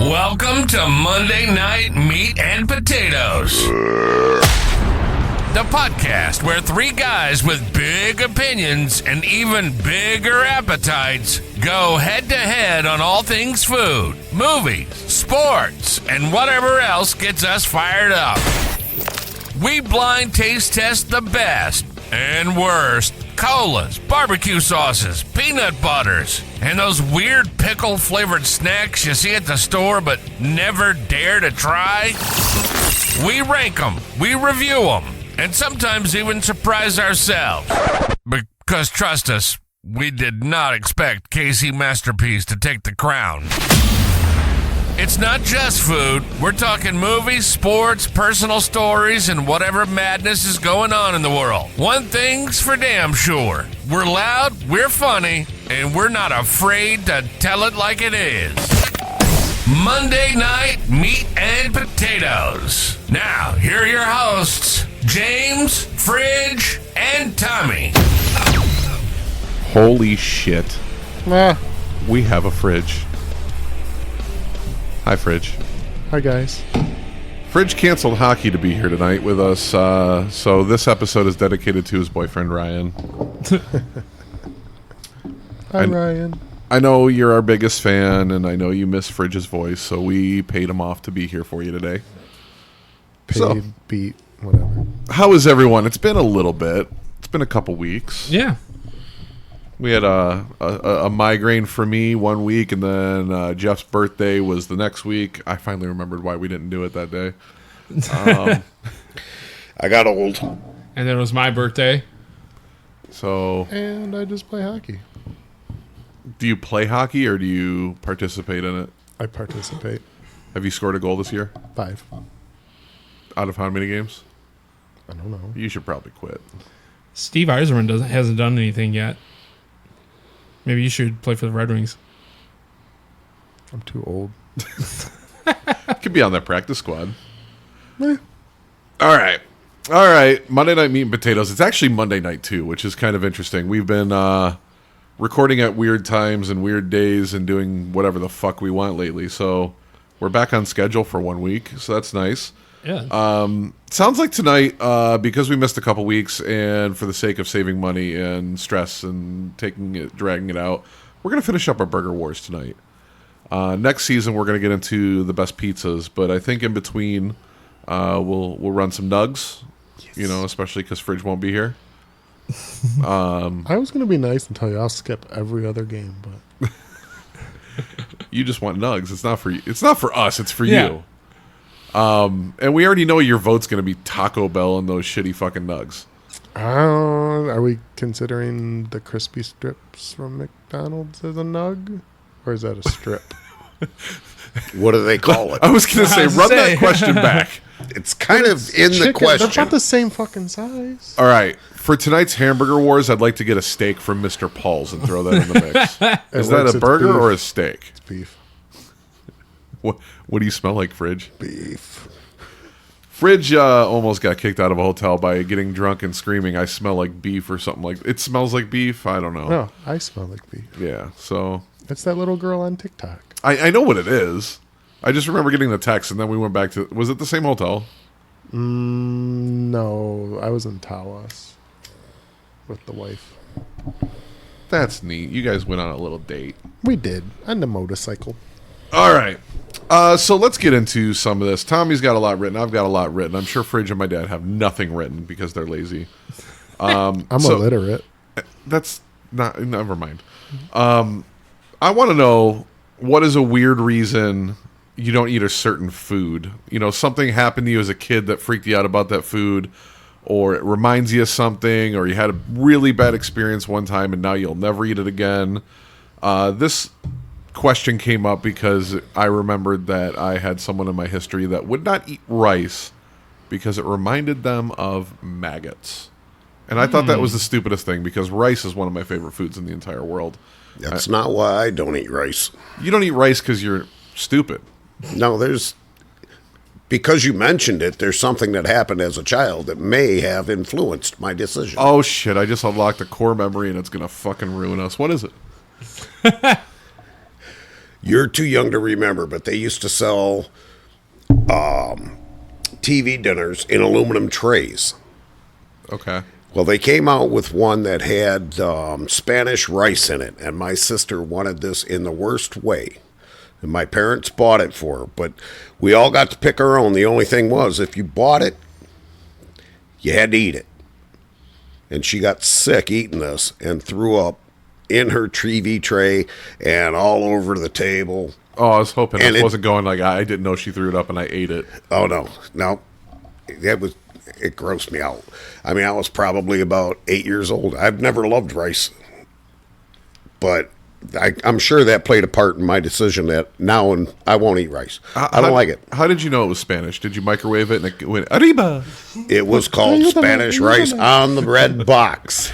Welcome to Monday Night Meat and Potatoes, the podcast where three guys with big opinions and even bigger appetites go head-to-head on all things food, movies, sports, and whatever else gets us fired up. We blind taste test the best and worst colas, barbecue sauces, peanut butters, and those weird pickle-flavored snacks you see at the store but never dare to try. We rank them, we review them, and sometimes even surprise ourselves. Because trust us, we did not expect Casey Masterpiece to take the crown. It's not just food. We're talking movies, sports, personal stories, and whatever madness is going on in the world. One thing's for damn sure. We're loud, we're funny, and we're not afraid to tell it like it is. Monday Night Meat and Potatoes. Now, here are your hosts, James, Fridge, and Tommy. Holy shit. We have a fridge. Hi, Fridge. Hi, guys. Fridge canceled hockey to be here tonight with us, so this episode is dedicated to his boyfriend, Ryan. Hi, Ryan. I know you're our biggest fan, and I know you miss Fridge's voice, so we paid him off to be here for you today. Beat, whatever. How is everyone? It's been a little bit. It's been a couple weeks. Yeah. We had a migraine for me one week, and then Jeff's birthday was the next week. I finally remembered why we didn't do it that day. I got old. And then it was my birthday. And I just play hockey. Do you play hockey, or do you participate in it? I participate. Have you scored a goal this year? 5. Out of how many games? I don't know. You should probably quit. Steve Yzerman hasn't done anything yet. Maybe you should play for the Red Wings. I'm too old. Could be on that practice squad. All right. Monday Night Meat and Potatoes. It's actually Monday night, too, which is kind of interesting. We've been recording at weird times and weird days and doing whatever the fuck we want lately. So we're back on schedule for 1 week, so that's nice. Yeah. Sounds like tonight, because we missed a couple weeks and for the sake of saving money and stress and dragging it out, we're going to finish up our Burger Wars tonight. Next season, we're going to get into the best pizzas, but I think in between, we'll run some nugs, especially because Fridge won't be here. I was going to be nice and tell you I'll skip every other game, but You just want nugs. It's not for you. It's not for us. It's for you. And we already know your vote's going to be Taco Bell and those shitty fucking nugs. are we considering the crispy strips from McDonald's as a nug? Or is that a strip? What do they call it? I was going to say, run that question back. It's kind of in Chicken. the question. They're about the same fucking size. All right. For tonight's Hamburger Wars, I'd like to get a steak from Mr. Paul's and throw that in the mix. Is that a burger or a steak? It's beef. What do you smell like, Fridge? Beef. Fridge almost got kicked out of a hotel by getting drunk and screaming, "I smell like beef," or something like that. It smells like beef? I don't know. No, I smell like beef. Yeah, so... It's that little girl on TikTok. I know what it is. I just remember getting the text, and then we went back to... Was it the same hotel? No, I was in Tawas with the wife. That's neat. You guys went on a little date. We did, on the motorcycle. All right. So let's get into some of this. Tommy's got a lot written. I've got a lot written. I'm sure Fridge and my dad have nothing written because they're lazy. I'm illiterate. That's not... Never mind. I want to know, what is a weird reason you don't eat a certain food? Something happened to you as a kid that freaked you out about that food, or it reminds you of something, or you had a really bad experience one time and now you'll never eat it again. This question came up because I remembered that I had someone in my history that would not eat rice because it reminded them of maggots. And I thought that was the stupidest thing, because rice is one of my favorite foods in the entire world. That's not why I don't eat rice. You don't eat rice because you're stupid. No, because you mentioned it, there's something that happened as a child that may have influenced my decision. Oh, shit. I just unlocked a core memory, and it's going to fucking ruin us. What is it? You're too young to remember, but they used to sell TV dinners in aluminum trays. Okay. Well, they came out with one that had Spanish rice in it, and my sister wanted this in the worst way. And my parents bought it for her, but we all got to pick our own. The only thing was, if you bought it, you had to eat it. And she got sick eating this and threw up in her TV tray and all over the table. Oh, I was hoping And it it- wasn't going like I didn't know she threw it up and I ate it. Oh, no. It grossed me out. I mean, I was probably about 8 years old. I've never loved rice, but I'm sure that played a part in my decision that now I won't eat rice. I don't like it. How did you know it was Spanish? Did you microwave it and it went arriba? It was called Spanish rice on the bread box.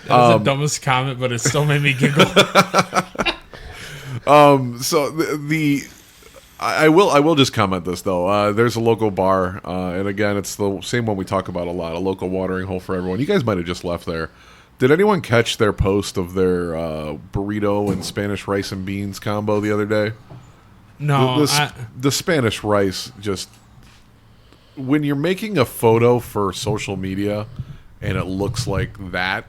That was the dumbest comment, but it still made me giggle. So I will just comment this though. There's a local bar, and again, it's the same one we talk about a lot. A local watering hole for everyone. You guys might have just left there. Did anyone catch their post of their burrito and Spanish rice and beans combo the other day? No, The Spanish rice just when you're making a photo for social media and it looks like that,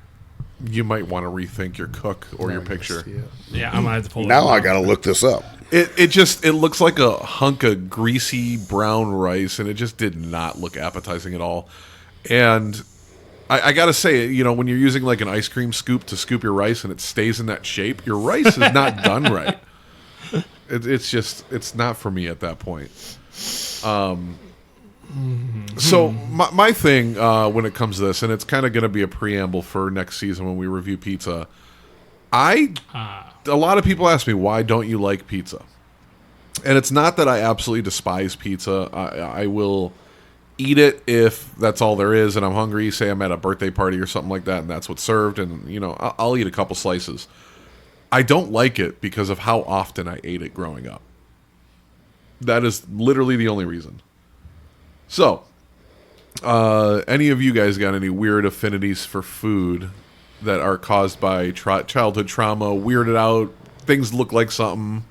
you might want to rethink your cook or your picture. yeah, I'm gonna have to pull it Now up. I got to look this up. It looks like a hunk of greasy brown rice, and it just did not look appetizing at all. And I gotta say, you know, when you're using like an ice cream scoop to scoop your rice and it stays in that shape, your rice is not done right. It's not for me at that point. So my thing when it comes to this, and it's kind of going to be a preamble for next season when we review pizza. A lot of people ask me, why don't you like pizza? And it's not that I absolutely despise pizza. I will eat it if that's all there is and I'm hungry. Say I'm at a birthday party or something like that and that's what's served, and you know, I'll eat a couple slices. I don't like it because of how often I ate it growing up. That is literally the only reason. So, any of you guys got any weird affinities for food that are caused by childhood trauma, weirded out, things look like something?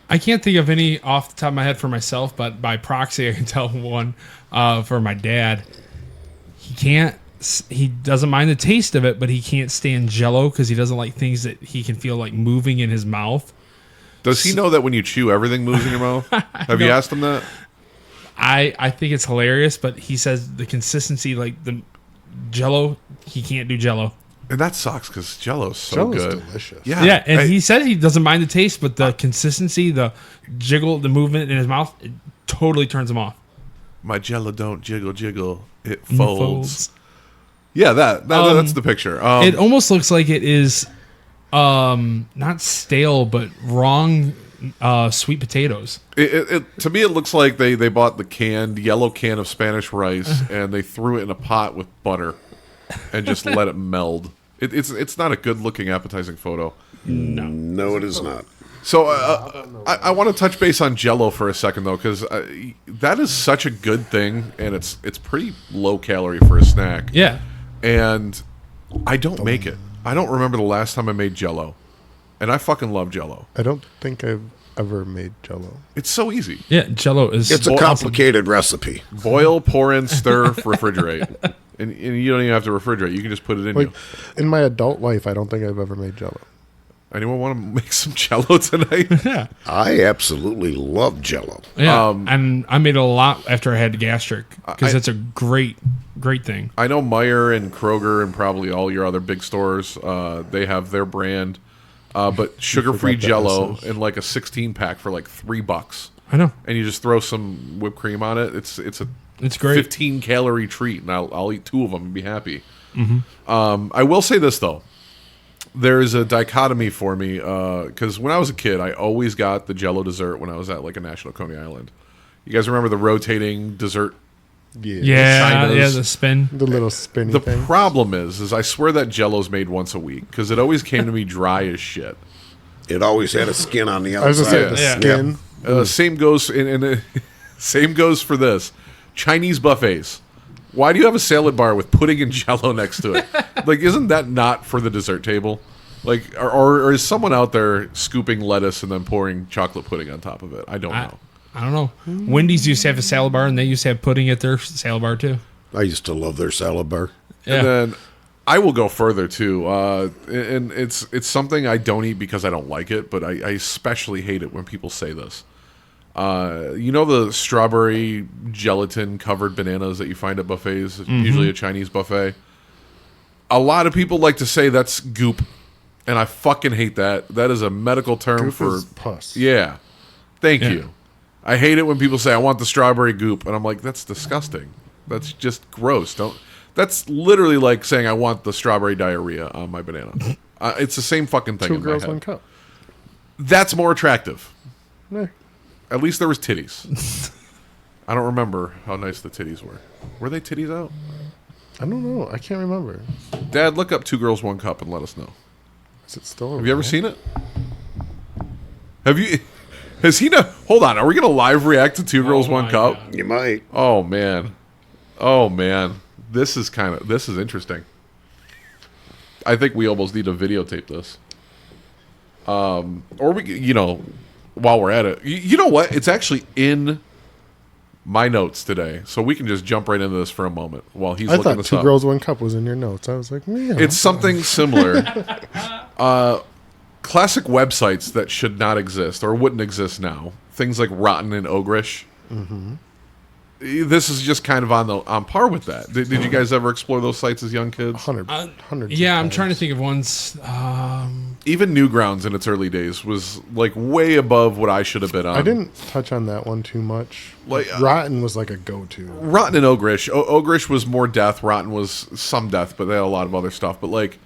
I can't think of any off the top of my head for myself, but by proxy, I can tell one for my dad. He doesn't mind the taste of it, but he can't stand Jell-O because he doesn't like things that he can feel like moving in his mouth. Does he know that when you chew, everything moves in your mouth? Have you asked him that? I think it's hilarious, but he says the consistency, like the Jell-O, he can't do Jell-O. And that sucks because Jell-O's so Jell-O's good. delicious. Yeah, and he said he doesn't mind the taste, but the consistency, the jiggle, the movement in his mouth, it totally turns him off. My Jell-O don't jiggle, jiggle. It folds. Yeah, that's the picture. It almost looks like it is not stale, but wrong sweet potatoes. To me, it looks like they bought the yellow can of Spanish rice and they threw it in a pot with butter and just let it meld. It's not a good looking, appetizing photo. No, it is not. So I want to touch base on Jell-O for a second though, because that is such a good thing, and it's pretty low calorie for a snack. Yeah. And I don't make it. I don't remember the last time I made Jell-O, and I fucking love Jell-O. I don't think I've ever made Jell-O. It's so easy. Yeah, Jell-O is... It's a complicated recipe. Boil, pour in, stir, refrigerate. And you don't even have to refrigerate. You can just put it in. Like in my adult life, I don't think I've ever made Jell-O. Anyone want to make some Jell-O tonight? Yeah. I absolutely love Jell-O. Yeah, and I made it a lot after I had gastric, because I- it's a great thing. I know Meijer and Kroger and probably all your other big stores, they have their brand. But sugar-free forgot the Jell-O S's. in like a 16-pack for like $3. I know. And you just throw some whipped cream on it. It's a It's great. 15-calorie treat, and I'll eat 2 of them and be happy. I will say this, though. There is a dichotomy for me, because when I was a kid, I always got the Jell-O dessert when I was at like a National Coney Island. You guys remember the rotating dessert? Yeah, China's- the spin. The little spinny The thing. problem is I swear that Jell-O's made once a week, because it always came to me dry as shit. It always had a skin on the I was outside. going to say, Yeah. the skin. Same goes same goes for this. Chinese buffets. Why do you have a salad bar with pudding and Jell-O next to it? Like, isn't that not for the dessert table? Like, or is someone out there scooping lettuce and then pouring chocolate pudding on top of it? I don't know. I don't know. Wendy's used to have a salad bar, and they used to have pudding at their salad bar too. I used to love their salad bar. Yeah. And then I will go further too, and it's something I don't eat because I don't like it, but I especially hate it when people say this. You know the strawberry gelatin covered bananas that you find at buffets, usually a Chinese buffet. A lot of people like to say that's goop, and I fucking hate that. That is a medical term Goop for is pus. Yeah. Thank Yeah. you. I hate it when people say I want the strawberry goop, and I'm like, that's disgusting. That's just gross. Don't. That's literally like saying I want the strawberry diarrhea on my banana. It's the same fucking thing. Two in my girls, head. one cup. That's more attractive. Eh, At least there was titties. I don't remember how nice the titties were. Were they titties out? I don't know. I can't remember. Dad, look up Two Girls, One Cup and let us know. Is it still? Have you ever seen it? Have you? Has he not? Hold on. Are we going to live react to Two Girls, One my Cup? God. You might. Oh, man. Oh, man. This is interesting. I think we almost need to videotape this. Or we, while we're at it. You know what? It's actually in my notes today, so we can just jump right into this for a moment while he's I looking thought this Two up. Girls, One Cup was in your notes. I was like, yeah. It's something similar. Classic websites that should not exist or wouldn't exist now. Things like Rotten and Ogrish. Mm-hmm. This is just kind of on par with that. Did you guys ever explore those sites as young kids? Hundreds. Yeah, of I'm trying to times. think of ones. Even Newgrounds in its early days was like way above what I should have been on. I didn't touch on that one too much. Like, Rotten was like a go-to. Rotten and Ogrish. Ogrish was more death. Rotten was some death, but they had a lot of other stuff. But like,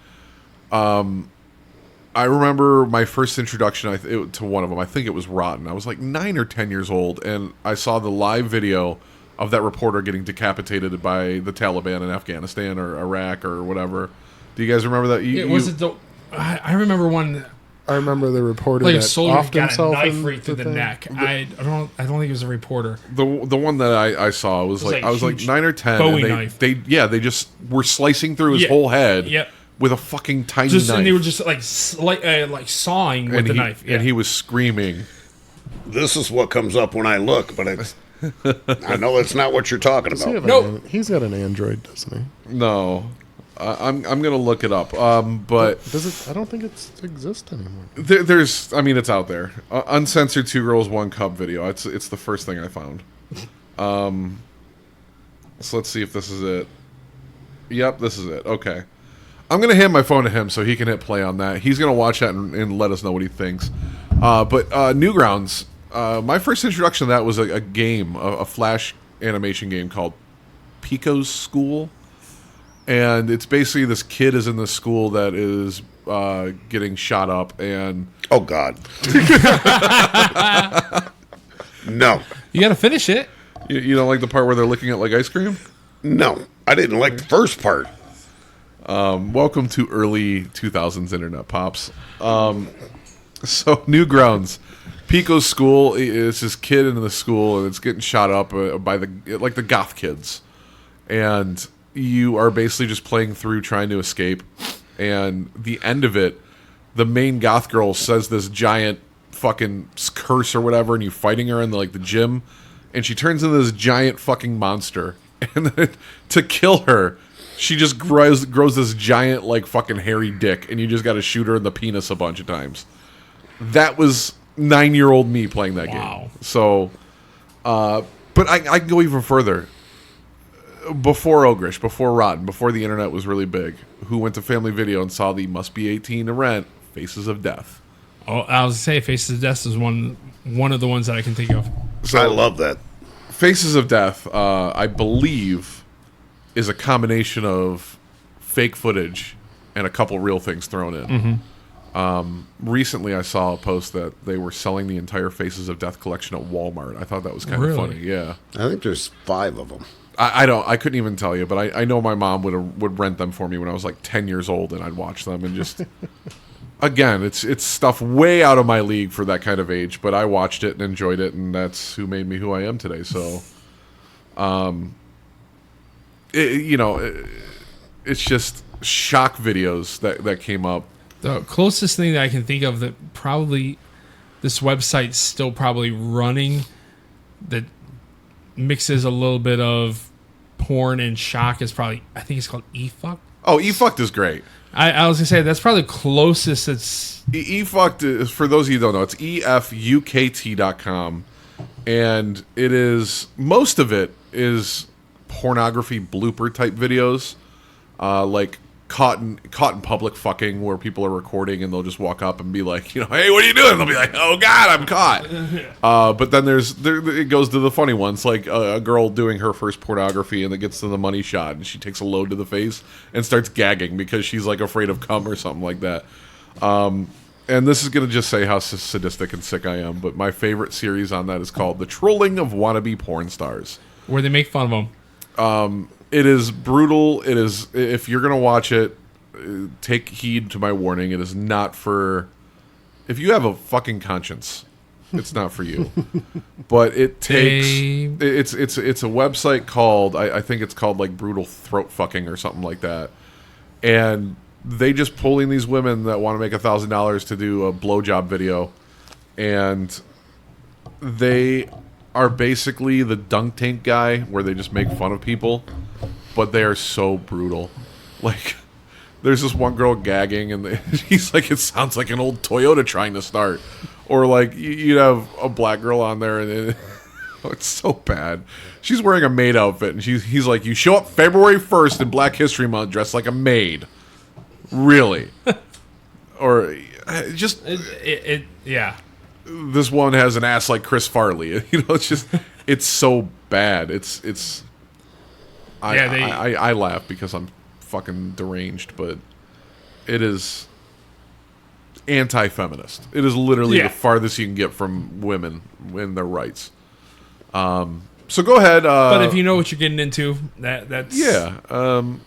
I remember my first introduction to one of them. I think it was Rotten. I was like 9 or 10 years old, and I saw the live video of that reporter getting decapitated by the Taliban in Afghanistan or Iraq or whatever. Do you guys remember that? Was it the? I remember one I remember the reporter like a that soldier offed got a himself knife in right through the thing. neck. I don't think it was a reporter. the one that I saw was like like I was like huge 9 or 10. Bowie And knife. they just were slicing through his Yeah. whole head. Yep. With a fucking tiny Just knife. and they were just like like sawing with the knife. Yeah. And he was screaming. This is what comes up when I look, but it's. I know it's not what you're talking Does he about. have Nope. he's got an Android, doesn't he? No. I'm gonna look it up. But Does it? I don't think it exists anymore. there's, I mean, it's out there. Uncensored 2 Girls, 1 Cup video. It's the first thing I found. So let's see if this is it. Yep, this is it. Okay. I'm going to hand my phone to him so he can hit play on that. He's going to watch that and let us know what he thinks. But Newgrounds, my first introduction to that was a game, a Flash animation game called Pico's School. And it's basically this kid is in this school that is getting shot up, and Oh, God. No. You got to finish it. you don't like the part where they're looking at like ice cream? No. I didn't like the first part. Welcome to early 2000s internet pops. So Newgrounds, Pico's School is this kid in the school, and it's getting shot up by the goth kids, and you are basically just playing through trying to escape. And the end of it, the main goth girl says this giant fucking curse or whatever, and you fighting her in the gym, and she turns into this giant fucking monster, and then to kill her, she just grows this giant fucking hairy dick, and you just got to shoot her in the penis a bunch of times. That was 9-year-old me playing that game. So, but I can go even further. Before Ogrish, before Rotten, before the internet was really big, who went to Family Video and saw the must be 18 to rent Faces of Death. Oh, I was gonna say Faces of Death is one of the ones that I can think of. I love that. Faces of Death, I believe, is a combination of fake footage and a couple real things thrown in. Recently, I saw a post that they were selling the entire Faces of Death collection at Walmart. I thought that was kind of funny. Yeah, I think there's 5 of them. I couldn't even tell you, but I know my mom would rent them for me when I was like 10 years old, and I'd watch them and just. Again, it's stuff way out of my league for that kind of age, but I watched it and enjoyed it, and that's who made me who I am today. So, it's just shock videos that came up The closest thing that I can think of that probably this website's still probably running that mixes a little bit of porn and shock is probably, I think it's called eFuck. Oh, eFucked is great. I was gonna say that's probably the closest it's eFucked is, for those of you who don't know, it's EFUKT.com, and it is, most of it is pornography blooper type videos, like caught in public fucking, where people are recording and they'll just walk up and be like, hey, what are you doing? They'll be like, oh god, I'm caught. But then it goes to the funny ones, like a girl doing her first pornography and it gets to the money shot and she takes a load to the face and starts gagging because she's like afraid of cum or something like that. And this is gonna just say how sadistic and sick I am, but my favorite series on that is called The Trolling of Wannabe Porn Stars, where they make fun of them. It is brutal. It is, if you're going to watch it, take heed to my warning. It is not for, if you have a fucking conscience, it's not for you. But it takes, it's a website called, I think it's called like Brutal Throat Fucking or something like that. And they just pull in these women that want to make $1,000 to do a blowjob video. And they are basically the dunk tank guy where they just make fun of people, but they are so brutal. Like, there's this one girl gagging and he's like, it sounds like an old Toyota trying to start. Or like you'd have a black girl on there and it's so bad. She's wearing a maid outfit and he's like, you show up February 1st in Black History Month dressed like a maid. Really? Or just yeah. This one has an ass like Chris Farley. It's just, it's so bad. I laugh because I'm fucking deranged, but it is anti-feminist. It is literally the farthest you can get from women in their rights. So go ahead. But if you know what you're getting into, that's yeah. I'm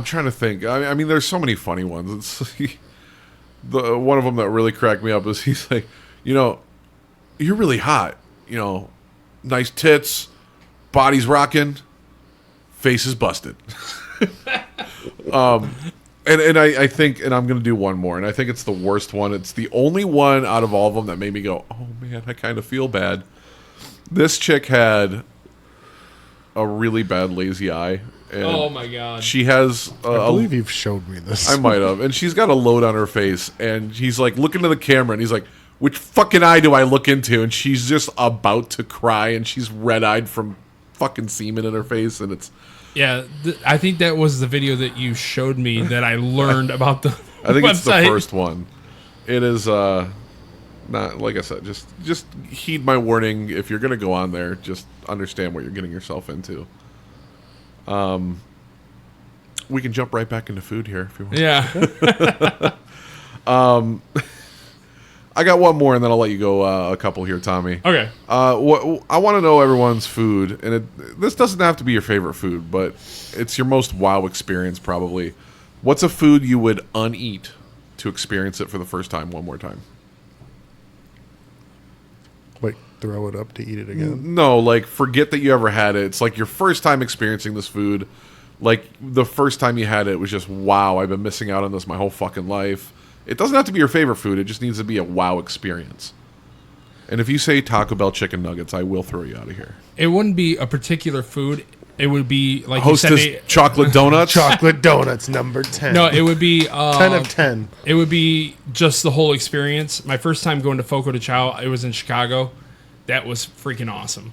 trying to think. I mean, there's so many funny ones. It's the one of them that really cracked me up is he's like, you're really hot. Nice tits, body's rocking, face is busted. And I think, and I'm going to do one more, and I think it's the worst one. It's the only one out of all of them that made me go, oh man, I kind of feel bad. This chick had a really bad lazy eye. And oh my god. She has I believe you've showed me this. I might have. And she's got a load on her face, and he's like looking to the camera, and he's like, which fucking eye do I look into? And she's just about to cry, and she's red-eyed from fucking semen in her face, and it's... Yeah, I think that was the video that you showed me that I learned about the I think website. It's the first one. It is, not, like I said, just heed my warning. If you're going to go on there, just understand what you're getting yourself into. We can jump right back into food here if you want. Yeah. I got one more, and then I'll let you go a couple here, Tommy. Okay. What I want to know everyone's food, and this doesn't have to be your favorite food, but it's your most wow experience probably. What's a food you would uneat to experience it for the first time one more time? Like throw it up to eat it again? No, like forget that you ever had it. It's like your first time experiencing this food. Like the first time you had it was just, wow, I've been missing out on this my whole fucking life. It doesn't have to be your favorite food. It just needs to be a wow experience. And if you say Taco Bell chicken nuggets, I will throw you out of here. It wouldn't be a particular food. It would be like Hostess you said, chocolate donuts. Chocolate donuts, number 10. No, it would be 10 of 10. It would be just the whole experience. My first time going to Foco de Chao, it was in Chicago. That was freaking awesome.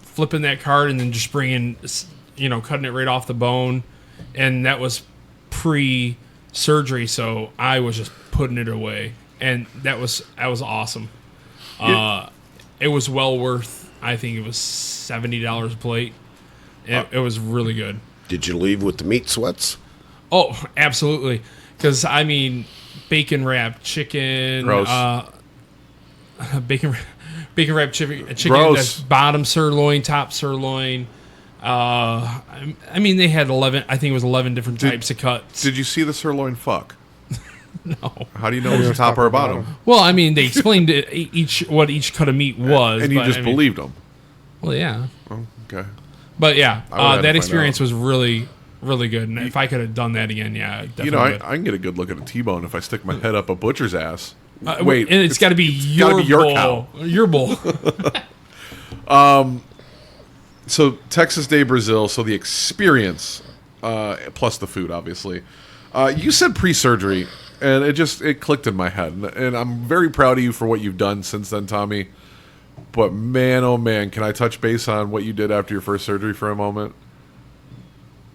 Flipping that card and then just bringing, cutting it right off the bone, and that was pre-surgery, so I was just putting it away, and that was awesome. It was well worth. I think it was $70 a plate. It was really good. Did you leave with the meat sweats? Oh, absolutely. Because bacon wrapped chicken. Gross. Bacon wrapped chicken. Gross. That's bottom sirloin, top sirloin. They had 11. I think it was 11 different types of cuts. Did you see the sirloin fuck? No. How do you know it was a top or a bottom? Well, they explained what each cut of meat was. And you just believed them. Well, yeah. Oh, okay. But yeah, I would have to that find experience out. was really, really good. And if I could have done that again, yeah, definitely. You know, would. I can get a good look at a T-bone if I stick my head up a butcher's ass. Wait, and it's got to be your your bowl. Your bowl. So Texas Day Brazil. So the experience, plus the food, obviously. You said pre-surgery, and it clicked in my head, and I'm very proud of you for what you've done since then, Tommy. But man, oh man, can I touch base on what you did after your first surgery for a moment?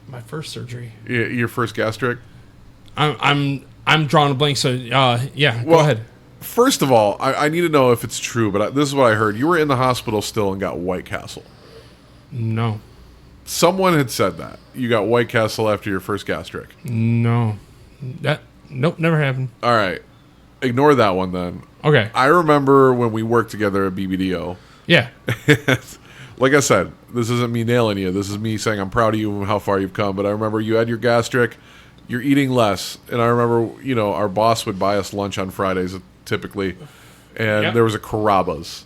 My first surgery. Your first gastric. I'm drawing a blank. So yeah, go ahead. First of all, I need to know if it's true, but this is what I heard. You were in the hospital still and got White Castle. No. Someone had said that. You got White Castle after your first gastric. No. Nope, never happened. All right. Ignore that one then. Okay. I remember when we worked together at BBDO. Yeah. Like I said, this isn't me nailing you. This is me saying I'm proud of you and how far you've come. But I remember you had your gastric. You're eating less. And I remember, our boss would buy us lunch on Fridays typically. And Yep. there was a Carrabba's.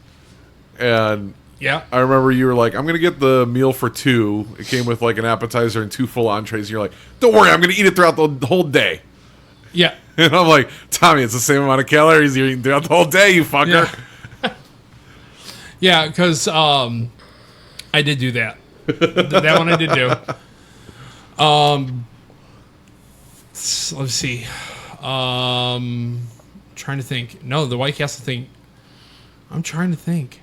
And Yeah. I remember you were like, I'm going to get the meal for two. It came with like an appetizer and 2 full entrees. And you're like, don't worry, I'm going to eat it throughout the whole day. Yeah. And I'm like, Tommy, it's the same amount of calories you're eating throughout the whole day, you fucker. Yeah, because I did do that. That one I did do. Let's see. Trying to think. No, the White Castle thing. I'm trying to think.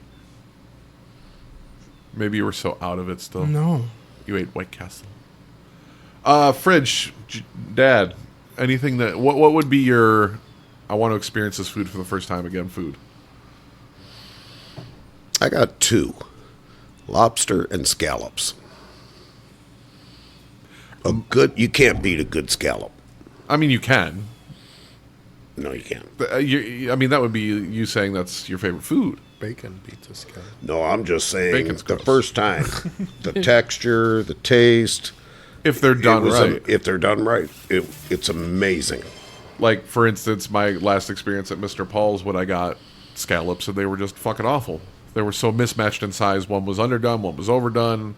Maybe you were so out of it still. No. You ate White Castle. Fridge, Dad, anything that... What would be your... I want to experience this food for the first time again food? I got 2. Lobster and scallops. You can't beat a good scallop. I mean, you can. No, you can't. I mean, that would be you saying that's your favorite food. Bacon beats a scallop. No, I'm just saying Bacon's the gross. first time. The texture, the taste. If they're done right. If they're done right, it's amazing. Like, for instance, my last experience at Mr. Paul's when I got scallops, and they were just fucking awful. They were so mismatched in size. One was underdone, one was overdone.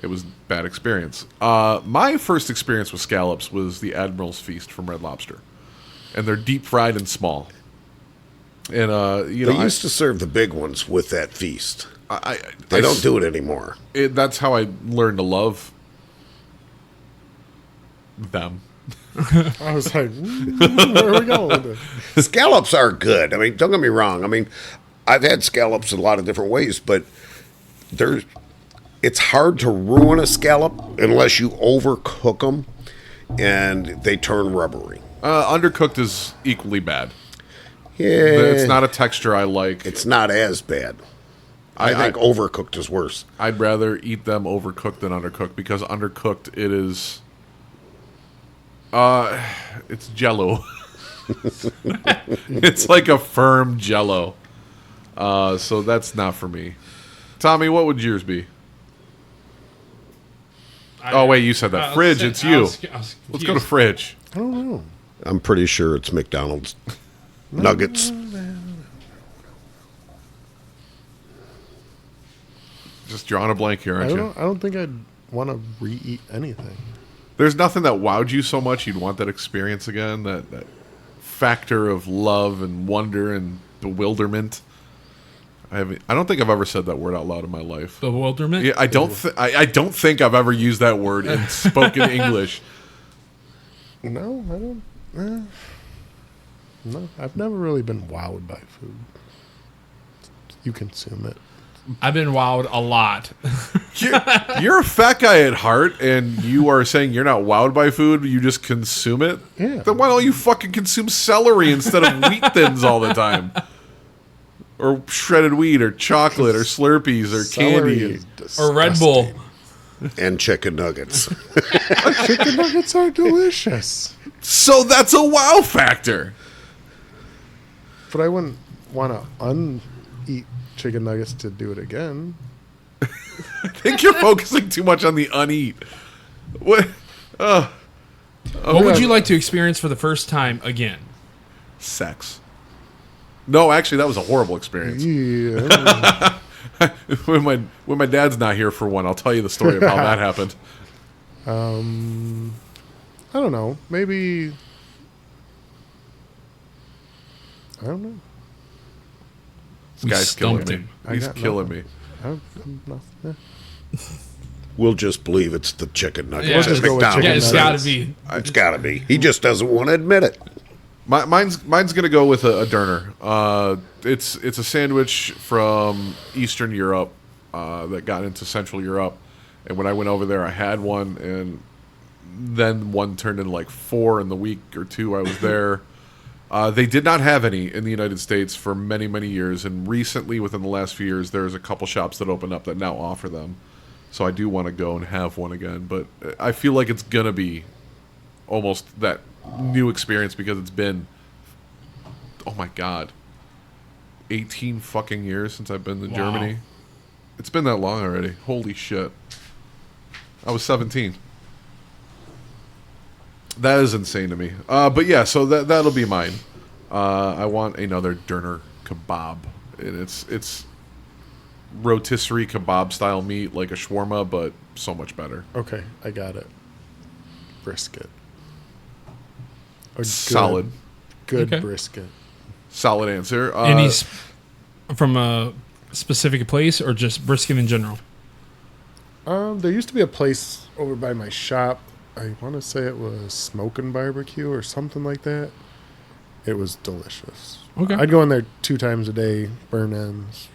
It was a bad experience. My first experience with scallops was the Admiral's Feast from Red Lobster. And they're deep fried and small. And, They used to serve the big ones with that feast. They don't do it anymore. That's how I learned to love them. I was like, where are we going with this? Scallops are good. I mean, don't get me wrong. I mean, I've had scallops in a lot of different ways, but it's hard to ruin a scallop unless you overcook them and they turn rubbery. Undercooked is equally bad. Yeah, It's not a texture I like. It's not as bad. I think overcooked is worse. I'd rather eat them overcooked than undercooked because undercooked it is... it's Jell-O. It's like a firm Jell-O. So that's not for me. Tommy, what would yours be? Oh wait, you said that. Fridge, it's you. Let's go to fridge. I don't know. I'm pretty sure it's McDonald's nuggets. Just drawing a blank here, aren't you? I don't think I'd want to re-eat anything. There's nothing that wowed you so much you'd want that experience again. That factor of love and wonder and bewilderment. I don't think I've ever said that word out loud in my life. Bewilderment? Yeah, I don't think I've ever used that word in spoken English. No, I don't. No, I've never really been wowed by food. You consume it. I've been wowed a lot. You're a fat guy at heart, and you are saying you're not wowed by food. You just consume it. Yeah. Then why don't you fucking consume celery instead of wheat thins all the time, or shredded wheat, or chocolate, or Slurpees, or Celery candy? is Or Red Bull. disgusting. And chicken nuggets. Chicken nuggets are delicious. So that's a wow factor. But I wouldn't want to uneat chicken nuggets to do it again. I think you're focusing too much on the uneat. What? What would you like to experience for the first time again? Sex. No, actually, that was a horrible experience. Yeah. when my dad's not here for one, I'll tell you the story of how that happened. I don't know. Maybe. I don't know. This guy's killing stumped me. him. I He's got killing nothing. me. I'm nothing. We'll just believe it's the chicken nuggets. Yeah. We'll just at go with McDonald's. Yeah, chicken it's nuggets. got to be. It's got to be. He just doesn't want to admit it. Mine's gonna go with a Derner. It's a sandwich from Eastern Europe that got into Central Europe, and when I went over there, I had one, and then one turned into like 4 in the week or 2 I was there. They did not have any in the United States for many, many years, and recently, within the last few years, there's a couple shops that opened up that now offer them. So I do want to go and have one again, but I feel like it's gonna be almost that new experience because it's been, oh my god, 18 fucking years since I've been to Wow. Germany. It's been that long already. Holy shit. I was 17. That is insane to me. But yeah, so that'll be mine. I want another Derner kebab. And it's rotisserie kebab style meat like a shawarma, but so much better. Okay, I got it. Brisket. A Solid. Good Okay. brisket. Solid answer. Any from a specific place or just brisket in general? There used to be a place over by my shop. I want to say it was Smokin' Barbecue or something like that. It was delicious. Okay. I'd go in there 2 times a day, burn ends.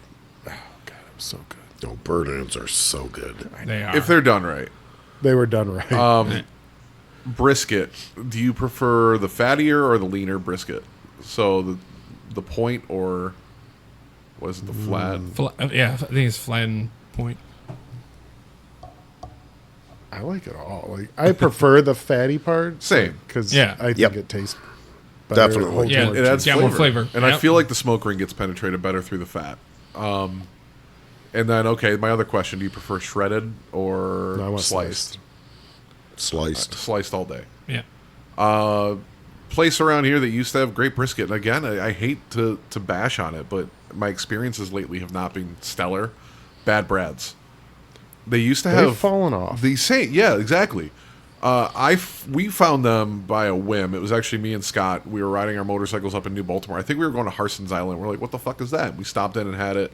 Oh, God, it was so good. No, bird ends are so good. They are. if they're done right. They were done right. Brisket, do you prefer the fattier or the leaner brisket? So the point, or was it the flat? Yeah, I think it's flattened point. I like it all. Like I prefer the fatty part. Same. Because Yeah. I think Yep. it tastes better. Definitely. It holds Yeah, more It adds Yeah, flavor. more flavor. And I Yep. feel like the smoke ring gets penetrated better through the fat. And then, okay, my other question, do you prefer shredded or No, I want sliced? Sliced. Sliced all day. Yeah. Place around here that used to have great brisket. And again, I hate to bash on it, but my experiences lately have not been stellar. Bad Brad's. They used to They've have fallen off. the same. Yeah, exactly. We found them by a whim. It was actually me and Scott. We were riding our motorcycles up in New Baltimore. I think we were going to Harson's Island. We're like, what the fuck is that? We stopped in and had it.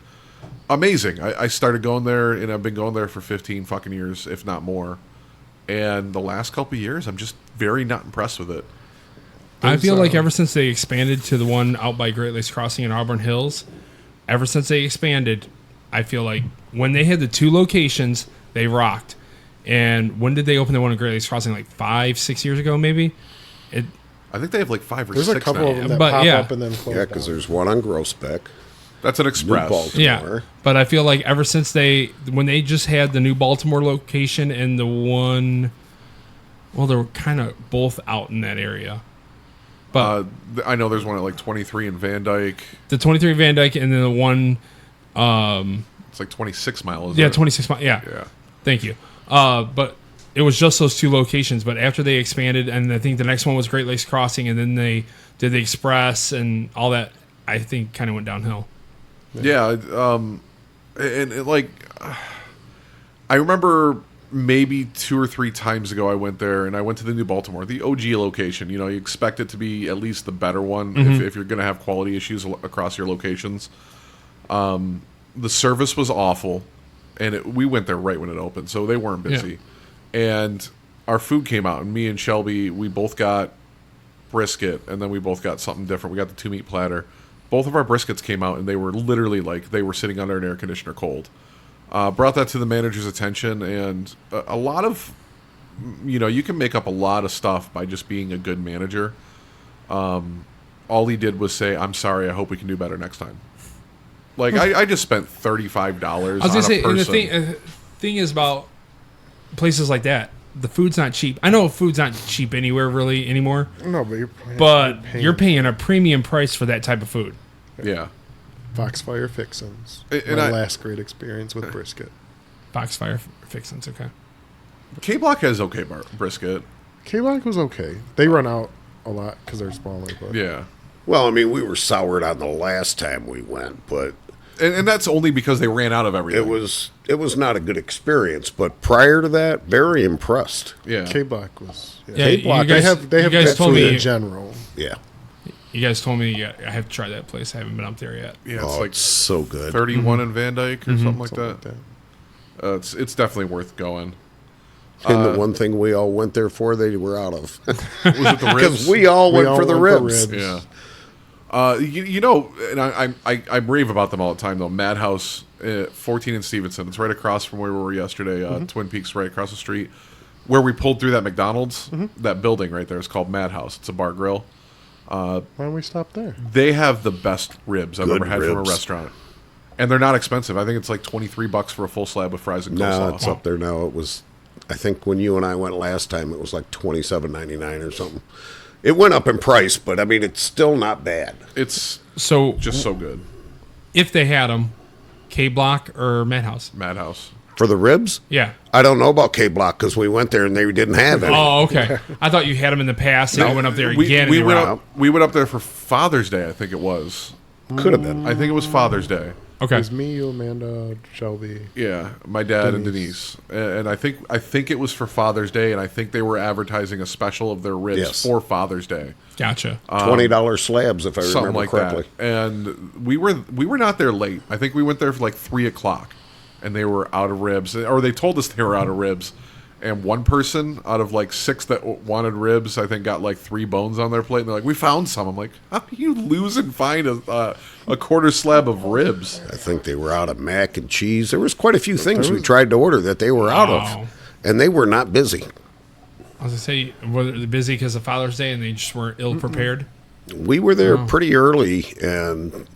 Amazing. I started going there, and I've been going there for 15 fucking years, if not more. And the last couple of years, I'm just very not impressed with it. I feel like There's, ever since they expanded to the one out by Great Lakes Crossing in Auburn Hills, ever since they expanded, I feel like when they had the 2 locations, they rocked. And when did they open the one at Great Lakes Crossing? Like 5-6 years ago, maybe. I think they have like 5 or There's 6 a couple now. of them that But, pop yeah. up and then close Yeah, because down. there's one on Groesbeck. That's an New express. Baltimore. Yeah, but I feel like ever since when they just had the new Baltimore location and the one, well, they were kind of both out in that area. But I know there's one at like 23 in Van Dyke. the 23 Van Dyke and then the one, It's like 26 miles. yeah, 26 miles. Yeah, Yeah. thank you. But it was just those 2 locations. But after they expanded, and I think the next one was Great Lakes Crossing, and then they did the Express and all that, I think kind of went downhill. Yeah, and it, like, I remember maybe 2 or 3 times ago I went there, and I went to the New Baltimore, the OG location. You know, you expect it to be at least the better one if you're going to have quality issues across your locations. The service was awful, and we went there right when it opened, so they weren't busy. And our food came out, and me and Shelby, we both got brisket, and then we both got something different. We got the 2 meat platter. Both of our briskets came out, and they were literally like they were sitting under an air conditioner cold. Brought that to the manager's attention, and a lot of, you know, you can make up a lot of stuff by just being a good manager. All he did was say, "I'm sorry. I hope we can do better next time." Like I just spent $35 I was on gonna a say, person. and the thing is about places like that, the food's not cheap. I know food's not cheap anywhere really anymore, No, but you're paying a premium price for that type of food. Yeah. Foxfire Fixins. And My I- last great experience with brisket. Foxfire Fixins, okay. K Block has okay brisket. K-Block was okay. They run out a lot because they're smaller. But Yeah. Well, I mean, we were soured on the last time we went, but and that's only because they ran out of everything. It was not a good experience, but prior to that, very impressed. Yeah. K-Block was. Yeah, Hey, Block, They have you guys good told food me- in general. Yeah. You guys told me I have to try that place. I haven't been up there yet. Yeah, it's Oh, like it's so good. 31 in Van Dyke or something like Something that. like that. It's definitely worth going. And the one thing we all went there for, they were out of. Was it the Because ribs? we all We went all for the went for ribs. ribs. Yeah. You know, and I rave about them all the time, though. Madhouse, 14 in Stevenson. It's right across from where we were yesterday. Twin Peaks, right across the street. Where we pulled through that McDonald's, that building right there is called Madhouse. It's a bar grill. Why don't we stop there? They have the best ribs I've Good ever had from a ribs. restaurant. And they're not expensive. I think it's like $23 for a full slab of fries and No, coleslaw. it's up there now. It was, I think when you and I went last time, it was like $27.99 or something. It went up in price, but I mean, it's still not bad. It's So just so good. if they had them, K Block or Madhouse? Madhouse. For the ribs, Yeah. I don't know about K Block because we went there and they didn't have any. Oh, okay. I thought you had them in the past and you went up there again. and We they went were up. We went up there for Father's Day. I think it was. Could have been. I think it was Father's Day. Okay. It was me, you, Amanda, Shelby. Yeah, my dad and Denise. Denise, and I think it was for Father's Day, and I think they were advertising a special of their ribs Yes. for Father's Day, Gotcha. $20 slabs, if I something remember like correctly. that. And we were not there late. I think we went there for like 3:00, and they were out of ribs, or they told us they were out of ribs. And one person out of like 6 that wanted ribs, I think, got like 3 bones on their plate. And they're like, "We found some." I'm like, "How do you lose and find a quarter slab of ribs?" I think they were out of mac and cheese. There was quite a few things we tried to order that they were out Wow. of, and they were not busy. I was going to say, were they busy because of Father's Day and they just weren't ill prepared? We were there pretty early, and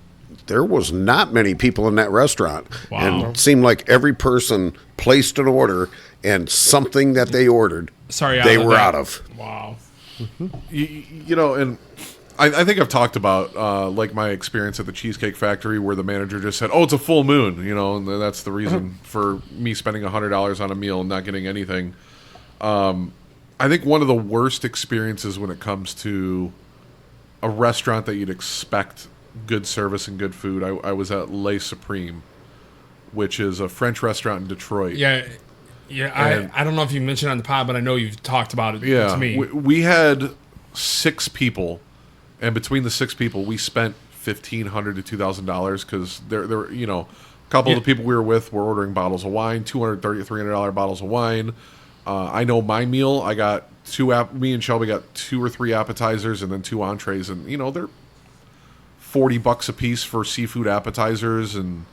there was not many people in that restaurant. Wow. And it seemed like every person placed an order, and something that they ordered, Sorry, they of were that. out of. Wow. You know, and I think I've talked about like my experience at the Cheesecake Factory, where the manager just said, "Oh, it's a full moon," you know, and that's the reason for me spending $100 on a meal and not getting anything. I think one of the worst experiences when it comes to a restaurant that you'd expect good service and good food, I was at Le Supreme, which is a French restaurant in Detroit. Yeah. Yeah, And- I don't know if you mentioned it on the pod, but I know you've talked about it Yeah, to me. we had 6 people, and between the 6 people, we spent $1,500 to $2,000 because there, you know, a couple Yeah. of the people we were with were ordering bottles of wine, $230, $300 bottles of wine. I know my meal, I got me and Shelby got 2 or 3 appetizers and then 2 entrees, and you know they're $40 a piece for seafood appetizers, and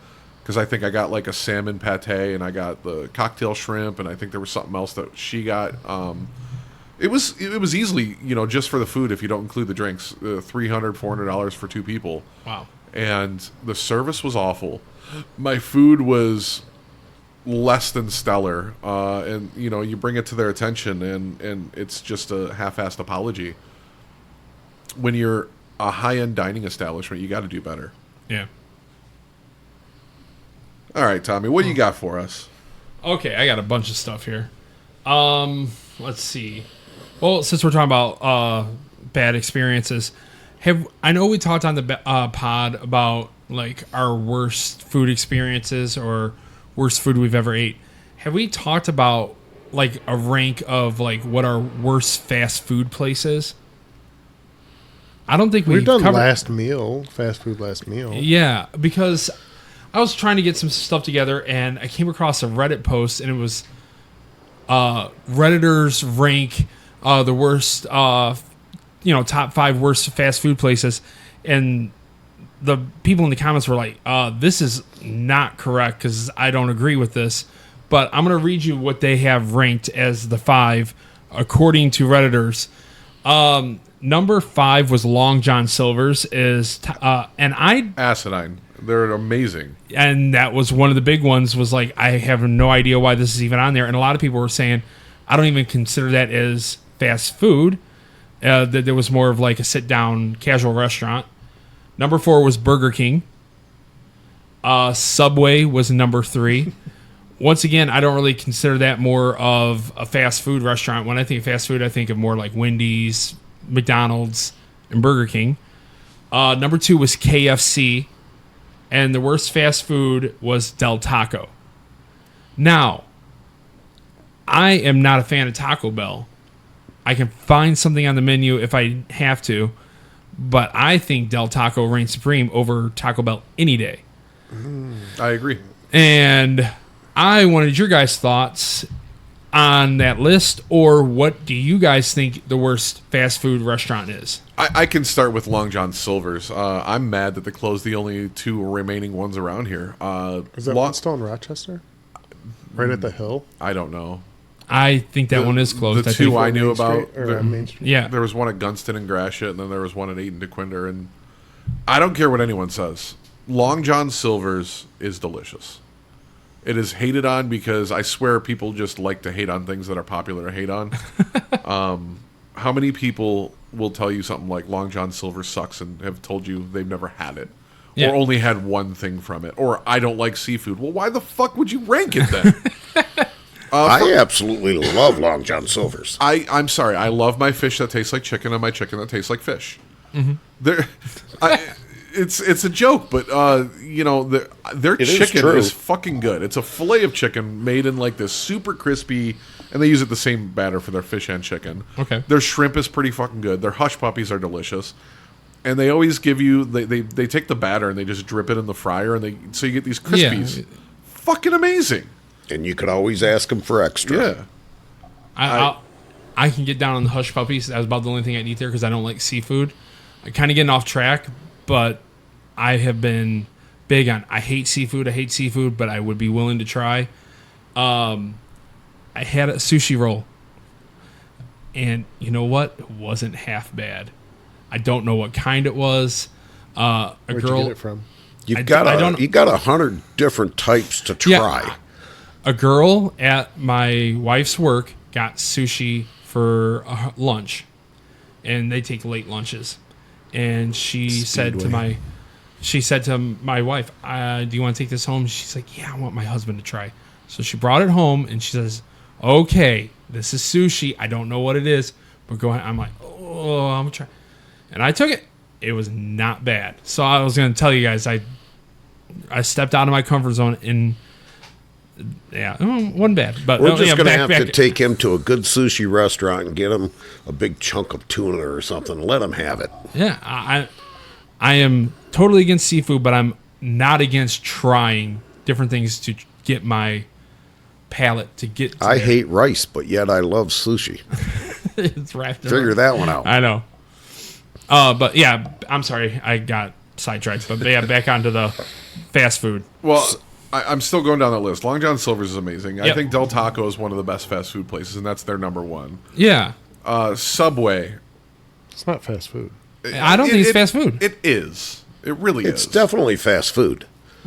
because I think I got like a salmon pate and I got the cocktail shrimp, and I think there was something else that she got. It was easily, you know, just for the food, if you don't include the drinks, $300, $400 for 2 people. Wow. And the service was awful. My food was less than stellar, and you know, you bring it to their attention, and it's just a half-assed apology. When you're a high-end dining establishment, you got to do better. Yeah. All right, Tommy, what do you got for us? Okay, I got a bunch of stuff here. Let's see. Well, since we're talking about bad experiences, I know we talked on the pod about like our worst food experiences or worst food we've ever ate. Have we talked about like a rank of like what our worst fast food place is? I don't think We've done covered. last meal, fast food last meal. Yeah, because I was trying to get some stuff together and I came across a Reddit post and it was Redditors rank the worst, top 5 worst fast food places. And the people in the comments were like, this is not correct because I don't agree with this. But I'm going to read you what they have ranked as the 5 according to Redditors. Number 5 was Long John Silver's Acidine. They're amazing. and that was one of the big ones. Was like, I have no idea why this is even on there. And a lot of people were saying, I don't even consider that as fast food. That there was more of like a sit down casual restaurant. Number 4 was Burger King. Subway was number 3. Once again, I don't really consider that more of a fast food restaurant. When I think of fast food, I think of more like Wendy's, McDonald's, and Burger King. Number 2 was KFC. and the worst fast food was Del Taco. Now, I am not a fan of Taco Bell. I can find something on the menu if I have to, but I think Del Taco reigns supreme over Taco Bell any day. I agree. And I wanted your guys' thoughts on that list, or what do you guys think the worst fast food restaurant is? I can start with Long John Silver's. I'm mad that they closed the only 2 remaining ones around here. Is that one still in Rochester? Right at the hill? I don't know. I think that one is closed. The I 2 think. I knew Main Street, about. or on Main Street? Yeah. There was one at Gunston and Gratiot, and then there was one at 8 and DeQuinder. And I don't care what anyone says. Long John Silver's is delicious. It is hated on because I swear people just like to hate on things that are popular to hate on. How many people will tell you something like Long John Silver sucks and have told you they've never had it? Yeah. Or only had one thing from it? Or I don't like seafood. Well, why the fuck would you rank it then? I absolutely love Long John Silver's. I'm sorry. I love my fish that tastes like chicken and my chicken that tastes like fish. It's a joke, but their chicken is fucking good. It's a fillet of chicken made in like this super crispy, and they use it the same batter for their fish and chicken. Okay. Their shrimp is pretty fucking good. Their hush puppies are delicious, and they always give you they take the batter and they just drip it in the fryer, and so you get these crispies. Yeah. Fucking amazing. And you could always ask them for extra. Yeah. I can get down on the hush puppies. That was about the only thing I'd eat there because I don't like seafood. I'm kind of getting off track, but I have been big on I hate seafood, but I would be willing to try. I had a sushi roll, and you know what? It wasn't half bad. I don't know what kind it was. Where'd you get it from? You got 100 different types to try. Yeah. A girl at my wife's work got sushi for lunch, and they take late lunches. And she said to my wife, "Do you want to take this home?" She's like, "Yeah, I want my husband to try." So she brought it home, and she says, "Okay, this is sushi. I don't know what it is, but go ahead." I'm like, "Oh, I'm gonna try," and I took it. It was not bad. So I was gonna tell you guys, I stepped out of my comfort zone and. Yeah, wasn't bad. But we're just going to have to take him to a good sushi restaurant and get him a big chunk of tuna or something. Let him have it. Yeah, I am totally against seafood, but I'm not against trying different things to get my palate to get. I hate rice, but yet I love sushi. It's wrapped. Figure that one out. I know. But yeah, I'm sorry, I got sidetracked. But yeah, back onto the fast food. Well. I'm still going down that list. Long John Silver's is amazing. Yep. I think Del Taco is one of the best fast food places, and that's their number one. Yeah. Subway. It's not fast food. I don't think it's fast food. It is. It really is. It's definitely fast food.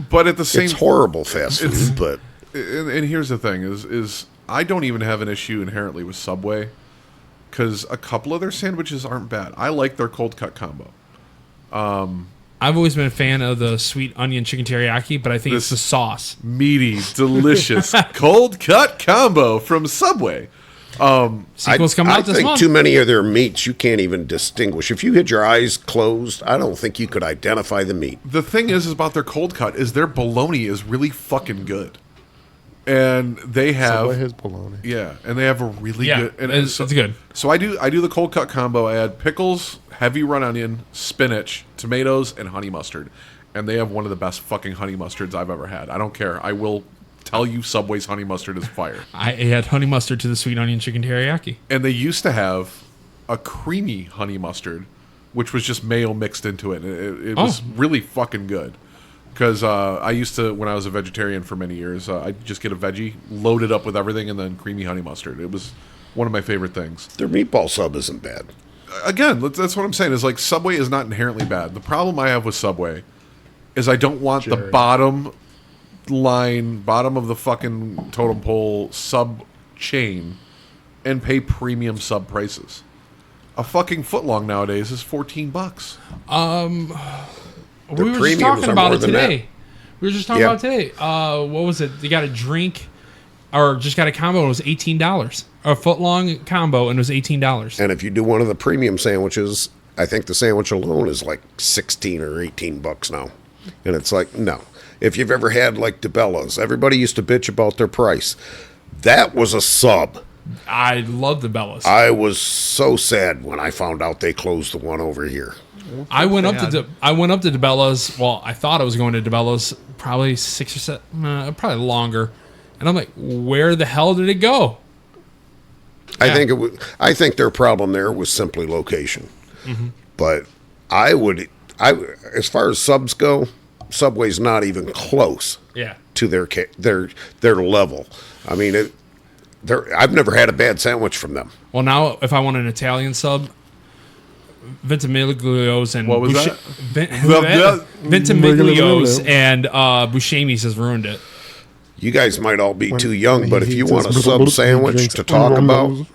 But at the same... It's horrible fast food, but... And here's the thing, is I don't even have an issue inherently with Subway, because a couple of their sandwiches aren't bad. I like their cold cut combo. I've always been a fan of the sweet onion chicken teriyaki, but I think it's the sauce. Meaty, delicious, cold cut combo from Subway. Sequel's coming out this month. I think too many of their meats you can't even distinguish. If you had your eyes closed, I don't think you could identify the meat. The thing is about their cold cut is their bologna is really fucking good. And they have Subway has bologna. Yeah, and they have a really good. And it's good. So I do the cold cut combo. I add pickles, heavy run onion, spinach, tomatoes, and honey mustard. And they have one of the best fucking honey mustards I've ever had. I don't care. I will tell you, Subway's honey mustard is fire. I add honey mustard to the sweet onion chicken teriyaki. And they used to have a creamy honey mustard, which was just mayo mixed into it. It was really fucking good. Because I used to, when I was a vegetarian for many years, I'd just get a veggie, load it up with everything, and then creamy honey mustard. It was one of my favorite things. Their meatball sub isn't bad. Again, that's what I'm saying, is like Subway is not inherently bad. The problem I have with Subway is I don't want the bottom of the fucking totem pole sub chain and pay premium sub prices. A fucking footlong nowadays is $14. We were just talking about it today. We were just talking about it today. What was it? They got a drink, or just got a combo, and it was $18. A foot-long combo, and it was $18. And if you do one of the premium sandwiches, I think the sandwich alone is like $16 or $18 now. And it's like, no. If you've ever had like DeBellas, everybody used to bitch about their price. That was a sub. I love the Bellas. I was so sad when I found out they closed the one over here. I went up to DeBellas. Well, I thought I was going to DeBellas probably 6 or 7, probably longer. And I'm like, where the hell did it go? I think their problem there was simply location. Mm-hmm. But as far as subs go, Subway's not even close. Yeah. To their level. I mean, I've never had a bad sandwich from them. Well, now if I want an Italian sub, Ventimiglio's and What was that? Ventimiglio's and Buscemi's has ruined it. You guys might all be too young, when but he if you eats want a his sub sandwich to talk about,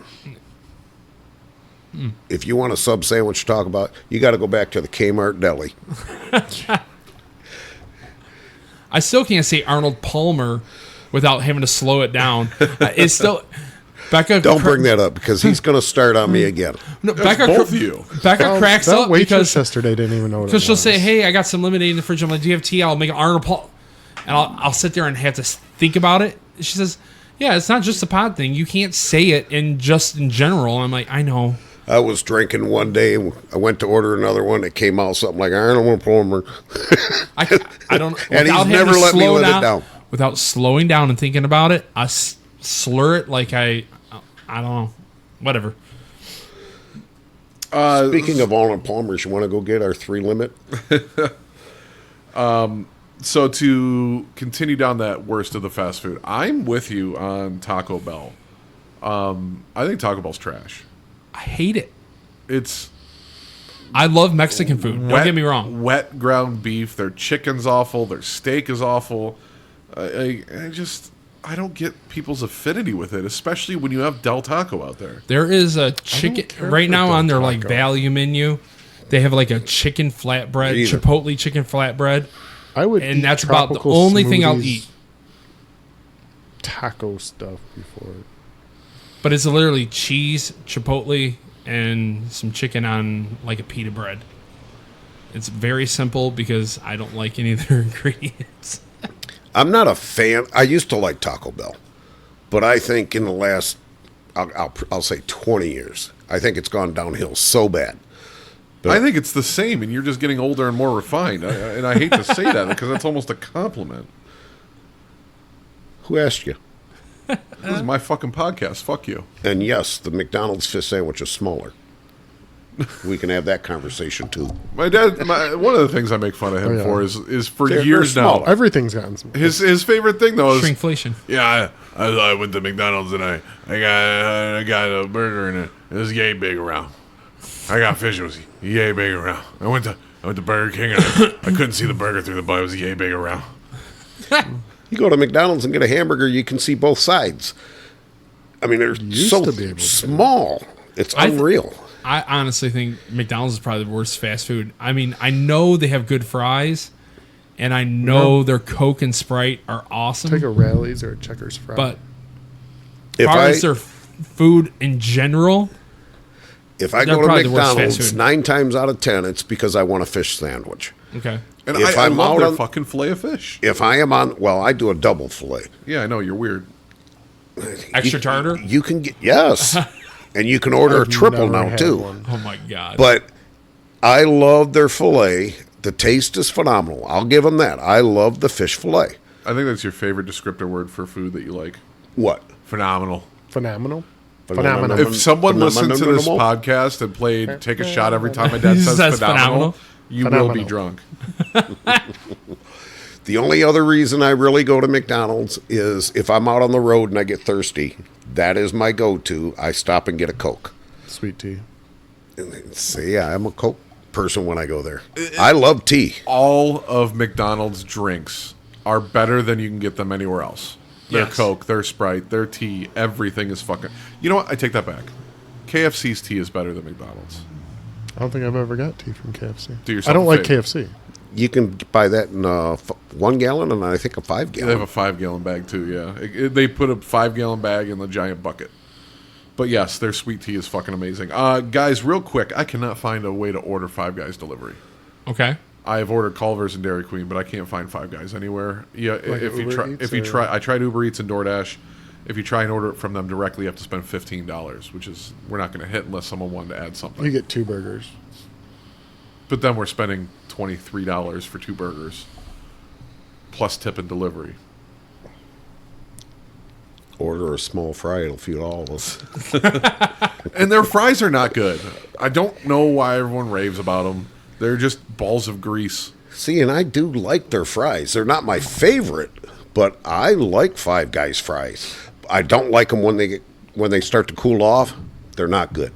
Hmm. if you want a sub sandwich to talk about, you got to go back to the Kmart deli. I still can't say Arnold Palmer without having to slow it down. It's still Becca. Don't bring that up because he's going to start on me again. No, Becca. both of you. Becca cracks that up waitress because yesterday didn't even know what it she'll was. say, "Hey, I got some lemonade in the fridge." I'm like, "Do you have tea?" I'll make an Arnold Palmer, and I'll sit there and have to think about it. She says, "Yeah, it's not just a pod thing. You can't say it in general." I'm like, "I know." I was drinking one day. I went to order another one. It came out something like Arnold Palmer. I don't. And he's without having never to let me slow let it down. Without slowing down and thinking about it, I slur it like I don't know, whatever. Speaking of Arnold Palmer's, you want to go get our 3 limit? So to continue down that worst of the fast food, I'm with you on Taco Bell. I think Taco Bell's trash. I hate it. It's I love Mexican food. Don't get me wrong. Wet ground beef. Their chicken's awful. Their steak is awful. I don't get people's affinity with it, especially when you have Del Taco out there. There is a chicken right now on their like value menu. They have like a chicken flatbread, Either. Chipotle chicken flatbread, I would and eat that's about the tropical only thing I'll smoothies, eat. Taco stuff before. But it's literally cheese, chipotle, and some chicken on like a pita bread. It's very simple because I don't like any of their ingredients. I'm not a fan. I used to like Taco Bell, but I think in the last, I'll say 20 years, I think it's gone downhill so bad. But I think it's the same, and you're just getting older and more refined. And I hate to say that because that's almost a compliment. who asked you? This is my fucking podcast. Fuck you. And yes, the McDonald's fish sandwich is smaller. We can have that conversation too. My dad. One of the things I make fun of him yeah. for is for They're years now. smaller. Everything's gotten some. His favorite thing though is Shrinkflation. yeah. I went to McDonald's and I got a burger and it was yay big around. I got fish. It was yay big around. I went to Burger King and I couldn't see the burger through the bun. It was yay big around. You go to McDonald's and get a hamburger, you can see both sides. I mean, they're Used so to be able to. small. It's unreal. I honestly think McDonald's is probably the worst fast food. I mean, I know they have good fries, and I know their Coke and Sprite are awesome. Take a Rallies or a Checkers fry. But If as far I as their food in general, if I they're go to probably the worst fast McDonald's, food. 9 times out of 10, it's because I want a fish sandwich. okay. And If I I'm love out their on- fucking fillet of fish. If I am on, well, I do a double fillet. Yeah, I know you're weird. Extra tartar? You can get yes, and you can order I've a triple never now had too. one. Oh my god. But I love their fillet. The taste is phenomenal. I'll give them that. I love the fish fillet. I think that's your favorite descriptor word for food that you like. What? Phenomenal. Phenomenal. Phenomenal. Phenomenal. If someone listened to this Phenomenal. podcast and played "Take a Shot" every time my dad He says, says phenomenal, phenomenal. you will be Phenomenal. drunk. The only other reason I really go to McDonald's is if I'm out on the road and I get thirsty. That is my go-to. I stop and get a Coke. Sweet tea. See, I'm a Coke person when I go there. I love tea. All of McDonald's drinks are better than you can get them anywhere else. Their Yes. Coke, their Sprite, their tea, everything is fucking... You know what? I take that back. KFC's tea is better than McDonald's. I don't think I've ever got tea from KFC. Do yourself I don't a like favor. KFC. You can buy that in 1 gallon and I think a 5 They have gallon. a 5-gallon bag, too, yeah. They put a 5-gallon bag in the giant bucket. But yes, their sweet tea is fucking amazing. Guys, real quick, I cannot find a way to order Five Guys delivery. Okay. I've ordered Culver's and Dairy Queen, but I can't find Five Guys anywhere. Yeah, Like if you Uber try, Eats, if you or- try, I tried Uber Eats and DoorDash. If you try and order it from them directly, you have to spend $15, which is we're not going to hit unless someone wanted to add something. You get 2 burgers. But then we're spending $23 for 2 burgers, plus tip and delivery. Order a small fry; it'll feed all of us. And their fries are not good. I don't know why everyone raves about them. They're just balls of grease. See, and I do like their fries. They're not my favorite, but I like Five Guys fries. I don't like them when they start to cool off. They're not good.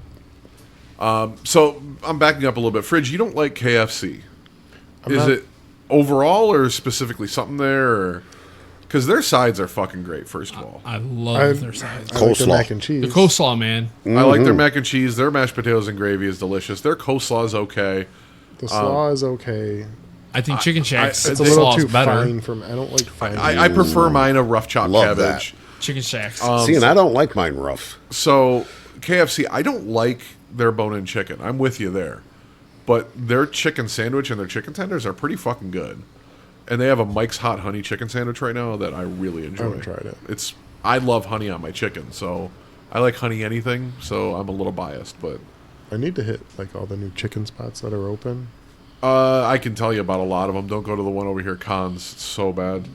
So I'm backing up a little bit. Fridge, you don't like KFC. Is not- it overall or specifically something there? Because their sides are fucking great, first of all. I love their sides. I like their Coleslaw. mac and cheese. The coleslaw, man. I like their mac and cheese. Their mashed potatoes and gravy is delicious. Their coleslaw is okay. The slaw is okay. I think Chicken Shack's It's a little slaw too is better. fine for me. I don't like fine. I prefer mine a rough chopped Love cabbage. Chicken Shack's. See, and I don't like mine rough. So KFC, I don't like their bone-in chicken. I'm with you there. But their chicken sandwich and their chicken tenders are pretty fucking good. And they have a Mike's Hot Honey chicken sandwich right now that I really enjoy. I haven't tried it. I love honey on my chicken, so I like honey anything, so I'm a little biased, but I need to hit like all the new chicken spots that are open. I can tell you about a lot of them. Don't go to the one over here, Cons. It's so bad.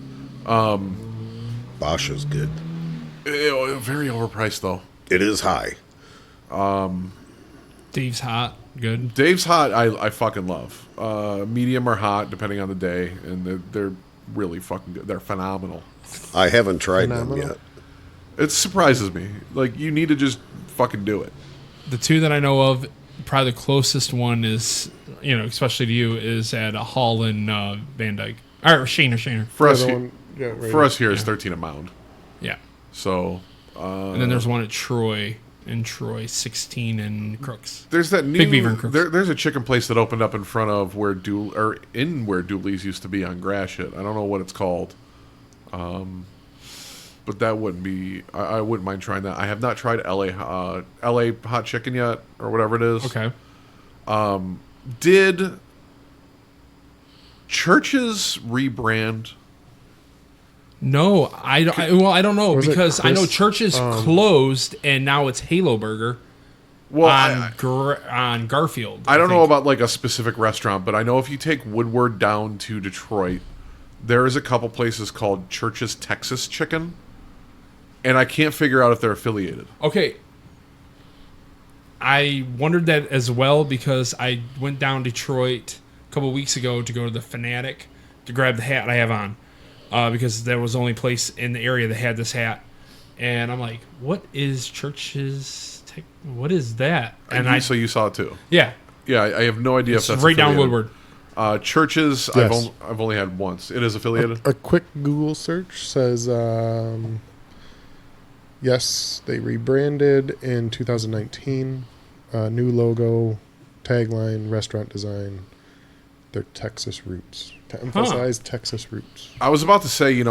Bosch is good. Very overpriced, though. It is high. Dave's Hot. Good. Dave's Hot, I fucking love. Medium or hot, depending on the day, and they're really fucking good. They're phenomenal. I haven't tried them Phenomenal. yet. It surprises me. Like, you need to just fucking do it. The two that I know of, probably the closest one is, especially to you, is at a Hall in Van Dyke. Or Shaner. For The us, other he- one- yeah, right for us here, it's 13 a mound. Yeah. So And then there's one at Troy, 16 in Crooks. there's that new. Big Beaver and Crooks. There's a chicken place that opened up in front of where Dooley's used to be on Gratiot. I don't know what it's called. But that wouldn't be. I wouldn't mind trying that. I have not tried LA hot chicken yet, or whatever it is. Okay. Did Church's rebrand? No, I don't know Was it because I know Chris- Church's closed and now it's Halo Burger Well, on Garfield. I don't know think. about like a specific restaurant, but I know if you take Woodward down to Detroit, there is a couple places called Church's Texas Chicken, and I can't figure out if they're affiliated. Okay. I wondered that as well because I went down Detroit a couple weeks ago to go to the Fanatic to grab the hat I have on because there was the only place in the area that had this hat. And I'm like, what is Church's... what is that? And So you saw it too. Yeah. Yeah, I have no idea It's if that's right down affiliated. Woodward. Church's, Yes. I've only had once. It is affiliated. A quick Google search says, yes, they rebranded in 2019. New logo, tagline, restaurant design. They're Texas roots. To emphasize Texas roots. I was about to say,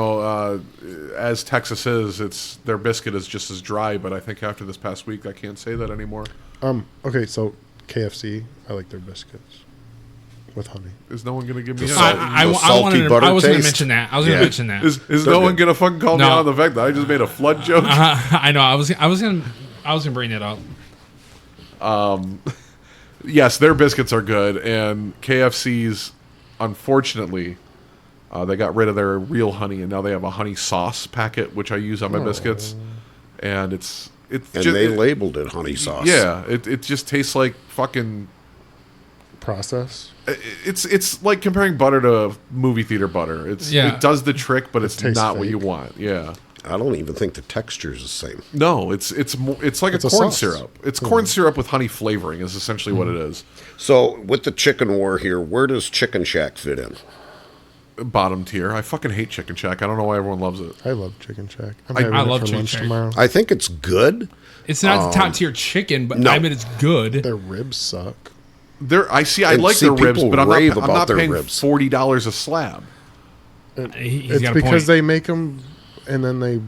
as Texas is, their biscuit is just as dry, but I think after this past week, I can't say that anymore. Okay, so KFC, I like their biscuits with honey. Is no one going to give me a... I salty was butter going to taste. mention that. I was going to mention that. Is They're no one good. going to fucking call me No. out on the fact that I just made a flood joke? I know. I was going to bring that up. Yes, their biscuits are good, and KFC's, unfortunately, they got rid of their real honey, and now they have a honey sauce packet, which I use on my biscuits, and it's And just, they labeled it honey sauce. yeah, it just tastes like fucking. Process. It's like comparing butter to movie theater butter. Yeah. It does the trick, but it's tastes not what fake. you want. Yeah. I don't even think the texture is the same. No, it's like It's a a corn sauce. syrup. It's corn syrup with honey flavoring is essentially what it is. So, with the chicken war here, where does Chicken Shack fit in? Bottom tier. I fucking hate Chicken Shack. I don't know why everyone loves it. I love Chicken Shack. I'm I having it love for Chicken lunch Shack. tomorrow. I think it's good. It's not the top tier chicken, but no. I mean it's good. Their ribs suck. I And like see, their ribs, people but I'm rave not about their paying ribs. $40 a slab. He's It's got a because point. they make them and then they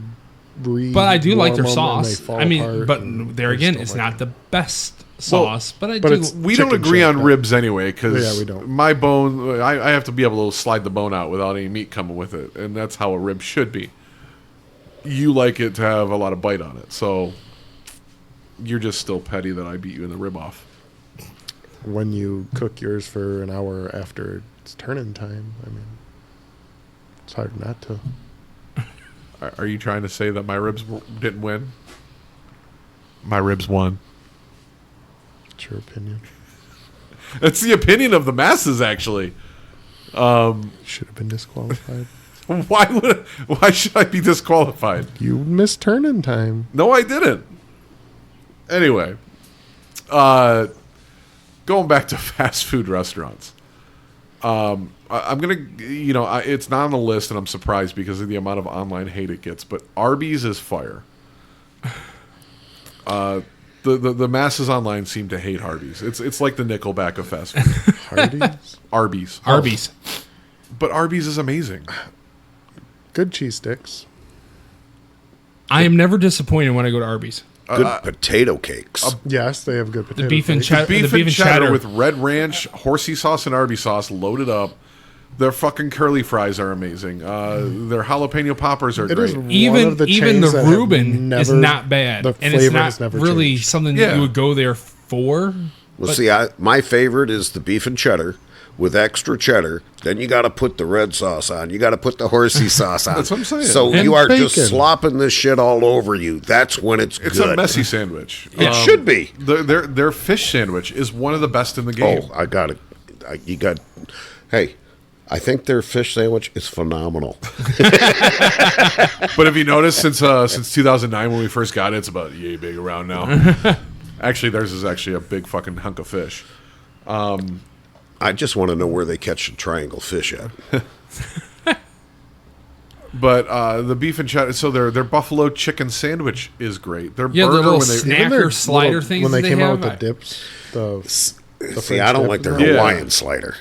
But I do like their re-warm 'em and they sauce. fall I mean, apart but and there I again, just it's don't like not the best sauce, but I but do. it's- We don't Chicken agree shack, on though. ribs anyway, because Yeah, we don't. my bone, I have to be able to slide the bone out without any meat coming with it, and that's how a rib should be. You like it to have a lot of bite on it, so you're just still petty that I beat you in the rib off. When you cook yours for an hour after it's turning time, I mean, it's hard not to. Are you trying to say that my ribs didn't win? My ribs won. It's your opinion. That's the opinion of the masses, actually. Should have been disqualified. Why should I be disqualified? You missed turning time. No, I didn't. Anyway, going back to fast food restaurants. I'm gonna, it's not on the list, and I'm surprised because of the amount of online hate it gets. But Arby's is fire. The masses online seem to hate Arby's. It's like the Nickelback of fast food. Hardee's. Arby's. But Arby's is amazing. Good cheese sticks. I am never disappointed when I go to Arby's. Good potato cakes. Yes, they have good potato Beef and cakes. cheddar. Beef The and cheddar with red ranch, horsey sauce, and Arby's sauce loaded up. Their fucking curly fries are amazing. Their jalapeno poppers are It great. is one Even of the the chains that have Reuben is never- not bad, the and it's flavor has not never really changed. something Yeah. that you would go there for. Well, see, my favorite is the beef and cheddar with extra cheddar. Then you got to put the red sauce on. You got to put the horsey sauce on. That's what I'm saying. So And you are bacon. just slopping this shit all over you. That's when it's It's good. a messy sandwich. It should be. Their fish sandwich is one of the best in the game. Oh, I got it. You got. Hey, I think their fish sandwich is phenomenal. But have you noticed since 2009 when we first got it, it's about yay big around now. Actually, theirs is actually a big fucking hunk of fish. I just want to know where they catch the triangle fish at. But the beef and cheddar, so their buffalo chicken sandwich is great. Their Yeah, the burger little when they snack- Even their Snacker slider little- things when they they came out have, with I- the dips. The See, I don't like their Yeah. Hawaiian slider.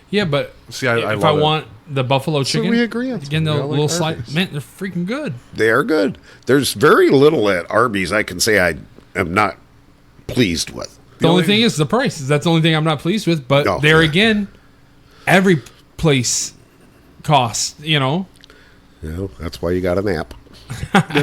Yeah, but See, I if love I it. want the buffalo chicken, we agree on again, the something. I like little slide, Arby's. man, they're freaking good. They are good. There's very little at Arby's I can say I am not pleased with. The only only- thing is the price. That's the only thing I'm not pleased with. But Oh, there yeah. again, every place costs. You know, that's why you got an app.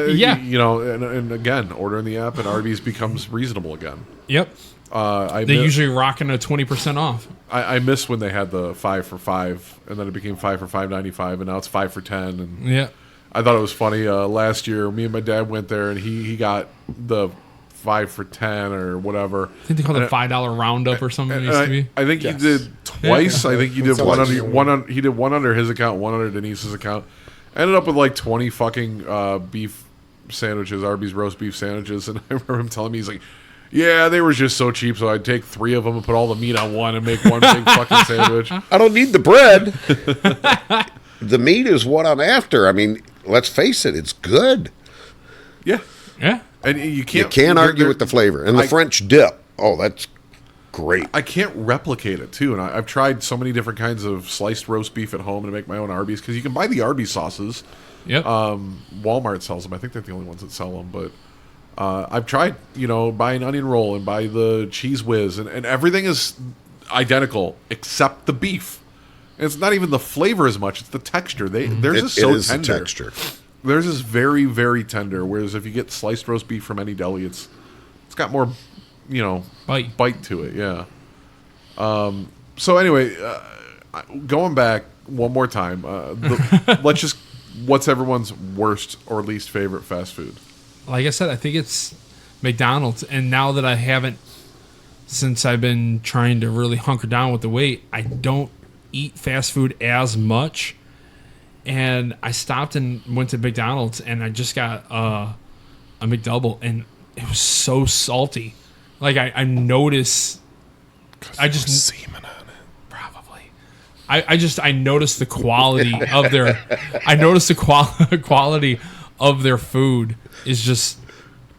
Yeah. And again, ordering the app at Arby's becomes reasonable again. Yep. I They mi- usually rocking a 20% off. I miss when they had the 5 for $5, and then it became 5 for $5.95, and now it's 5 for $10. And Yeah. I thought it was funny. Last year, me and my dad went there, and he got the 5 for $10 or whatever. I think they called it $5 roundup or something. It used to be. I think he did twice. I think he did Sounds like he did one under his account, one under Denise's account. Ended up with like 20 fucking beef sandwiches, Arby's roast beef sandwiches, and I remember him telling me, he's like, "Yeah, they were just so cheap, so I'd take 3 of them and put all the meat on one and make one big fucking sandwich." I don't need the bread. The meat is what I'm after. I mean, let's face it, it's good. Yeah, Yeah. and you can't You can't argue with the flavor. And the I- French dip. Oh, that's great. I can't replicate it too, and I've tried so many different kinds of sliced roast beef at home to make my own Arby's because you can buy the Arby's sauces. Yep. Walmart sells them. I think they're the only ones that sell them, but I've tried, buy an onion roll and buy the cheese whiz, and everything is identical except the beef. And it's not even the flavor as much; it's the texture. Theirs is so it is tender. the texture. Theirs is very, very tender. Whereas if you get sliced roast beef from any deli, it's got more, bite to it. Yeah. So anyway, going back one more time, what's everyone's worst or least favorite fast food? Like I said, I think it's McDonald's. And now that I haven't, since I've been trying to really hunker down with the weight, I don't eat fast food as much. And I stopped and went to McDonald's, and I just got a McDouble, and it was so salty. Like I noticed, I just semen on it. probably. I noticed the quality of their. I noticed the quality of their food is just.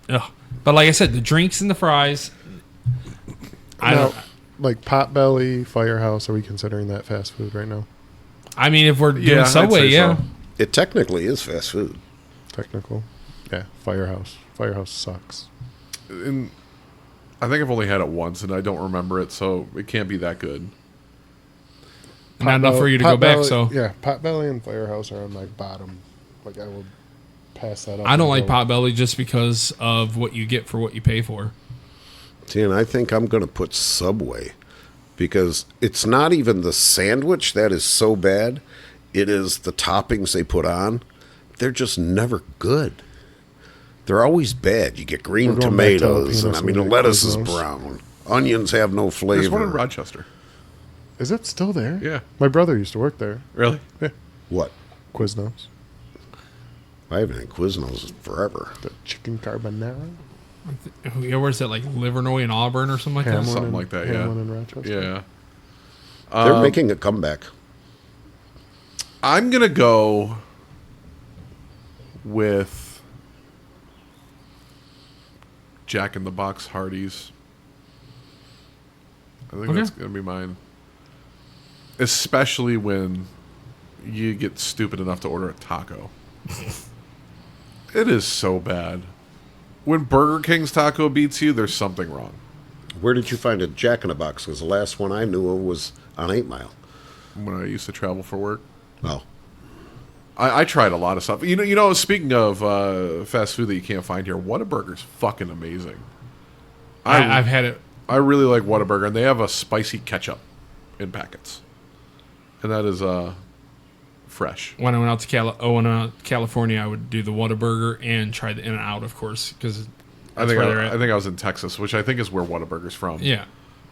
Ugh. But like I said, the drinks and the fries. I Now, don't. like Potbelly, Firehouse, are we considering that fast food right now? I mean, if we're doing Yeah, I'd Subway, say yeah. so. It technically is fast food. Technical. Yeah, Firehouse. Firehouse sucks. And I think I've only had it once, and I don't remember it, so it can't be that good. Not enough for you to go back, so. Yeah, Potbelly and Firehouse are on my bottom. Like, I will pass that up. I don't like Potbelly just because of what you get for what you pay for. See, and I think I'm going to put Subway because it's not even the sandwich that is so bad. It is the toppings they put on. They're just never good. They're always bad. You get green tomatoes, and I mean, the lettuce is brown. Onions have no flavor. There's one in Rochester. Is it still there? Yeah. My brother used to work there. Really? Yeah. What? Quiznos. I haven't had Quiznos forever. The chicken carbonara. Where's that, like Livernois and Auburn or something like that? Something like that, yeah. Hamlin and Rochester. Yeah. They're making a comeback. I'm going to go with Jack in the Box Hardee's. I think that's going to be mine. Especially when you get stupid enough to order a taco. It is so bad. When Burger King's taco beats you, there's something wrong. Where did you find a Jack in the Box? Because the last one I knew of was on 8 Mile. When I used to travel for work. Oh. I tried a lot of stuff. You know. Speaking of fast food that you can't find here, Whataburger's fucking amazing. I've had it. I really like Whataburger, and they have a spicy ketchup in packets, and that is fresh. When I went out to California, I would do the Whataburger and try the In-N-Out, of course, because I think I was in Texas, which I think is where Whataburger's from. Yeah.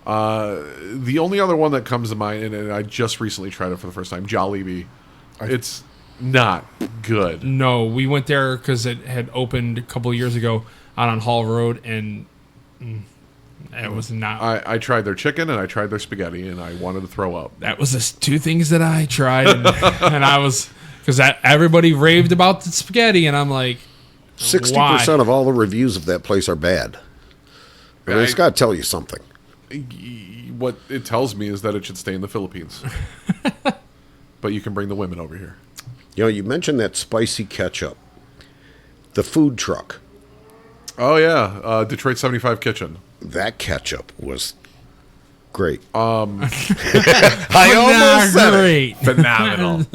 The only other one that comes to mind, and I just recently tried it for the first time, Jollibee. It's not good. No, we went there because it had opened a couple of years ago out on Hall Road, and it was not. I tried their chicken and I tried their spaghetti, and I wanted to throw up. That was the two things that I tried, and I was because everybody raved about the spaghetti, and I'm like, 60% of all the reviews of that place are bad. And it's got to tell you something. What it tells me is that it should stay in the Philippines. But you can bring the women over here. You know, you mentioned that spicy ketchup. The food truck. Oh, yeah. Detroit 75 Kitchen. That ketchup was great. I almost said it. Phenomenal.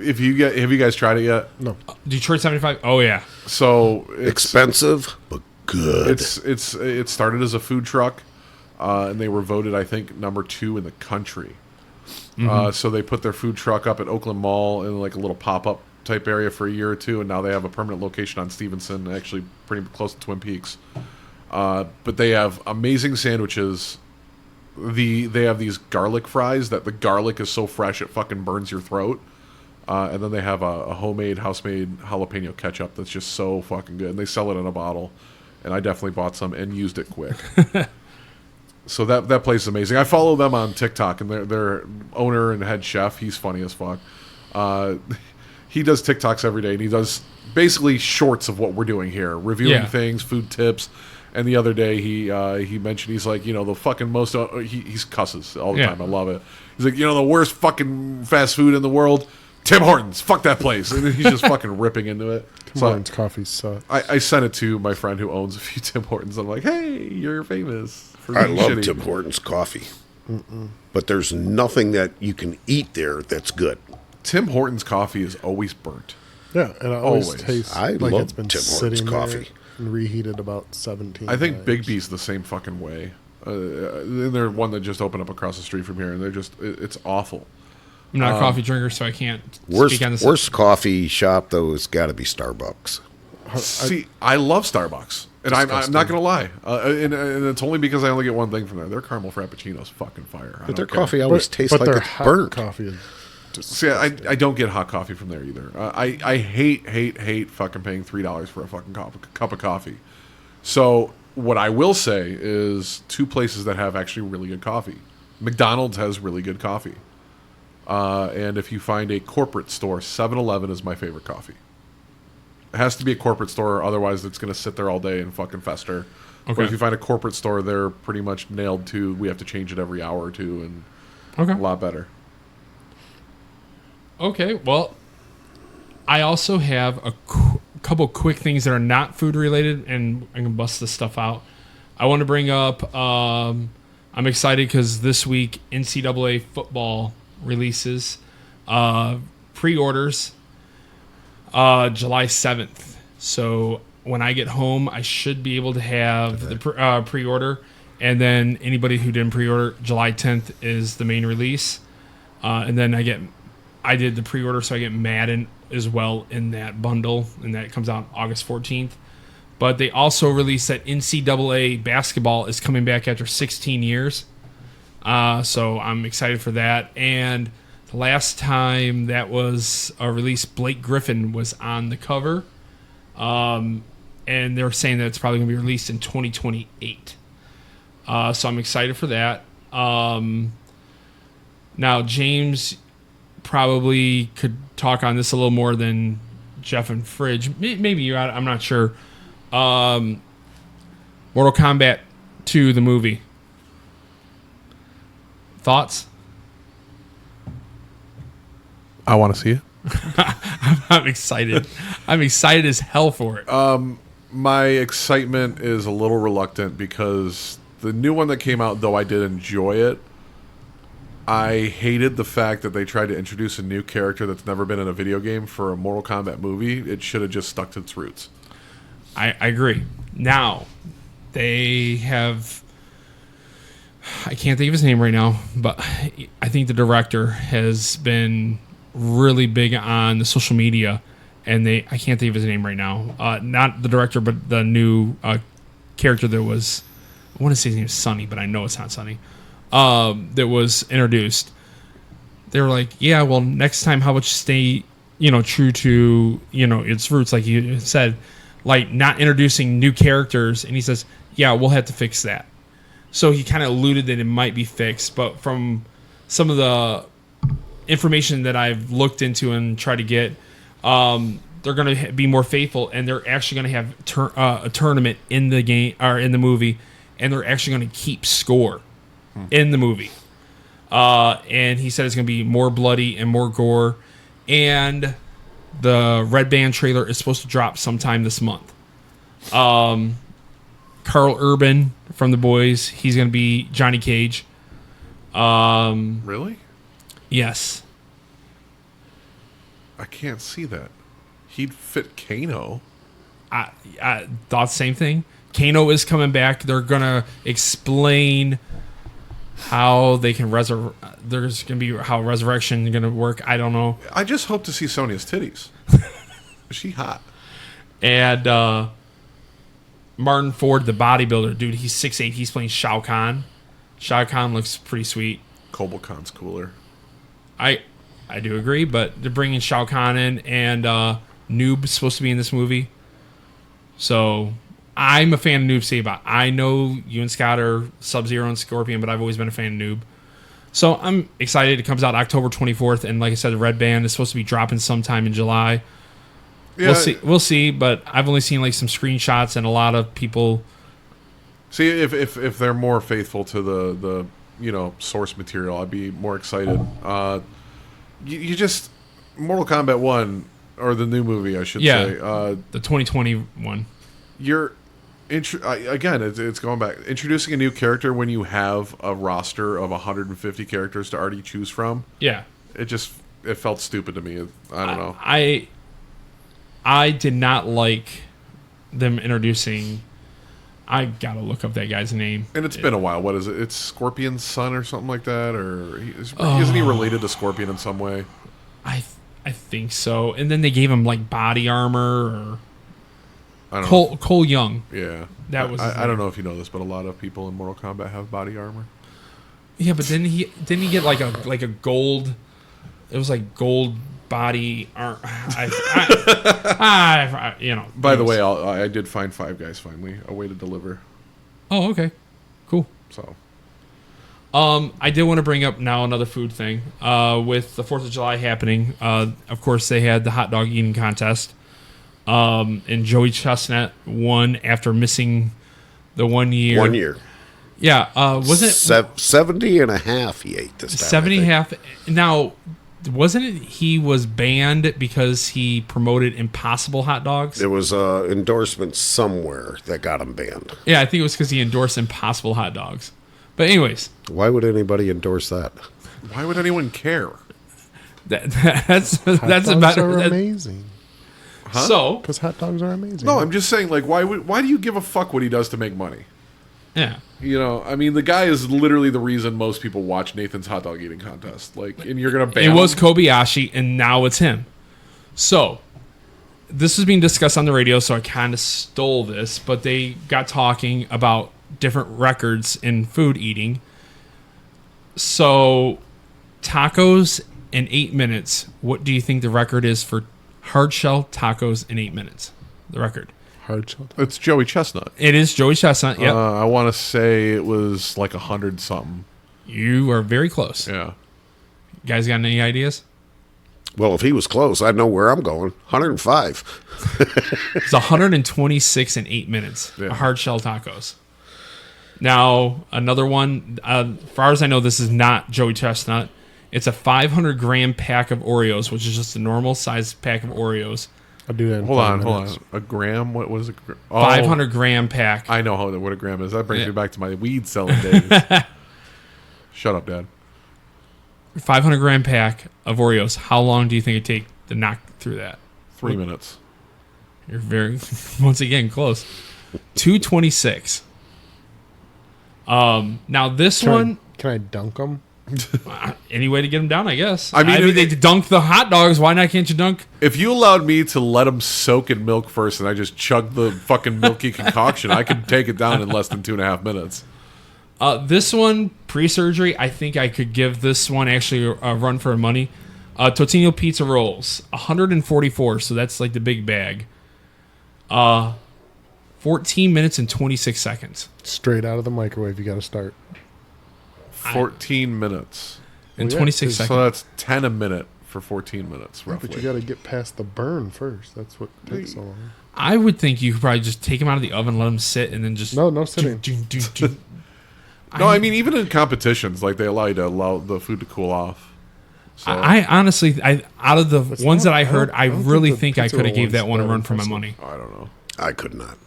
Have you guys tried it yet? No. Detroit 75. Oh yeah. So expensive but good. It started as a food truck, and they were voted, I think, number 2 in the country. So they put their food truck up at Oakland Mall in like a little pop-up type area for a year or two, and now they have a permanent location on Stevenson, actually pretty close to Twin Peaks. But they have amazing sandwiches. They have these garlic fries that the garlic is so fresh it fucking burns your throat. And then they have a house-made jalapeno ketchup that's just so fucking good. And they sell it in a bottle. And I definitely bought some and used it quick. So that place is amazing. I follow them on TikTok, and their owner and head chef, he's funny as fuck. He does TikToks every day, and he does basically shorts of what we're doing here, reviewing things, food tips. And the other day he mentioned, he's like, the fucking most he's cusses all the time. I love it. He's like, the worst fucking fast food in the world, Tim Hortons. Fuck that place. And he's just fucking ripping into it. Tim Hortons coffee sucks. I sent it to my friend who owns a few Tim Hortons. I'm like, hey, you're famous. I love Tim Hortons coffee. But there's nothing that you can eat there that's good. Tim Hortons coffee is always burnt. Yeah, and it always tastes like love it's been Tim Hortons sitting coffee. there and reheated about 17 I think times. Big B's the same fucking way. And they're one that just opened up across the street from here, and they're just, it's awful. I'm not a coffee drinker, so I can't Worst speak on this. worst coffee shop, though, has got to be Starbucks. See, I love Starbucks. And I'm not going to lie. And it's only because I only get one thing from there. Their caramel frappuccino's fucking fire. But their coffee always tastes like their it's hot burnt. coffee is See, I don't get hot coffee from there either. I hate fucking paying $3 for a fucking cup of coffee. So what I will say is 2 places that have actually really good coffee. McDonald's has really good coffee. And if you find a corporate store, 7-Eleven is my favorite coffee. It has to be a corporate store, otherwise it's going to sit there all day and fucking fester. Okay. But if you find a corporate store, they're pretty much nailed to, we have to change it every hour or two, and a lot better. Okay, well, I also have a couple quick things that are not food related, and I can bust this stuff out. I want to bring up. I'm excited because this week NCAA football releases pre-orders July 7th. So when I get home, I should be able to have the pre-order, and then anybody who didn't pre-order, July 10th is the main release, and then I did the pre-order, so I get Madden as well in that bundle, and that comes out August 14th. But they also released that NCAA basketball is coming back after 16 years. So I'm excited for that. And the last time that was released, Blake Griffin was on the cover. And they're saying that it's probably going to be released in 2028. So I'm excited for that. Now, James probably could talk on this a little more than Jeff and Fridge. Maybe you. I'm not sure. Mortal Kombat 2, the movie. Thoughts? I want to see it. I'm excited. I'm excited as hell for it. My excitement is a little reluctant because the new one that came out, though I did enjoy it, I hated the fact that they tried to introduce a new character that's never been in a video game for a Mortal Kombat movie. It should have just stuck to its roots. I agree. Now, they have... I can't think of his name right now, but I think the director has been really big on the social media, and I can't think of his name right now. Not the director, but the new character that was... I want to say his name is Sonny, but I know it's not Sonny. That was introduced. They were like, yeah, well, next time, how about you stay, true to, its roots, like you said, like not introducing new characters. And he says, yeah, we'll have to fix that. So he kind of alluded that it might be fixed, but from some of the information that I've looked into and tried to get, they're going to be more faithful, and they're actually going to have a tournament in the game or in the movie, and they're actually going to keep score in the movie. And he said it's going to be more bloody and more gore. And the Red Band trailer is supposed to drop sometime this month. Carl Urban from The Boys, he's going to be Johnny Cage. Really? Yes. I can't see that. He'd fit Kano. I thought the same thing. Kano is coming back. They're going to explain how they can there's going to be how resurrection is going to work. I don't know. I just hope to see Sonya's titties. Is she hot? And Martin Ford, the bodybuilder, dude, he's 6'8". He's playing Shao Kahn. Shao Kahn looks pretty sweet. Cobble Khan's cooler. I do agree, but they're bringing Shao Kahn in, and Noob's supposed to be in this movie. So I'm a fan of Noob Saibot. I know you and Scott are Sub-Zero and Scorpion, but I've always been a fan of Noob. So I'm excited. It comes out October 24th, and like I said, the Red Band is supposed to be dropping sometime in July. Yeah. We'll see, but I've only seen like some screenshots, and a lot of people... See, if they're more faithful to the source material, I'd be more excited. You just... Mortal Kombat 1, or the new movie, I should say. The 2021. You're... again, it's going back. Introducing a new character when you have a roster of 150 characters to already choose from. Yeah. It felt stupid to me. I don't know. I did not like them introducing... I gotta look up that guy's name. And it's been a while. What is it? It's Scorpion's son or something like that? Or isn't he related to Scorpion in some way? I think so. And then they gave him like body armor or... I don't know. Cole Young. Yeah. That was I don't know if you know this, but a lot of people in Mortal Kombat have body armor. Yeah, but didn't he get like a gold... It was like gold body armor. By the way, I did find Five Guys finally. A way to deliver. Oh, okay. Cool. So... I did want to bring up now another food thing. With the 4th of July happening, of course, they had the hot dog eating contest. And Joey Chestnut won after missing the 1 year. 1 year. Yeah. Was it 70 and a half he ate this time? 70 and a half. Now, wasn't it he was banned because he promoted Impossible hot dogs? There was a endorsement somewhere that got him banned. Yeah, I think it was because he endorsed Impossible hot dogs. But anyways, Why would anybody endorse that? Why would anyone care? that's Hot dogs about are that, amazing. So Because hot dogs are amazing. No, I'm just saying, like, why do you give a fuck what he does to make money? yeah. You know, I mean, the guy is literally the reason most people watch Nathan's hot dog eating contest. Like, and you're gonna ban It was him? Kobayashi, and now it's him. So, this was being discussed on the radio, so I kind of stole this, but they got talking about different records in food eating. So, tacos in 8 minutes. What do you think the record is for hard shell tacos in 8 minutes? The record. Hard shell. It's Joey Chestnut. It is Joey Chestnut. Yep. I want to say it was like 100 something. You are very close. Yeah. You guys got any ideas? Well, if he was close, I'd know where I'm going. 105. It's 126 in 8 minutes. Yeah. Hard shell tacos. Now, another one, as far as I know, this is not Joey Chestnut. It's a 500 gram pack of Oreos, which is just a normal size pack of Oreos. I'll do that in Hold 5 on, minutes. hold on. A gram? What was it? Oh, 500 gram pack. I know what a gram is. That brings Yeah. me back to my weed selling days. Shut up, Dad. 500 gram pack of Oreos. How long do you think it take to knock through that? 3 minutes. You're very, once again, close. 226. Now this one, Can I dunk them? any way to get them down, I guess. I mean, they dunk the hot dogs. Why not? Can't you dunk? If you allowed me to let them soak in milk first and I just chugged the fucking milky concoction, I could take it down in less than 2.5 minutes. This one, pre-surgery, I think I could give this one actually a run for money. Totino pizza rolls, 144, so that's like the big bag. 14 minutes and 26 seconds. Straight out of the microwave, you got to start. 14 minutes. In Well, yeah, 26 'cause- seconds. So that's 10 a minute for 14 minutes, Yeah, roughly. but you got to get past the burn first. That's what takes so long. I would think you could probably just take them out of the oven, let them sit, and then just... No sitting. No, I mean, even in competitions, like, they allow the food to cool off. So, I honestly, out of the It's ones not- that I heard, I I don't really think think the I pizza could have gave one's that one a that run for my impressive. money. I don't know. I could not.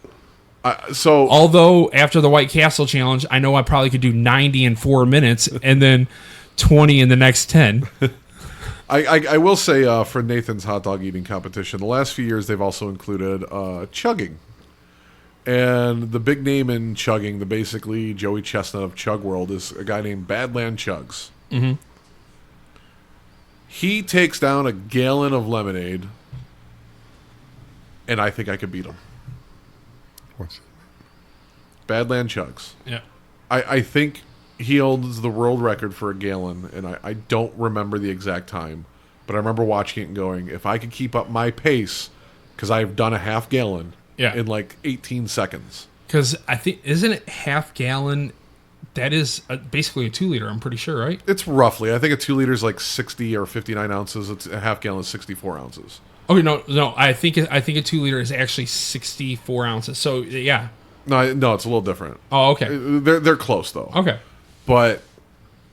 So, Although, after the White Castle challenge, I know I probably could do 90 in 4 minutes and then 20 in the next 10. I will say for Nathan's hot dog eating competition, the last few years they've also included chugging. And the big name in chugging, the basically Joey Chestnut of Chug World, is a guy named Badland Chugs. Mm-hmm. He takes down a gallon of lemonade, and I think I could beat him. Badland Chugs. Yeah. I think he owns the world record for a gallon, and I don't remember the exact time, but I remember watching it and going, if I could keep up my pace, because I've done a half gallon Yeah. in like 18 seconds. Because I think, isn't it half gallon? That is basically a 2 liter, I'm pretty sure, right? It's roughly, I think a 2 liter is like 60 or 59 ounces. It's a half gallon is 64 ounces. Okay, no. I think a 2 liter is actually 64 ounces. So, yeah. No, it's a little different. Oh, okay. They're close though. Okay. But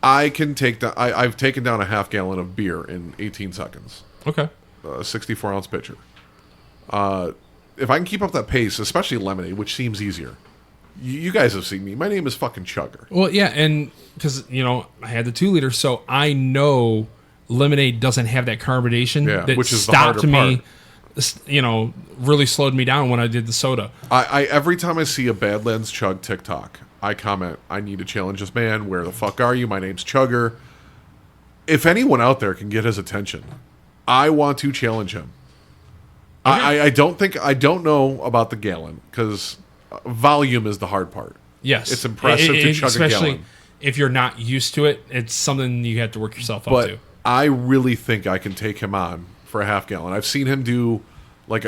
I can take down. I've taken down a half gallon of beer in 18 seconds. Okay. A 64 ounce pitcher. If I can keep up that pace, especially lemonade, which seems easier. You guys have seen me. My name is fucking Chugger. Well, yeah, and because, I had the 2 liter, so I know lemonade doesn't have that carbonation Yeah, that which is the stopped harder me, part. really slowed me down when I did the soda. I every time I see a Badlands Chug TikTok, I comment, I need to challenge this man. Where the fuck are you? My name's Chugger. If anyone out there can get his attention, I want to challenge him. Okay. I don't know about the gallon, because volume is the hard part. Yes. It's impressive to chug a especially gallon. if you're not used to it, it's something you have to work yourself up But to. I really think I can take him on for a half gallon. I've seen him do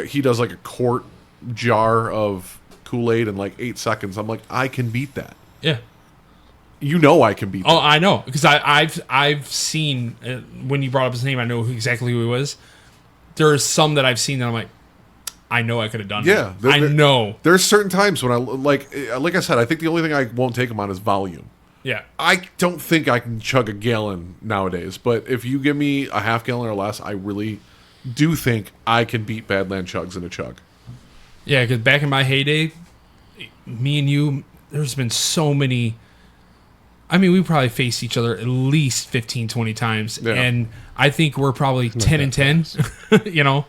he does like a quart jar of Kool-Aid in like 8 seconds. I'm like, I can beat that. Yeah. You know I can beat that. Oh, I know, because I've seen when you brought up his name, I know exactly who he was. There's some that I've seen that I'm like, I know I could have done. Yeah, that. I know. There's certain times when like I said, I think the only thing I won't take him on is volume. Yeah. I don't think I can chug a gallon nowadays, but if you give me a half gallon or less, I really do think I can beat Badland chugs in a chug. Yeah, because back in my heyday, me and you, there's been so many. I mean, we probably faced each other at least 15, 20 times. Yeah. And I think we're probably 10 and 10, you know.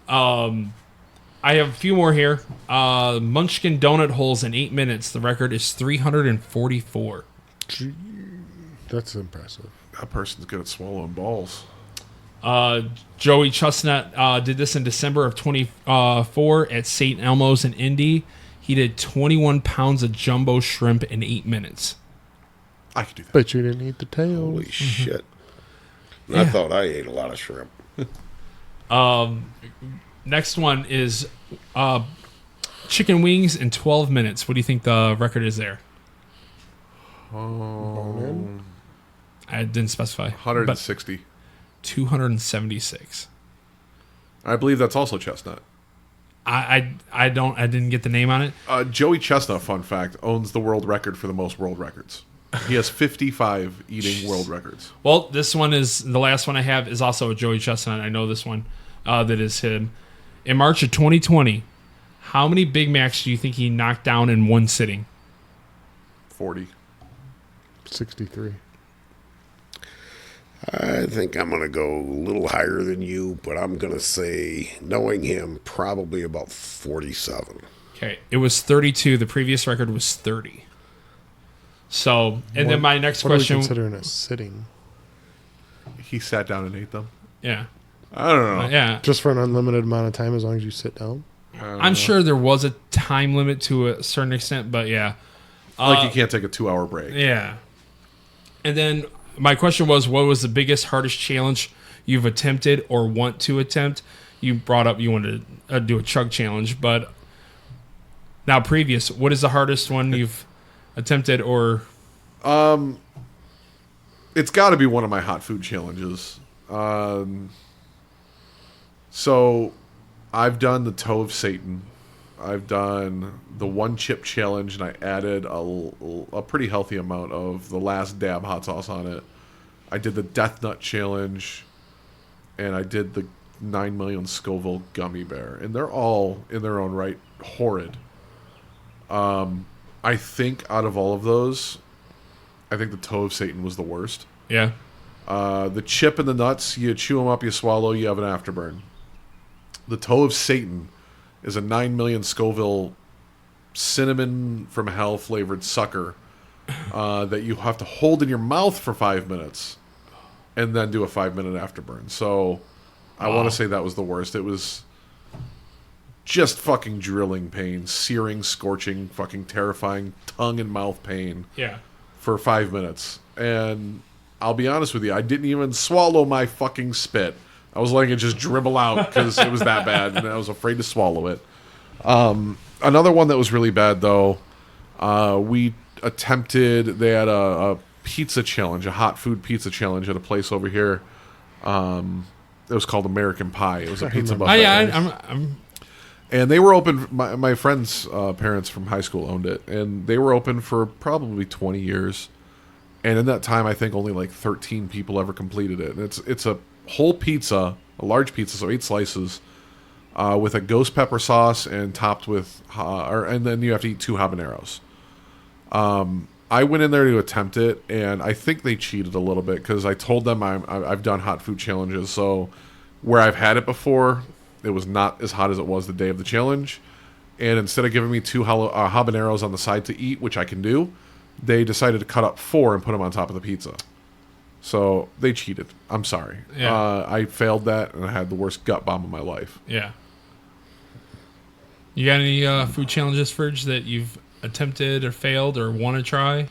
I have a few more here. Munchkin donut holes in 8 minutes. The record is 344. That's impressive. That person's good at swallowing balls. Joey Chestnut did this in December of 24 at St. Elmo's in Indy. He did 21 pounds of jumbo shrimp in 8 minutes. I could do that. But you didn't eat the tails. Holy shit. And Yeah. I thought I ate a lot of shrimp. Next one is chicken wings in 12 minutes. What do you think the record is there? Bone I didn't specify. 160. But 276. I believe that's also Chestnut. I didn't get the name on it. Joey Chestnut, fun fact, owns the world record for the most world records. He has 55 eating world records. Well, this one is the last one I have is also a Joey Chestnut. I know this one that is him. In March of 2020, how many Big Macs do you think he knocked down in one sitting? 40. 63. I think I'm going to go a little higher than you, but I'm going to say, knowing him, probably about 47. Okay, it was 32. The previous record was 30. So, and then my next What are we question. considering a sitting? He sat down and ate them. Yeah, I don't know. yeah. Just for an unlimited amount of time as long as you sit down? I'm sure there was a time limit to a certain extent, but yeah. Like you can't take a 2-hour break. Yeah. And then my question was, what was the biggest, hardest challenge you've attempted or want to attempt? You brought up you wanted to do a chug challenge, but now previous, what is the hardest one you've attempted or... It's got to be one of my hot food challenges. So I've done the Toe of Satan. I've done the one chip challenge, and I added a pretty healthy amount of the last dab hot sauce on it. I did the Death Nut challenge, and I did the 9 million Scoville gummy bear, and they're all in their own right horrid. I think out of all of those, I think the Toe of Satan was the worst. Yeah. The chip and the nuts, you chew them up, you swallow, you have an afterburn. The Toe of Satan is a 9 million Scoville cinnamon from hell flavored sucker that you have to hold in your mouth for 5 minutes and then do a 5-minute afterburn. So I want to say that was the worst. It was just fucking drilling pain, searing, scorching, fucking terrifying tongue and mouth pain Yeah. for 5 minutes. And I'll be honest with you, I didn't even swallow my fucking spit. I was letting it just dribble out because it was that bad, and I was afraid to swallow it. Another one that was really bad, though, we attempted, they had a pizza challenge, a hot food pizza challenge at a place over here. It was called American Pie. It was a pizza buffet. I'm And they were open, my friend's parents from high school owned it, and they were open for probably 20 years. And in that time, I think only like 13 people ever completed it. And it's a whole pizza, a large pizza, so 8 slices, with a ghost pepper sauce and topped with, and then you have to eat 2 habaneros. I went in there to attempt it, and I think they cheated a little bit because I told them I've done hot food challenges. So where I've had it before, it was not as hot as it was the day of the challenge. And instead of giving me 2 habaneros on the side to eat, which I can do, they decided to cut up 4 and put them on top of the pizza. So they cheated. I'm sorry. Yeah. I failed that, and I had the worst gut bomb of my life. Yeah. You got any food challenges, Fridge, that you've attempted or failed or want to try?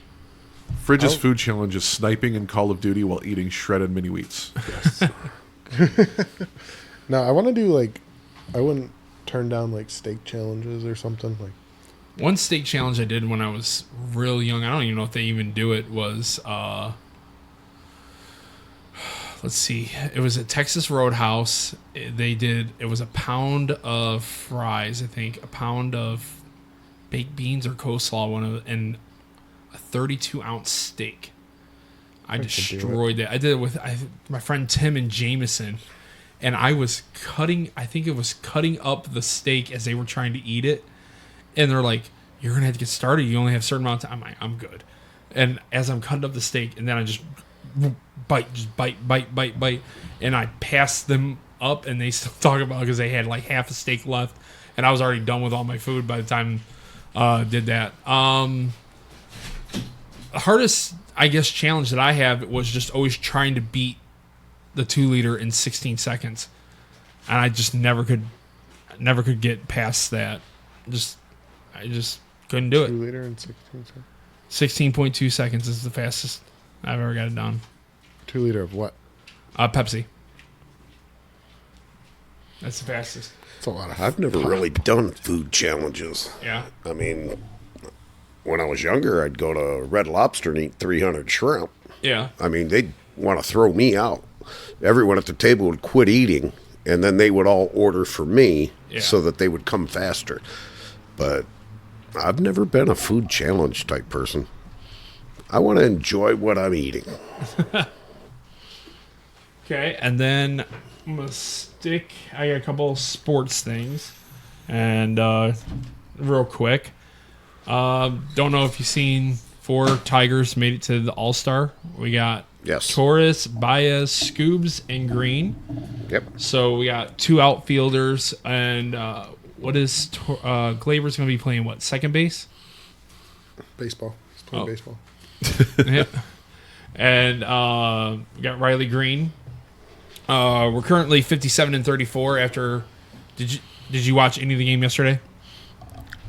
Fridge's food challenge is sniping in Call of Duty while eating shredded mini wheats. No, I want to do I wouldn't turn down steak challenges or something. One steak challenge I did when I was real young, I don't even know if they even do it, was, let's see, it was at Texas Roadhouse. It was a pound of fries, I think, a pound of baked beans or coleslaw, and a 32-ounce steak. I destroyed that. I did it with my friend Tim and Jameson, and I was cutting. I think it was cutting up the steak as they were trying to eat it, and they're like, "You're gonna have to get started. You only have a certain amount of time." I'm like, "I'm good." And as I'm cutting up the steak, and then I just bite, and I passed them up, and they still talk about it because they had like half a steak left, and I was already done with all my food by the time I did that. The hardest, I guess, challenge that I have was just always trying to beat the 2 liter in 16 seconds, and I just never could get past that. I just couldn't do it. 2 liter in 16 seconds. 16.2 seconds is the fastest I've ever got it done. 2 liter of what? Pepsi. That's the fastest. It's a lot of. I've never really done food challenges. Yeah. I mean, when I was younger, I'd go to Red Lobster and eat 300 shrimp. Yeah. I mean, they'd want to throw me out. Everyone at the table would quit eating, and then they would all order for me so that they would come faster. But I've never been a food challenge type person. I want to enjoy what I'm eating. Okay, and then I'm going to stick... I got a couple of sports things. And real quick. Don't know if you've seen 4 Tigers made it to the All-Star. We got Torres, Baez, Scoobs, and Green. Yep. So we got 2 outfielders. And what is... Glaber's going to be playing, what, second base? Baseball. He's playing baseball. Yeah. And we got Riley Green. We're currently 57-34 after... Did you watch any of the game yesterday?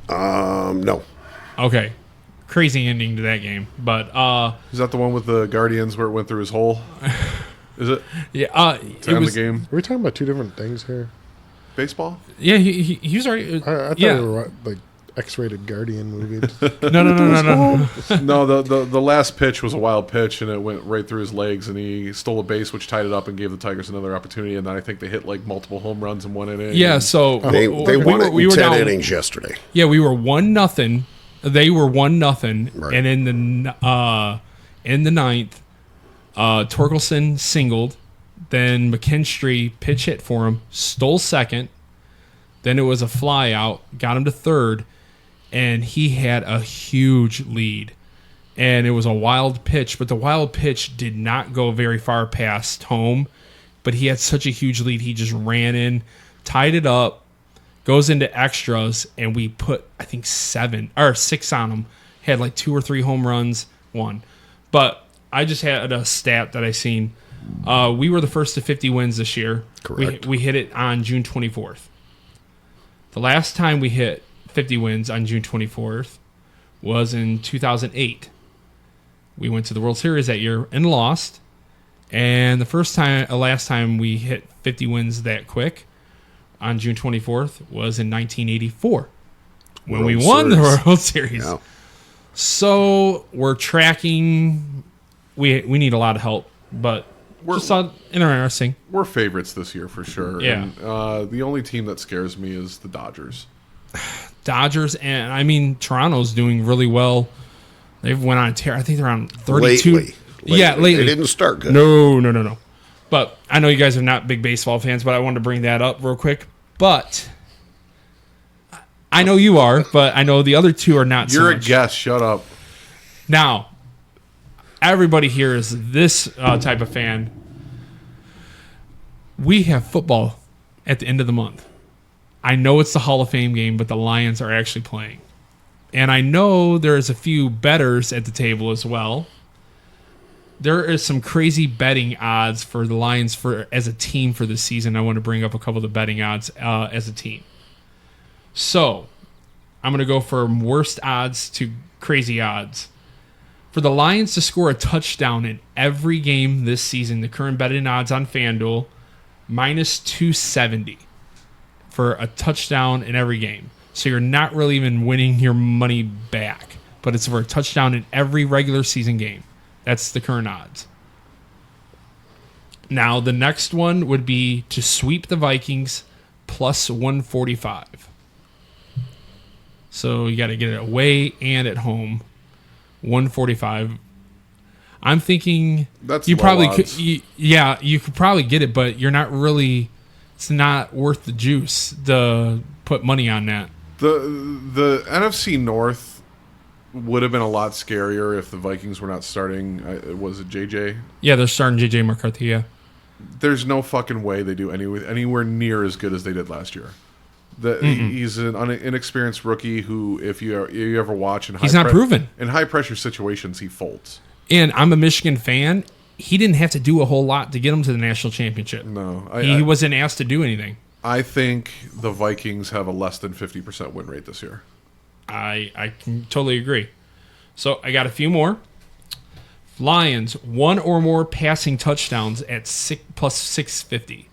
No. Okay. Crazy ending to that game. But Is that the one with the Guardians where it went through his hole? Is it? yeah, To end the game? Are we talking about 2 different things here? Baseball? Yeah, he was already. I thought they were like X-rated Guardian movies. No. No, the last pitch was a wild pitch, and it went right through his legs, and he stole a base, which tied it up and gave the Tigers another opportunity. And then I think they hit like multiple home runs in 1 inning. Yeah, so They won it in 10 innings yesterday. Yeah, we were 1-0. They were 1-0, Right. and in the ninth, Torkelson singled. Then McKinstry pitch hit for him, stole second. Then it was a fly out, got him to third, and he had a huge lead. And it was a wild pitch, but the wild pitch did not go very far past home. But he had such a huge lead, he just ran in, tied it up, goes into extras, and we put, I think, 6 on him. Had like 2 or 3 home runs, won. But I just had a stat that I seen. We were the first to 50 wins this year. Correct. We hit it on June 24th. The last time we hit 50 wins on June 24th was in 2008. We went to the World Series that year and lost. And the last time we hit 50 wins that quick on June 24th was in 1984 when we won the World Series. Yeah. So we're tracking. We need a lot of help, but just thought interesting. We're favorites this year for sure. Yeah. And, the only team that scares me is the Dodgers. Dodgers, and I mean Toronto's doing really well. They've went on a tear. I think they're on 32. Lately. Yeah, lately. They didn't start good. No. But I know you guys are not big baseball fans, but I wanted to bring that up real quick. But I know you are, but I know the other 2 are not so You're much. a guest. Shut up. Now, everybody here is this type of fan. We have football at the end of the month. I know it's the Hall of Fame game, but the Lions are actually playing. And I know there's a few bettors at the table as well. There is some crazy betting odds for the Lions as a team for this season. I want to bring up a couple of the betting odds as a team. So, I'm going to go from worst odds to crazy odds. For the Lions to score a touchdown in every game this season, the current betting odds on FanDuel, minus 270 for a touchdown in every game. So you're not really even winning your money back, but it's for a touchdown in every regular season game. That's the current odds. Now, the next one would be to sweep the Vikings plus 145. So you got to get it away and at home. 145. I'm thinking That's you low probably odds. could. You could probably get it, but you're not really. It's not worth the juice to put money on that. The NFC North would have been a lot scarier if the Vikings were not starting. Was it JJ? Yeah, they're starting JJ McCarthy. Yeah, There's no fucking way they do anywhere near as good as they did last year. He's an inexperienced rookie who, if you ever watch, he's not proven. In high pressure situations, he folds. And I'm a Michigan fan. He didn't have to do a whole lot to get him to the national championship. No, he wasn't asked to do anything. I think the Vikings have a less than 50% win rate this year. I can totally agree. So I got a few more. Lions, one or more passing touchdowns at plus 650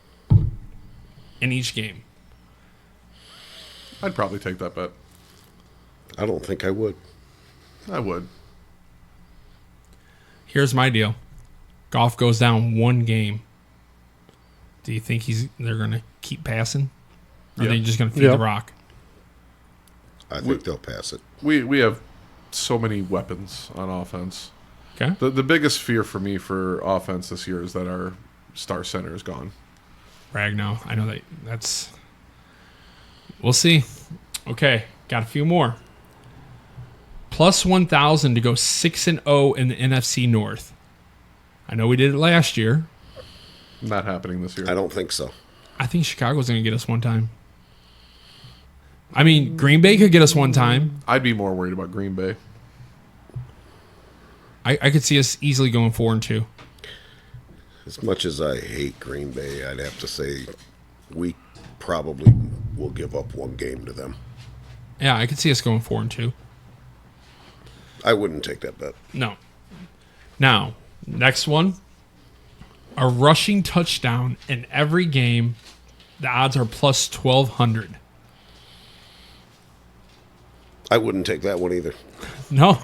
in each game. I'd probably take that bet. I don't think I would. I would. Here's my deal. Goff goes down one game. Do you think they're going to keep passing? Or are they just going to feed the rock? I think they'll pass it. We have so many weapons on offense. Okay. The biggest fear for me for offense this year is that our star center is gone. Ragnow. I know that's... We'll see. Okay. Got a few more. Plus 1,000 to go 6-0 in the NFC North. I know we did it last year. Not happening this year. I don't think so. I think Chicago's going to get us one time. I mean, Green Bay could get us one time. I'd be more worried about Green Bay. I could see us easily going 4-2. As much as I hate Green Bay, I'd have to say we probably will give up one game to them. Yeah, I could see us going 4-2. I wouldn't take that bet. No. Now, next one. A rushing touchdown in every game. The odds are plus 1,200. I wouldn't take that one either. No,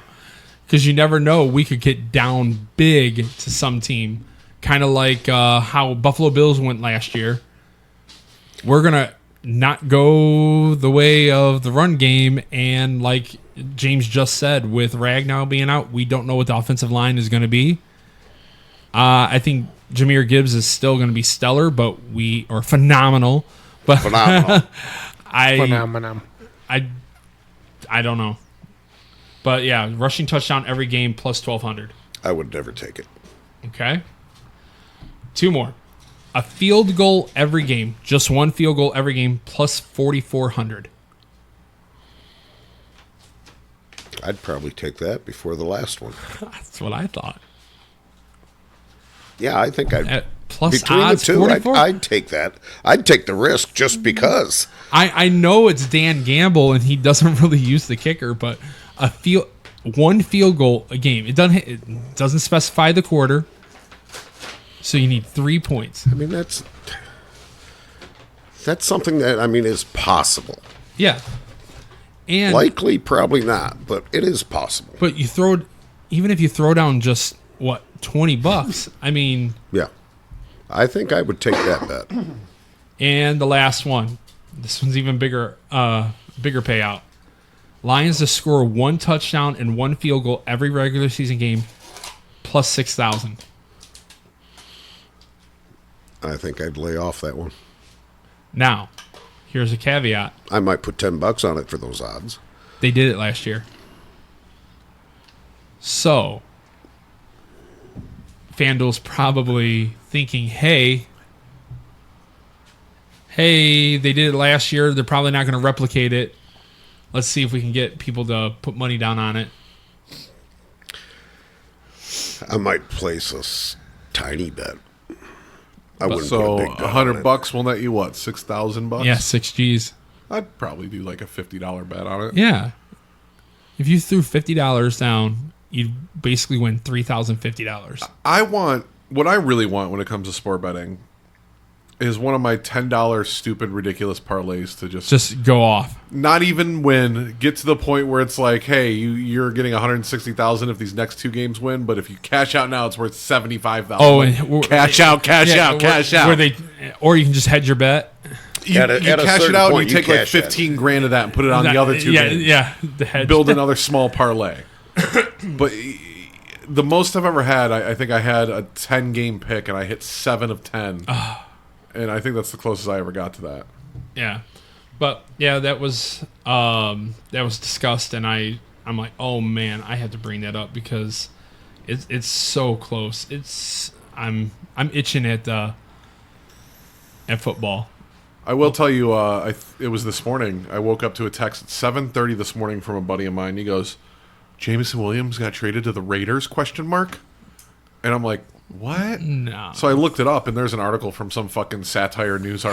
because you never know. We could get down big to some team. Kind of like how Buffalo Bills went last year. We're going to not go the way of the run game. And like James just said, with Ragnow being out, we don't know what the offensive line is going to be. I think Jahmyr Gibbs is still going to be stellar, or phenomenal. But Phenomenal. Phenomenon. I don't know. But yeah, rushing touchdown every game plus 1,200. I would never take it. Okay. Two more. A field goal every game. Just one field goal every game plus 4,400. I'd probably take that before the last one. That's what I thought. Yeah, I think I'd. At plus Between odds, the two, 44? I'd take that. I'd take the risk just because. I know it's Dan Gamble and he doesn't really use the kicker, but one field goal a game. It doesn't specify the quarter, so you need 3 points. I mean, that's something that is possible. Yeah, and Likely, probably not, but it is possible. but even if you throw down just what $20, I mean. Yeah, I think I would take that bet. And the last one. This one's even bigger payout. Lions to score one touchdown and one field goal every regular season game, plus 6,000. I think I'd lay off that one. Now, here's a caveat. I might put $10 on it for those odds. They did it last year. So, FanDuel's probably thinking, hey, they did it last year. They're probably not going to replicate it. Let's see if we can get people to put money down on it. I might place a tiny bet. I wouldn't put So a big bet on it. $100 will net you what? $6,000? Yeah, 6Gs. I'd probably do like a $50 bet on it. Yeah. If you threw $50 down, you'd basically win $3,050. What I really want when it comes to sport betting is one of my $10 stupid ridiculous parlays to Just go off. not even win, get to the point where it's like, hey, you're getting $160,000 if these next two games win, but if you cash out now, it's worth $75,000. Oh, Like, and cash out. Or you can just hedge your bet. You At a cash certain it out point, and you you take like cash that. 15 grand of that and put it on the other two games. Yeah, the hedge. Build another small parlay. But the most I've ever had, I think I had a 10-game pick, and I hit 7 of 10. And I think that's the closest I ever got to that. Yeah. But, yeah, that was discussed, and I'm like, oh, man, I have to bring that up because it's so close. I'm itching at football. I will tell you, it was this morning. I woke up to a text at 7:30 this morning from a buddy of mine. He goes, Jameson Williams got traded to the Raiders, ? And I'm like, what? No. So I looked it up, and there's an article from some fucking satire news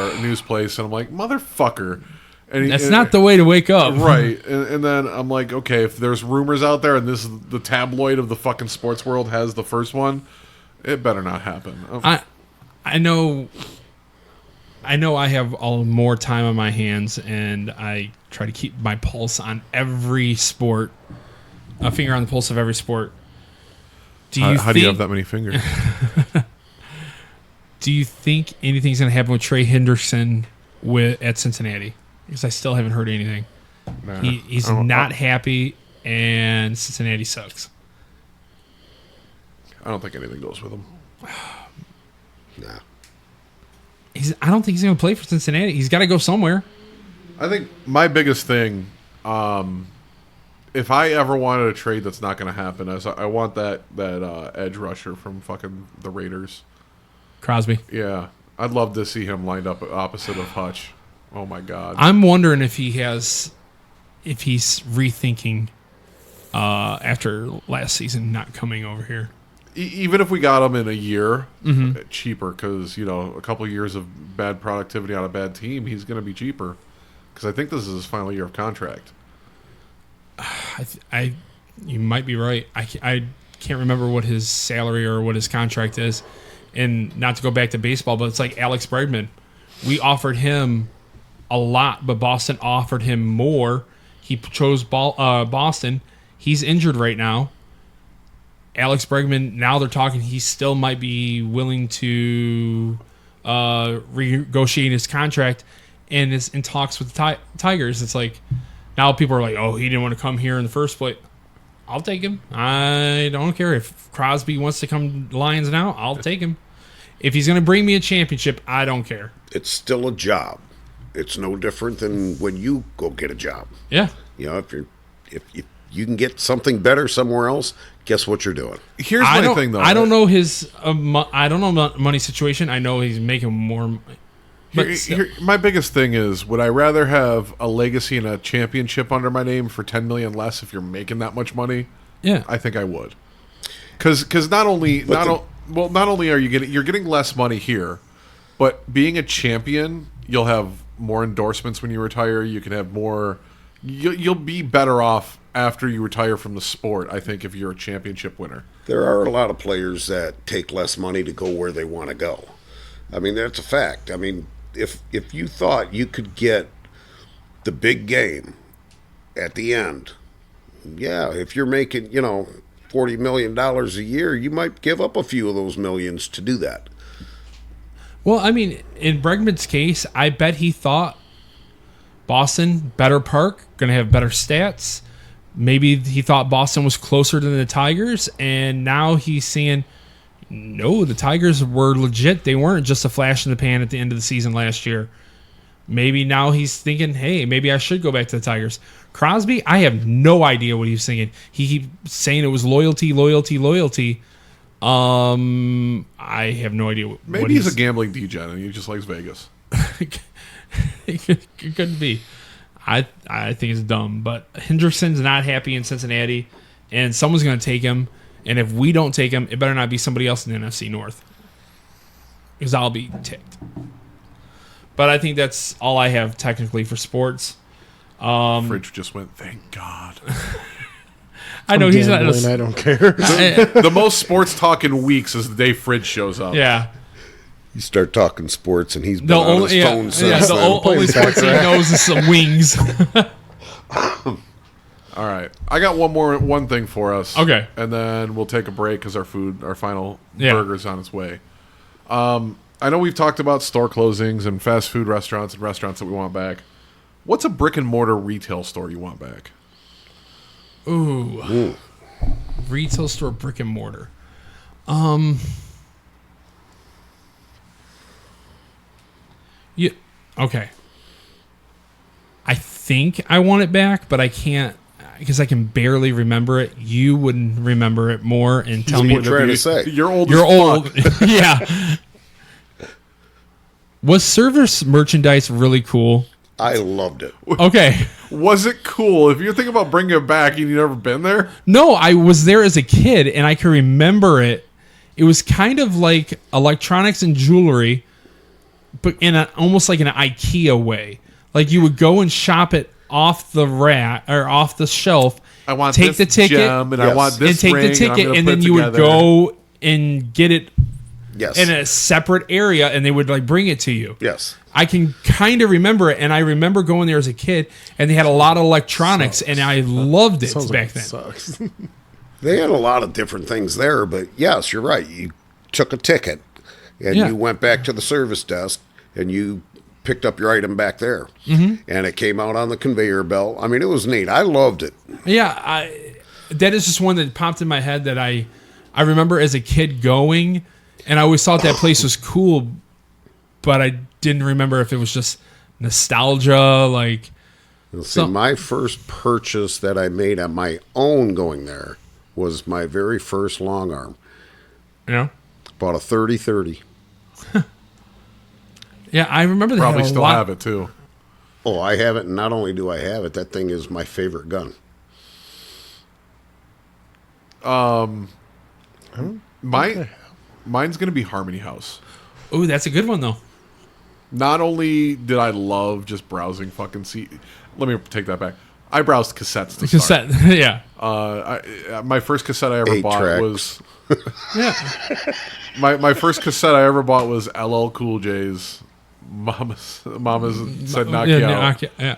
place, and I'm like, motherfucker. And That's not the way to wake up. Right. And then I'm like, okay, if there's rumors out there, and this is the tabloid of the fucking sports world has the first one, it better not happen. I know I have more time on my hands, and I try to keep my pulse on every sport, a finger on the pulse of every sport. How do you have that many fingers? Do you think anything's going to happen with Trey Hendrickson at Cincinnati? Because I still haven't heard anything. Nah. He's not happy, and Cincinnati sucks. I don't think anything goes with him. Nah. I don't think he's going to play for Cincinnati. He's got to go somewhere. I think my biggest thing, if I ever wanted a trade that's not going to happen, is I want that edge rusher from fucking the Raiders. Crosby. Yeah. I'd love to see him lined up opposite of Hutch. Oh, my God. I'm wondering if he's rethinking after last season not coming over here. Even if we got him in a year, cheaper, because, a couple of years of bad productivity on a bad team, he's going to be cheaper. Because I think this is his final year of contract. You might be right. I can't remember what his salary or what his contract is. And not to go back to baseball, but it's like Alex Bregman. We offered him a lot, but Boston offered him more. He chose Boston. He's injured right now. Alex Bregman, now they're talking, he still might be willing to renegotiate his contract and is in talks with the Tigers. It's like, now people are like, oh, he didn't want to come here in the first place. I'll take him. I don't care. If Crosby wants to come Lions now, I'll take him. If he's going to bring me a championship, I don't care. It's still a job. It's no different than when you go get a job. Yeah. If you can get something better somewhere else, guess what you're doing? Here's my thing, though. I don't know his. I don't know about money situation. I know he's making more. My biggest thing is, would I rather have a legacy and a championship under my name for $10 million less if you're making that much money? Yeah, I think I would. Because not only are you're getting less money here, but being a champion, you'll have more endorsements when you retire. You can have more. You'll be better off after you retire from the sport, I think, if you're a championship winner. There are a lot of players that take less money to go where they want to go. I mean, that's a fact. I mean, if you thought you could get the big game at the end, yeah, if you're making, $40 million a year, you might give up a few of those millions to do that. Well, I mean, in Bregman's case, I bet he thought Boston, better park, going to have better stats. Maybe he thought Boston was closer than the Tigers, and now he's seeing, no, the Tigers were legit. They weren't just a flash in the pan at the end of the season last year. Maybe now he's thinking, hey, maybe I should go back to the Tigers. Crosby, I have no idea what he was thinking. He keeps saying it was loyalty. I have no idea. Maybe he's a gambling degen and he just likes Vegas. It couldn't be. I think it's dumb. But Hendrickson's not happy in Cincinnati, and someone's going to take him. And if we don't take him, it better not be somebody else in the NFC North, because I'll be ticked. But I think that's all I have technically for sports. Fridge just went, thank God. I know he's not. I don't care. The most sports talk in weeks is the day Fridge shows up. Yeah. You start talking sports, and he's been on his phone since the then. only sports he knows is some wings. All right, I got one thing for us. Okay, and then we'll take a break because our final burger's on its way. I know we've talked about store closings and fast food restaurants and restaurants that we want back. What's a brick and mortar retail store you want back? Ooh. retail store, brick and mortar. Yeah. Okay. I think I want it back, but I can't because I can barely remember it. You would remember it more and tell me. What you're trying to say. You're old. You're as fuck. old. Yeah. Was service merchandise really cool? I loved it. Okay. Was it cool? If you're thinking about bringing it back and you've never been there, No, I was there as a kid and I can remember it. It was kind of like electronics and jewelry, but in almost like an IKEA way. Like you would go and shop it off the rack or off the shelf. I want take this the ticket, gem and I want this and take ring the ticket, and, and then you would go and get it Yes. in a separate area, and they would like bring it to you. Yes. I can kind of remember it, and I remember going there as a kid, and they had a lot of electronics, and I loved it Sounds back like it then. sucks. They had a lot of different things there, but yes, you're right. You took a ticket and Yeah. you went back to the service desk and you picked up your item back there. Mm-hmm. And it came out on the conveyor belt. I mean, it was neat. I loved it. Yeah, that is just one that popped in my head that I remember as a kid going, and I always thought that place was cool, but I didn't remember if it was just nostalgia, like. See, my first purchase that I made on my own going there was my very first long arm. You know? Bought a 30-30. Yeah, I remember they probably had a still lot. have it too. Oh, I have it. And not only do I have it, that thing is my favorite gun. Mine's gonna be Harmony House. Oh, that's a good one though. Not only did I love just browsing fucking let me take that back. I browsed cassettes to start. Cassette, yeah, My first cassette I ever 8 bought tracks. was yeah. my first cassette I ever bought was LL Cool J's Mama's said knock you out. Yeah.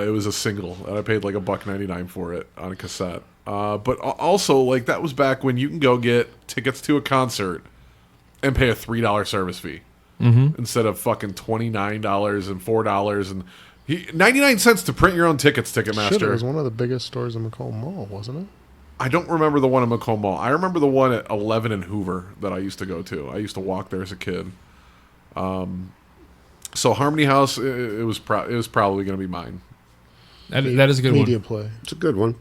It was a single, and I paid like $1.99 for it on a cassette. But also, like that was back when you can go get tickets to a concert and pay a $3 service fee instead of fucking $29 and $4 and 99 cents to print your own tickets. Ticketmaster. Shit, it was one of the biggest stores in Macomb Mall, wasn't it? I don't remember the one in Macomb Mall. I remember the one at 11 in Hoover that I used to go to. I used to walk there as a kid. So Harmony House, it was probably going to be mine. That is a good Media one. Play. It's a good one.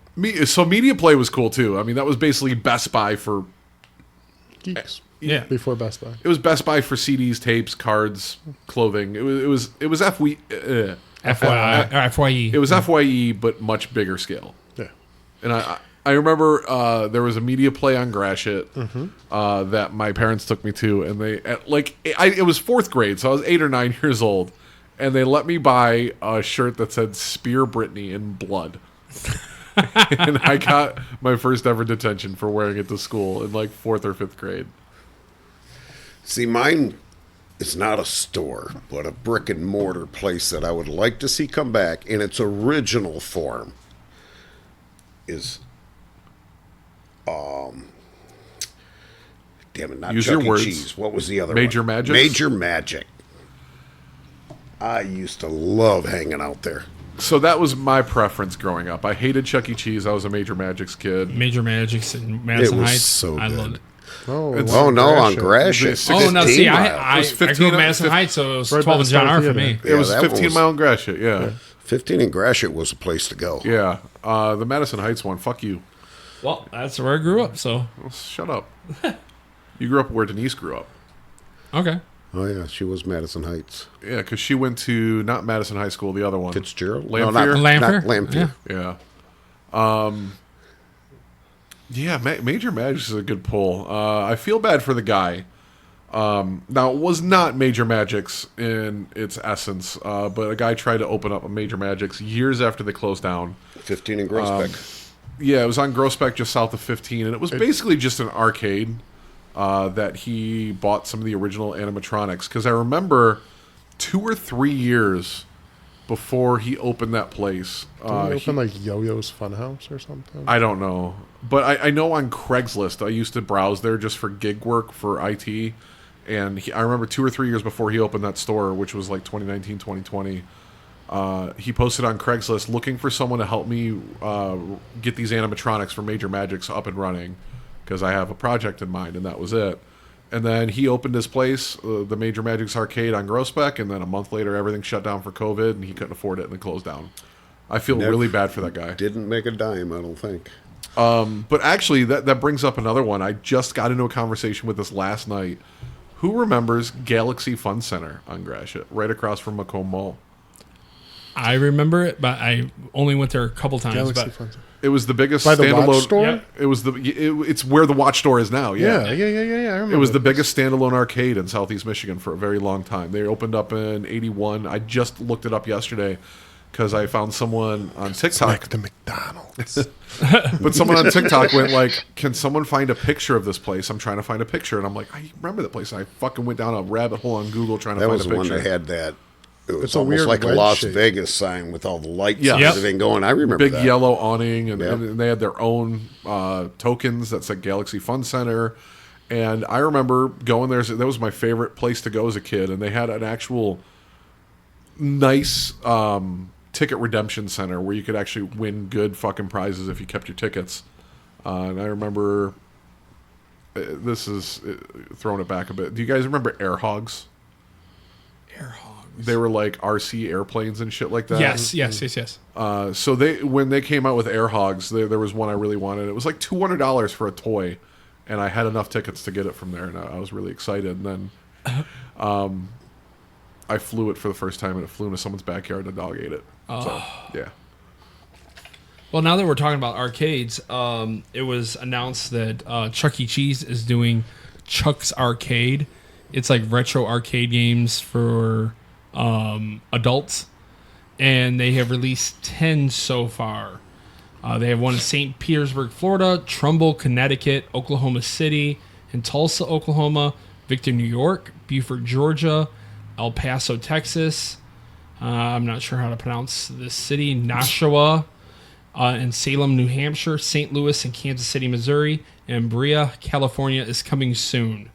So Media Play was cool too. I mean, that was basically Best Buy for. Geeks. Yeah. Before Best Buy. It was Best Buy for CDs, tapes, cards, clothing. It was FYI, or FYE. It was FYE, but much bigger scale. Yeah. And I remember there was a Media Play on Gratiot that my parents took me to, and it was 4th grade, so I was 8 or 9 years old, and they let me buy a shirt that said "Spear Britney" in blood, and I got my first ever detention for wearing it to school in like 4th or 5th grade. See, mine is not a store, but a brick and mortar place that I would like to see come back in its original form is, damn it, not Use Chuck your E. words. Cheese. What was the other Major one? Magics? Major Magic. I used to love hanging out there. So that was my preference growing up. I hated Chuck E. Cheese. I was a Major Magics kid. Major Magics in Madison It was Heights. so I good. loved it. Oh, Oh, no, on Gratiot. It's Oh no! 15 See, mile. I was grew 15 up in Madison fif- Heights, so it was Right by 12 the and John Star R for Theater. me. It was that 15 was- Mile and Gratiot, yeah. 15 in Gratiot was a place to go. Yeah. The Madison Heights one, fuck you. Well, that's where I grew up. So Shut up. You grew up where Denise grew up. okay. Oh, yeah, she was Madison Heights. Yeah, because she went to, not Madison High School, the other one. Fitzgerald? Lamphere? No, not Lamphere? Lamphere. Yeah. Yeah. Major Magics is a good pull. I feel bad for the guy. Now, it was not Major Magics in its essence, but a guy tried to open up a Major Magics years after they closed down. 15 in Groesbeck. Yeah, it was on Groesbeck, just south of 15, and it was basically just an arcade that he bought some of the original animatronics. Because I remember 2 or 3 years before he opened that place. Didn't they open like Yo-Yo's Funhouse or something? I don't know. But I know on Craigslist, I used to browse there just for gig work for IT. And I remember 2 or 3 years before he opened that store, which was like 2019, 2020, he posted on Craigslist looking for someone to help me get these animatronics for Major Magics up and running because I have a project in mind, and that was it. And then he opened his place, the Major Magics Arcade on Groesbeck, and then a month later everything shut down for COVID, and he couldn't afford it, and it closed down. I feel really bad for that guy. Didn't make a dime, I don't think. But actually, that brings up another one. I just got into a conversation with this last night. Who remembers Galaxy Fun Center on Gratiot, right across from Macomb Mall? I remember it, but I only went there a couple times. Galaxy Fun Center. It was the biggest By the standalone watch store? Yeah. It was it's where the watch store is now. Yeah. Yeah. I remember. It was the biggest standalone arcade in Southeast Michigan for a very long time. They opened up in '81. I just looked it up yesterday because I found someone on TikTok. like the McDonald's. But someone on TikTok went like, "Can someone find a picture of this place?" I'm trying to find a picture, and I'm like, "I remember that place." And I fucking went down a rabbit hole on Google trying to That find was a the picture. one that had that. It was It's a almost weird like a wedge Las shape. Vegas sign with all the lights Yeah. and Yep. everything going. I remember Big that. yellow awning, and, Yep. and they had their own tokens that said Galaxy Fun Center. And I remember going there. That was my favorite place to go as a kid. And they had an actual nice ticket redemption center where you could actually win good fucking prizes if you kept your tickets. And I remember, this is throwing it back a bit. Do you guys remember Air Hogs? Air hogs. They were like RC airplanes and shit like that. Yes. So when they came out with Air Hogs, there was one I really wanted. It was like $200 for a toy, and I had enough tickets to get it from there, and I was really excited. And then I flew it for the first time, and it flew into someone's backyard, and a dog ate it. So, yeah. Well, now that we're talking about arcades, it was announced that Chuck E. Cheese is doing Chuck's Arcade. It's like retro arcade games for adults, and they have released 10 so far. They have one in St. Petersburg, Florida, Trumbull, Connecticut, Oklahoma City, and Tulsa, Oklahoma, Victor, New York, Beaufort, Georgia, El Paso, Texas. I'm not sure how to pronounce this city. Nashua, in Salem, New Hampshire, St. Louis, and Kansas City, Missouri, and Brea, California is coming soon.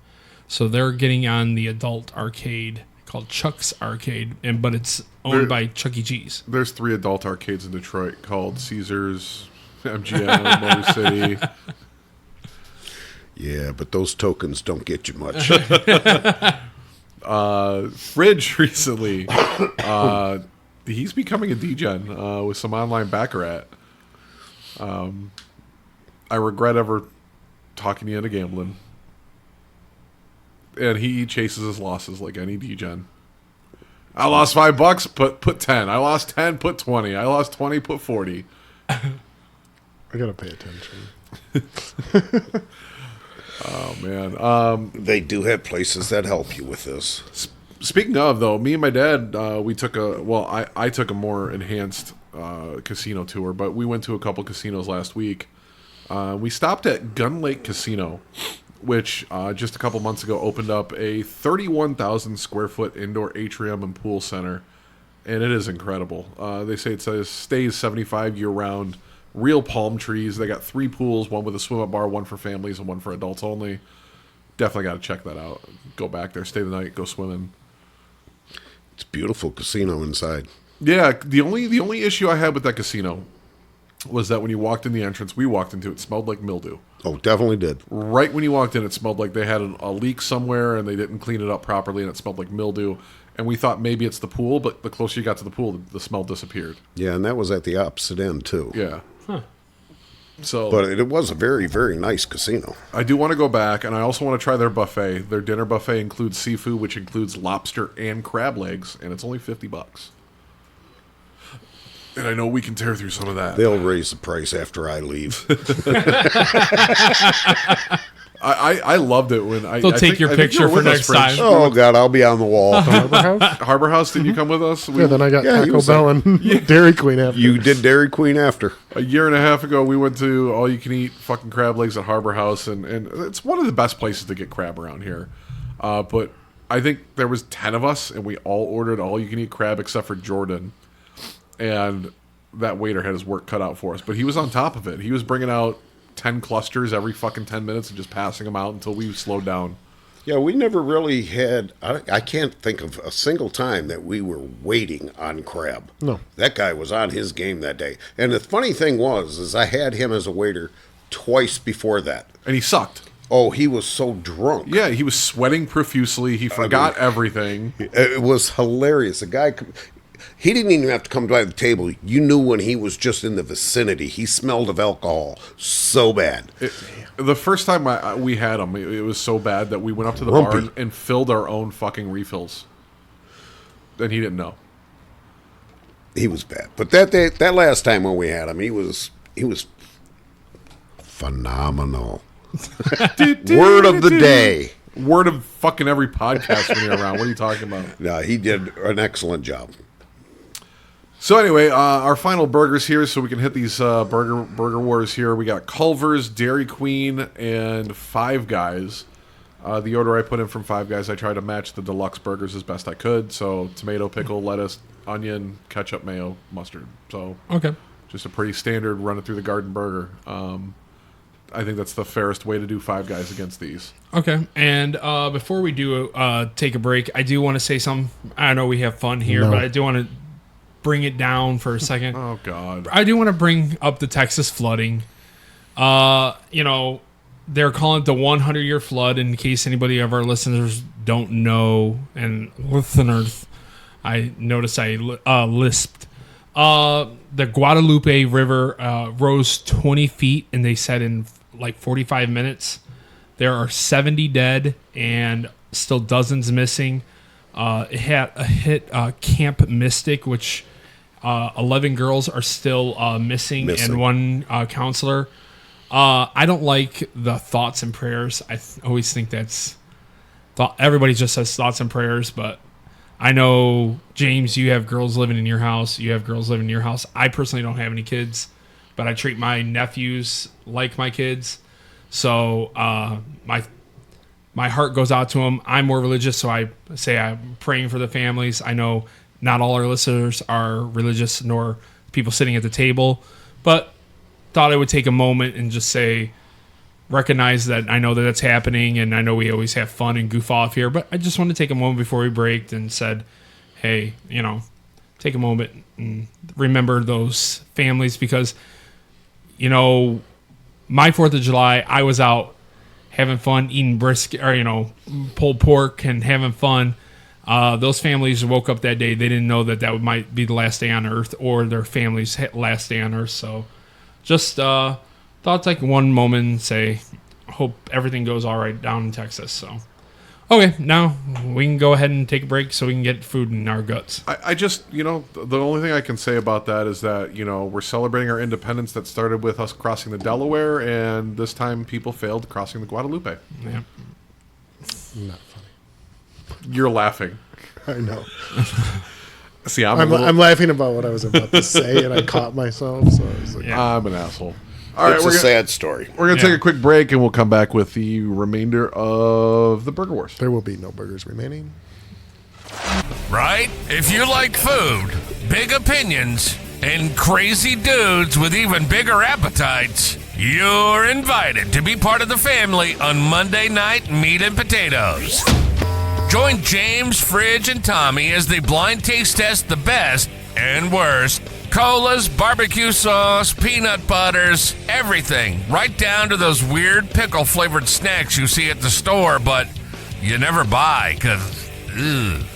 So they're getting on the adult arcade called Chuck's Arcade, but it's owned by Chuck E. Cheese. There's 3 adult arcades in Detroit called Caesars, MGM, Motor City. Yeah, but those tokens don't get you much. Fridge recently, he's becoming a degen with some online baccarat. I regret ever talking you into gambling. And he chases his losses like any degen. I lost $5, put 10. I lost 10, put 20. I lost 20, put 40. I gotta pay attention. Oh man. They do have places that help you with this. Speaking of though, me and my dad, we took I took a more enhanced casino tour, but we went to a couple casinos last week. We stopped at Gun Lake Casino, which just a couple months ago opened up a 31,000 square foot indoor atrium and pool center, and it is incredible. They say it stays 75 year round. Real palm trees. They got 3 pools, one with a swim up bar, one for families, and one for adults only. Definitely got to check that out. Go back there, stay the night, go swimming. It's a beautiful casino inside. Yeah, the only issue I had with that casino was that when you walked in the entrance we walked into, it smelled like mildew. Oh, definitely did. Right when you walked in, it smelled like they had a leak somewhere and they didn't clean it up properly, and it smelled like mildew. And we thought maybe it's the pool, but the closer you got to the pool, the smell disappeared. Yeah, and that was at the opposite end, too. Yeah. So, But it was a very, very nice casino. I do want to go back, and I also want to try their buffet. Their dinner buffet includes seafood, which includes lobster and crab legs, and it's only $50. And I know we can tear through some of that. They'll raise the price after I leave. I loved it when They'll take your picture for next time. Oh, God, I'll be on the wall. Harbor House? Harbor House, did you come with us? Yeah, then I got Yeah, he Taco was Bell and Dairy Queen after. You did Dairy Queen after. A year and a half ago, we went to all you can eat fucking crab legs at Harbor House, and it's one of the best places to get crab around here. But I think there was 10 of us, and we all ordered all you can eat crab except for Jordan. And that waiter had his work cut out for us. But he was on top of it. He was bringing out 10 clusters every fucking 10 minutes and just passing them out until we slowed down. Yeah, we never really had. I can't think of a single time that we were waiting on Crab. No. That guy was on his game that day. And the funny thing is I had him as a waiter twice before that. And he sucked. Oh, he was so drunk. Yeah, he was sweating profusely. He forgot everything. It was hilarious. The guy, he didn't even have to come by the table. You knew when he was just in the vicinity. He smelled of alcohol so bad. The first time we had him, it was so bad that we went up to the Rumpy. bar and filled our own fucking refills. And he didn't know. He was bad. But that last time when we had him, he was phenomenal. Word of the day. Word of fucking every podcast when you're around. What are you talking about? No, he did an excellent job. So anyway, our final burgers here, so we can hit these burger wars here. We got Culver's, Dairy Queen, and Five Guys. The order I put in from Five Guys, I tried to match the deluxe burgers as best I could. So tomato, pickle, lettuce, onion, ketchup, mayo, mustard. So Okay. just a pretty standard run it through the garden burger. I think that's the fairest way to do Five Guys against these. Okay. And before we do take a break, I do want to say something. I know we have fun here, No. but I do want to bring it down for a second. Oh God! I do want to bring up the Texas flooding. They're calling it the 100-year flood. In case anybody of our listeners don't know, and listeners, I noticed I lisped. The Guadalupe River rose 20 feet, and they said in like 45 minutes there are 70 dead and still dozens missing. It hit Camp Mystic, which 11 girls are still missing, and one counselor. I don't like the thoughts and prayers. I always think everybody just says thoughts and prayers, but I know, James, you have girls living in your house. You have girls living in your house. I personally don't have any kids, but I treat my nephews like my kids. So my heart goes out to them. I'm more religious, so I say I'm praying for the families. I know not all our listeners are religious, nor people sitting at the table, but thought I would take a moment and just recognize that I know that that's happening, and I know we always have fun and goof off here, but I just wanted to take a moment before we breaked and said, hey, take a moment and remember those families, because, my 4th of July, I was out having fun, eating brisket, or, pulled pork and having fun. Those families woke up that day. They didn't know that might be the last day on earth, or their family's last day on earth. So just thought to take one moment and say, hope everything goes all right down in Texas. So, okay, now we can go ahead and take a break so we can get food in our guts. I just, the only thing I can say about that is that, we're celebrating our independence that started with us crossing the Delaware, and this time people failed crossing the Guadalupe. Yeah. Not funny. You're laughing. I know. See, I'm laughing about what I was about to say, and I caught myself. So I was like, I'm an asshole. All right, It's a sad story. We're going to take a quick break, and we'll come back with the remainder of the Burger Wars. there will be no burgers remaining. Right? If you like food, big opinions, and crazy dudes with even bigger appetites, you're invited to be part of the family on Monday Night Meat and Potatoes. Join James, Fridge, and Tommy as they blind taste test the best and worst colas, barbecue sauce, peanut butters, everything, right down to those weird pickle-flavored snacks you see at the store, but you never buy because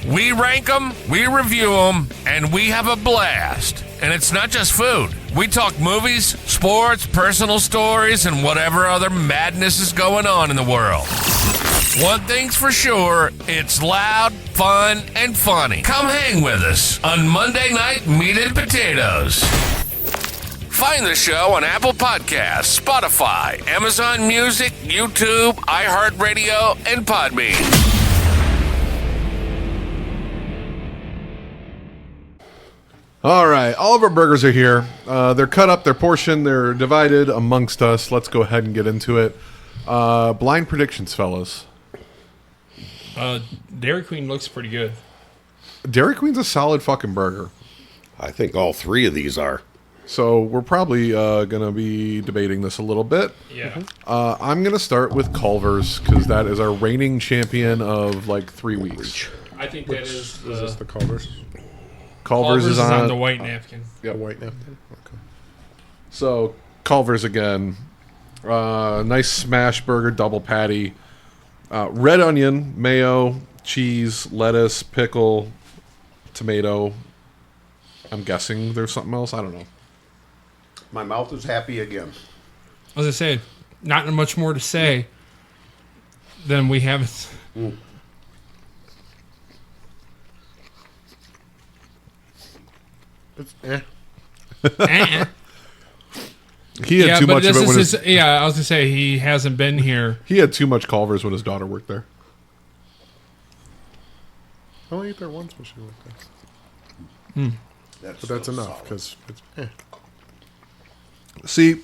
we rank them, we review them, and we have a blast. And it's not just food. We talk movies, sports, personal stories, and whatever other madness is going on in the world. One thing's for sure, it's loud, fun, and funny. Come hang with us on Monday Night Meat and Potatoes. Find the show on Apple Podcasts, Spotify, Amazon Music, YouTube, iHeartRadio, and Podbean. All right, all of our burgers are here. They're cut up, they're portioned, they're divided amongst us. Let's go ahead and get into it. Blind predictions, fellas. Dairy Queen looks pretty good. Dairy Queen's a solid fucking burger. I think all three of these are. So we're probably going to be debating this a little bit. Yeah. I'm going to start with Culver's because that is our reigning champion of like 3 weeks. I think that is Is this the Culver's? Culver's is on, the white napkin. The white napkin? Okay. So Culver's again. Nice smash burger, double patty. Red onion, mayo, cheese, lettuce, pickle, tomato. I'm guessing there's something else. I don't know. My mouth is happy again. As I say, not much more to say than we have. It's Eh. He had too much of it when his, I was gonna say he hasn't been here. he had too much Culver's when his daughter worked there. I only ate there once when she worked there. But that's enough because it's See,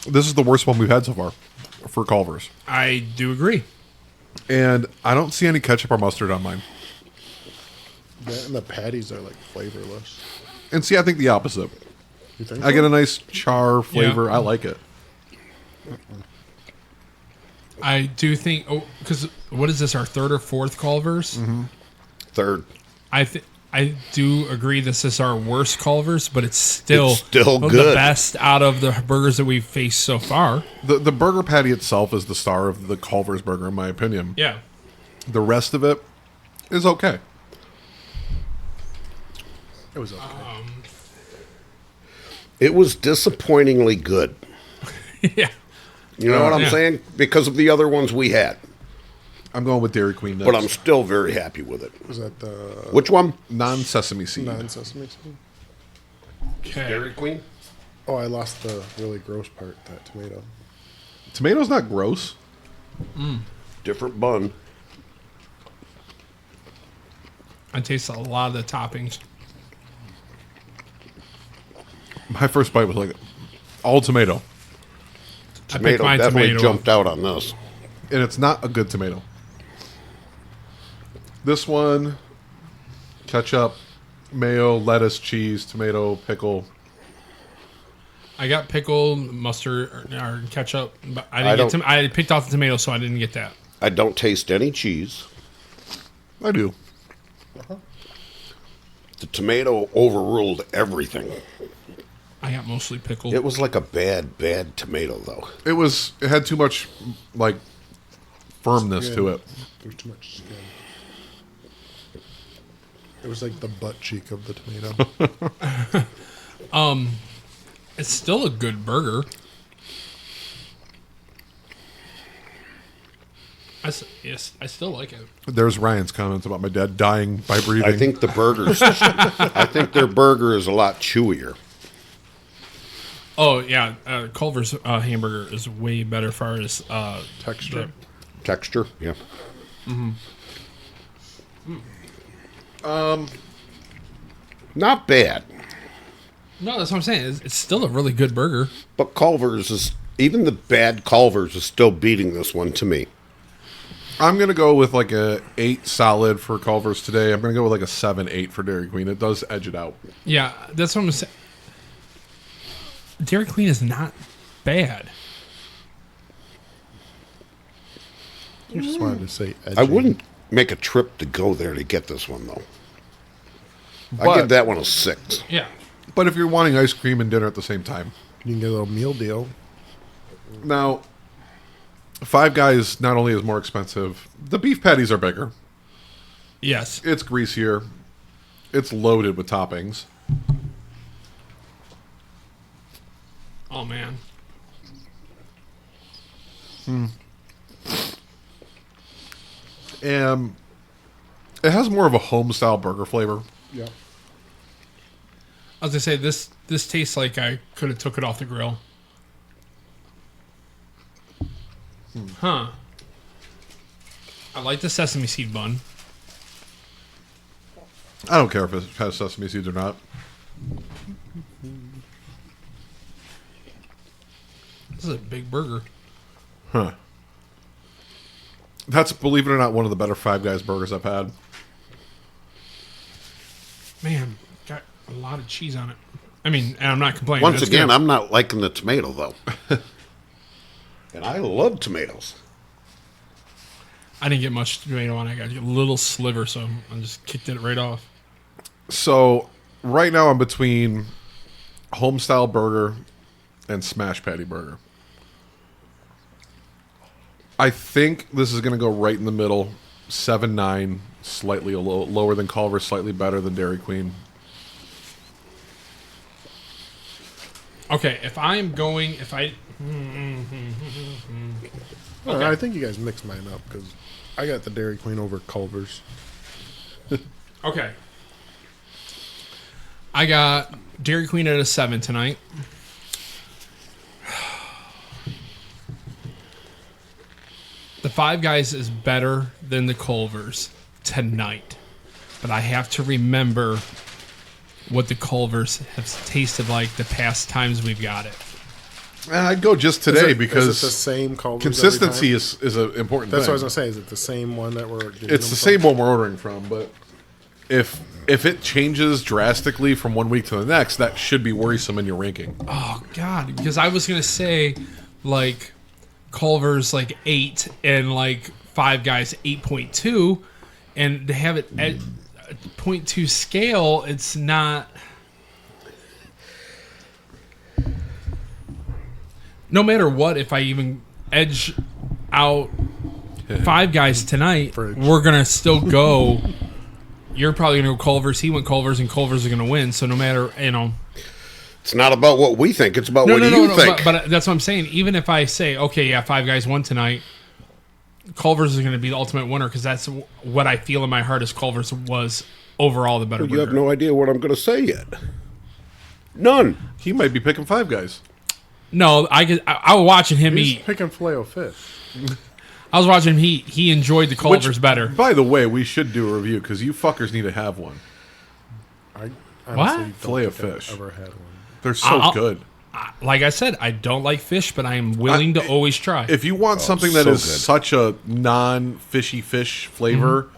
this is the worst one we've had so far for Culver's. I do agree. And I don't see any ketchup or mustard on mine. that, and the patties are like flavorless. And see, I think the opposite. You think? I get a nice char flavor. Yeah. I like it. I do think. Oh, because what is this? Our third or fourth Culver's? Third. I do agree this is our worst Culver's, but it's still good. the best out of the burgers that we've faced so far. The burger patty itself is the star of the Culver's burger, in my opinion. Yeah. The rest of it is okay. It was okay. It was disappointingly good. Yeah. You know what I'm Yeah. saying? Because of the other ones we had. I'm going with Dairy Queen next. But I'm still very happy with it. Was that the Which one? non-sesame seed. non-sesame seed? Okay. Queen? Oh, I lost the really gross part, that tomato. Tomato's not gross. Different bun. I taste a lot of the toppings. My first bite was like all tomato. I picked Tomato my definitely tomato. jumped out on this. And it's not a good tomato. This one, ketchup, mayo, lettuce, cheese, tomato, pickle. I got pickle, mustard, or ketchup, but I I didn't don't- get. I picked off the tomato, so I didn't get that. I don't taste any cheese. I do. The tomato overruled everything. I got mostly pickle. It was like a bad tomato, though. It had too much like firmness to it. There's too much skin. It was like the butt cheek of the tomato. It's still a good burger. Yes, I still like it. There's Ryan's comments about my dad dying by breathing. I think the burgers. I think their burger is a lot chewier. Oh yeah, Culver's hamburger is way better as far as Texture. Texture, yeah. Not bad. No, that's what I'm saying. It's still a really good burger. But Culver's is, even the bad Culver's is still beating this one to me. I'm gonna go with like a 8 solid for Culver's today. I'm gonna go with like a 7-8 for Dairy Queen. It does edge it out. Yeah, that's what I'm saying. Dairy Queen is not bad. You just wanted to say edgy. I wouldn't make a trip to go there to get this one, though. I But- give that one a 6. Yeah. But if you're wanting ice cream and dinner at the same time, You can get a little meal deal. now Five Guys not only is more expensive, the beef patties are bigger. Yes. It's greasier. It's loaded with toppings. Oh man. And it has more of a home style burger flavor. Yeah. I was gonna say this tastes like I could have took it off the grill. Huh. I like the sesame seed bun. I don't care if it has sesame seeds or not. This is a big burger. Huh. That's, believe it or not, one of the better Five Guys burgers I've had. Man, got a lot of cheese on it. I mean, and I'm not complaining. Once That's again, good. I'm not liking the tomato, though. And I love tomatoes. I didn't get much tomato on it. I got a little sliver, so I just kicked it right off. So right now I'm between homestyle burger and smash patty burger. I think this is going to go right in the middle. 7-9, slightly lower than Culver, slightly better than Dairy Queen. Okay, if I I think you guys mixed mine up because I got the Dairy Queen over Culver's. okay, I got Dairy Queen at a 7 tonight. The Five Guys is better than the Culver's tonight, but I have to remember what the Culver's have tasted like the past times we've got it. I'd go just today because is it the same Culver's consistency every time? is an important That's thing. what I was gonna say. Is it the same one that we're? Getting It's the same one we're ordering from, but if it changes drastically from one week to the next, that should be worrisome in your ranking. Oh God, because I was gonna say like Culver's like 8 and like Five Guys 8.2, and to have it at 0.2 scale, it's not. No matter what, if I even edge out Five Guys tonight, we're gonna still go. You're probably gonna go Culver's. He went Culver's, and Culver's are gonna win. So no matter, It's not about what we think. It's about what you think. But that's what I'm saying. Even if I say, okay, yeah, Five Guys won tonight, Culver's is gonna be the ultimate winner because that's what I feel in my heart is Culver's was overall the better. You have no idea what I'm going to say yet. None. He might be picking Five Guys. No, I was watching him He's eat. picking Filet-O-Fish. I was watching him eat. He enjoyed the Culver's better. By the way, we should do a review because you fuckers need to have one. I What? honestly don't Filet-O-Fish. think I've ever had one. They're so good. Like I said, I don't like fish, but I am willing to always try. If you want something that so is good. such a non-fishy fish flavor,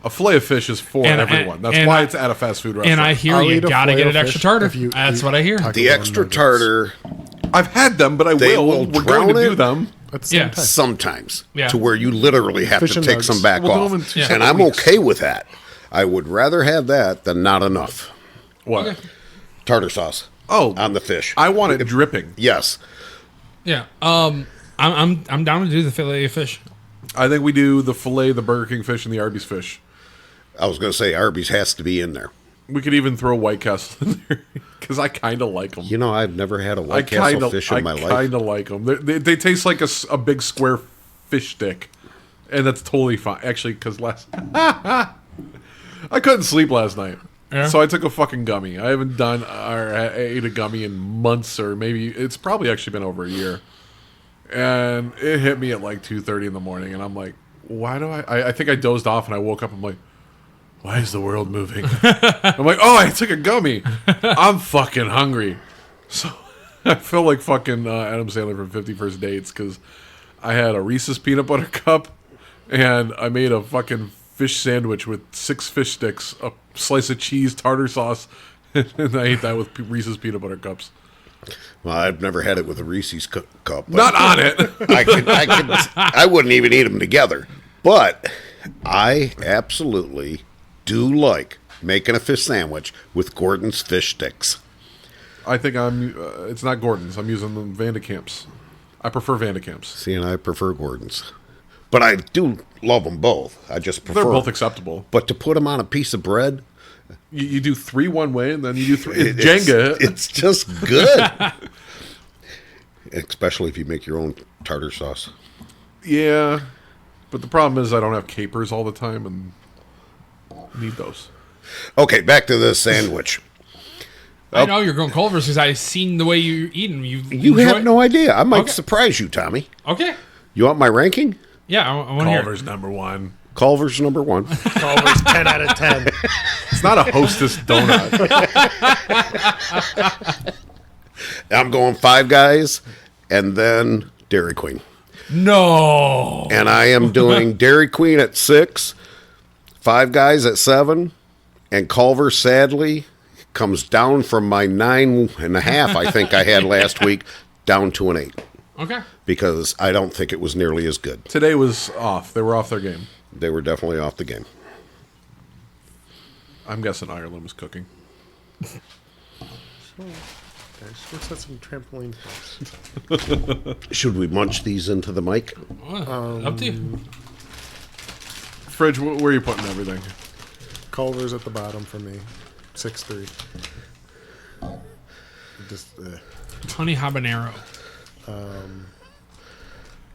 a fillet of fish is for everyone. That's why it's at a fast food restaurant. And I hear I'll you eat a gotta get an Filet-O-Fish extra tartar. if you That's eat what I hear. taco The bell extra nuggets. tartar I've had them, but They will We're going to drown do it. them. At the same Yeah. time. sometimes Yeah. to where you literally have Fish to and take nuggets. some back We'll do off. them in 2 And separate I'm weeks. okay with that. I would rather have that than not enough. What? Okay. Tartar sauce Oh, on the fish. I want it dripping. Yes. Yeah. I'm down to do the fillet of fish. I think we do the fillet, the Burger King fish, and the Arby's fish. I was going to say Arby's has to be in there. We could even throw White Castle in there because I kind of like them. You know, I've never had a I White Castle fish in my I life. kind of like them. They taste like a big square fish stick, and that's totally fine. Actually, because I couldn't sleep last night, Yeah? so I took a fucking gummy. I haven't done or ate a gummy in months, or maybe it's probably actually been over a year. And it hit me at like 2:30 in the morning, and I'm like, why do I think I dozed off, and I woke up. I'm like, why is the world moving? I'm like, oh, I took a gummy. I'm fucking hungry. So I feel like fucking Adam Sandler from 50 First Dates because I had a Reese's peanut butter cup and I made a fucking fish sandwich with 6 fish sticks, a slice of cheese, tartar sauce, and I ate that with Reese's peanut butter cups. Well, I've never had it with a Reese's cup. But Not on it. I wouldn't even eat them together. But I absolutely do like making a fish sandwich with Gordon's fish sticks. I think it's not Gordon's. I'm using the Vandekamp's. I prefer Vandekamp's. See, and I prefer Gordon's. But I do love them both. I just prefer. They're both acceptable. But to put them on a piece of bread, You do 3 one way, and then you do 3. It's Jenga. It's just good. Especially if you make your own tartar sauce. Yeah, but the problem is I don't have capers all the time, and need those. Okay, back to the sandwich. I know you're going Culver's because I've seen the way you're eating. You have no idea. I might Okay. surprise you, Tommy. Okay. You want my ranking? Yeah, I want to hear. Culver's number 1. Culver's number 1. Culver's 10 out of 10. It's not a Hostess donut. I'm going Five Guys and then Dairy Queen. No. And I am doing Dairy Queen at 6, Five Guys at 7, and Culver, sadly, comes down from my 9.5, I think I had last week, down to an 8. Okay. Because I don't think it was nearly as good. Today was off. They were off their game. They were definitely off the game. I'm guessing Ireland was cooking. Guys, let's have some trampoline parks. Should we munch these into the mic? Up to you. Fridge, where are you putting everything? Culver's at the bottom for me. 6'3". Just Honey habanero.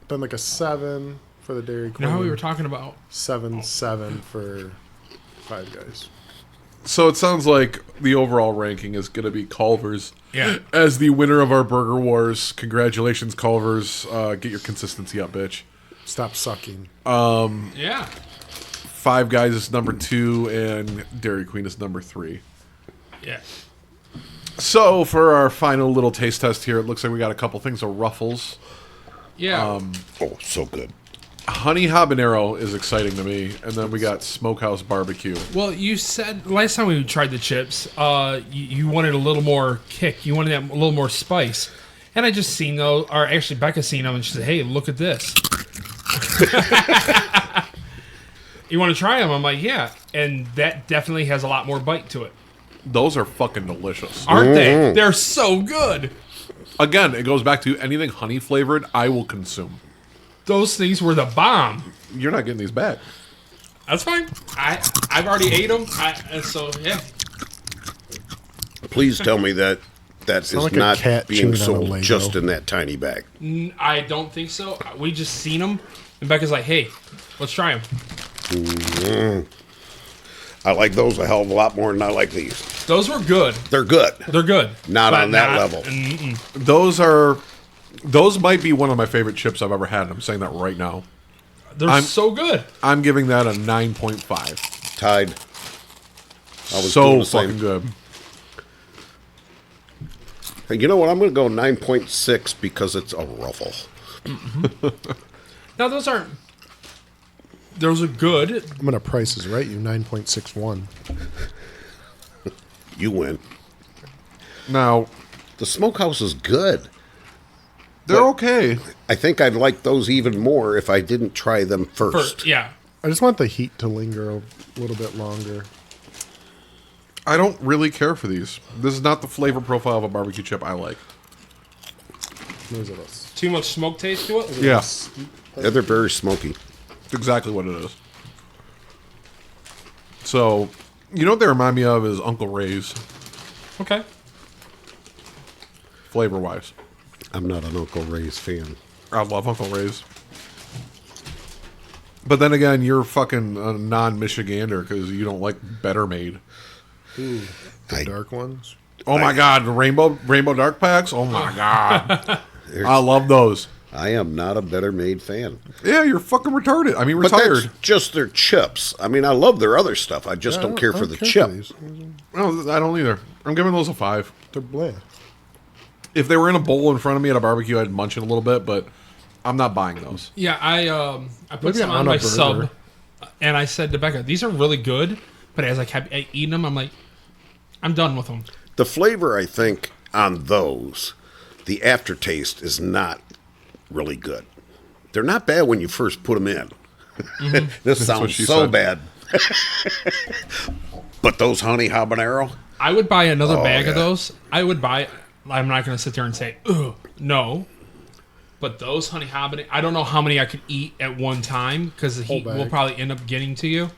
been like a 7 for the Dairy You Queen. know how we were talking about? 7 for Five Guys. So it sounds like the overall ranking is going to be Culver's. Yeah. As the winner of our Burger Wars. Congratulations, Culver's. Get your consistency up, bitch. Stop sucking. Yeah. Five Guys is number 2, and Dairy Queen is number 3. Yeah. So for our final little taste test here, it looks like we got a couple things of Ruffles. Yeah. Oh, so good. Honey habanero is exciting to me, and then we got Smokehouse barbecue. Well, you said last time we tried the chips, you wanted a little more kick. You wanted that a little more spice. And I just seen those, or actually Becca seen them, and she said, "Hey, look at this." You want to try them? I'm like, yeah. And that definitely has a lot more bite to it. Those are fucking delicious. Aren't they? They're so good. Again, it goes back to anything honey flavored, I will consume. Those things were the bomb. You're not getting these back. That's fine. I've already ate them. So, yeah. Please tell me that is like a not cat being chewing on a sold Lego. just in that tiny bag. I don't think so. We just seen them. And Becca's like, hey, let's try them. I like those a hell of a lot more than I like these. Those were good. They're good. They're good. Not But on that level. Those might be one of my favorite chips I've ever had. I'm saying that right now. They're so good. I'm giving that a 9.5. Tied. I was doing So the same. fucking good. Hey, you know what? I'm going to go 9.6 because it's a Ruffle. Now, those aren't... Those are good. I'm going to Price is Right you 9.61. You win. Now, The Smokehouse is good. they're But- okay. I think I'd like those even more if I didn't try them first. Yeah. I just want the heat to linger a little bit longer. I don't really care for these. This is not the flavor profile of a barbecue chip I like. What is it? Too much smoke taste to it? Yeah, Yeah, they're very smoky. it's exactly what it is. So, you know what they remind me of is Uncle Ray's, Okay. flavor-wise. I'm not an Uncle Ray's fan. I love Uncle Ray's. But then again, you're fucking a non-Michigander because you don't like Better Made. The I- dark ones. Oh my god, the rainbow dark packs? Oh my god. I love those. I am not a Better Made fan. Yeah, you're fucking retarded. I mean, But that's retired. just their chips. I mean, I love their other stuff. I just don't care for the chip. these. No, I don't either. I'm giving those a 5. They're bland. If they were in a bowl in front of me at a barbecue, I'd munch it a little bit, but I'm not buying those. Yeah, I put Maybe some on on a my burger. sub, and I said to Becca, these are really good, but as I kept eating them, I'm like, I'm done with them. The flavor, I think, on those, the aftertaste is not really good. They're not bad when you first put them in. This sounds what she so said. bad. But those honey habanero, I would buy another bag of yeah. those. I'm not going to sit there and say, ugh, no. But those honey habanero, I don't know how many I could eat at one time because the heat Whole will bag. probably end up getting to you.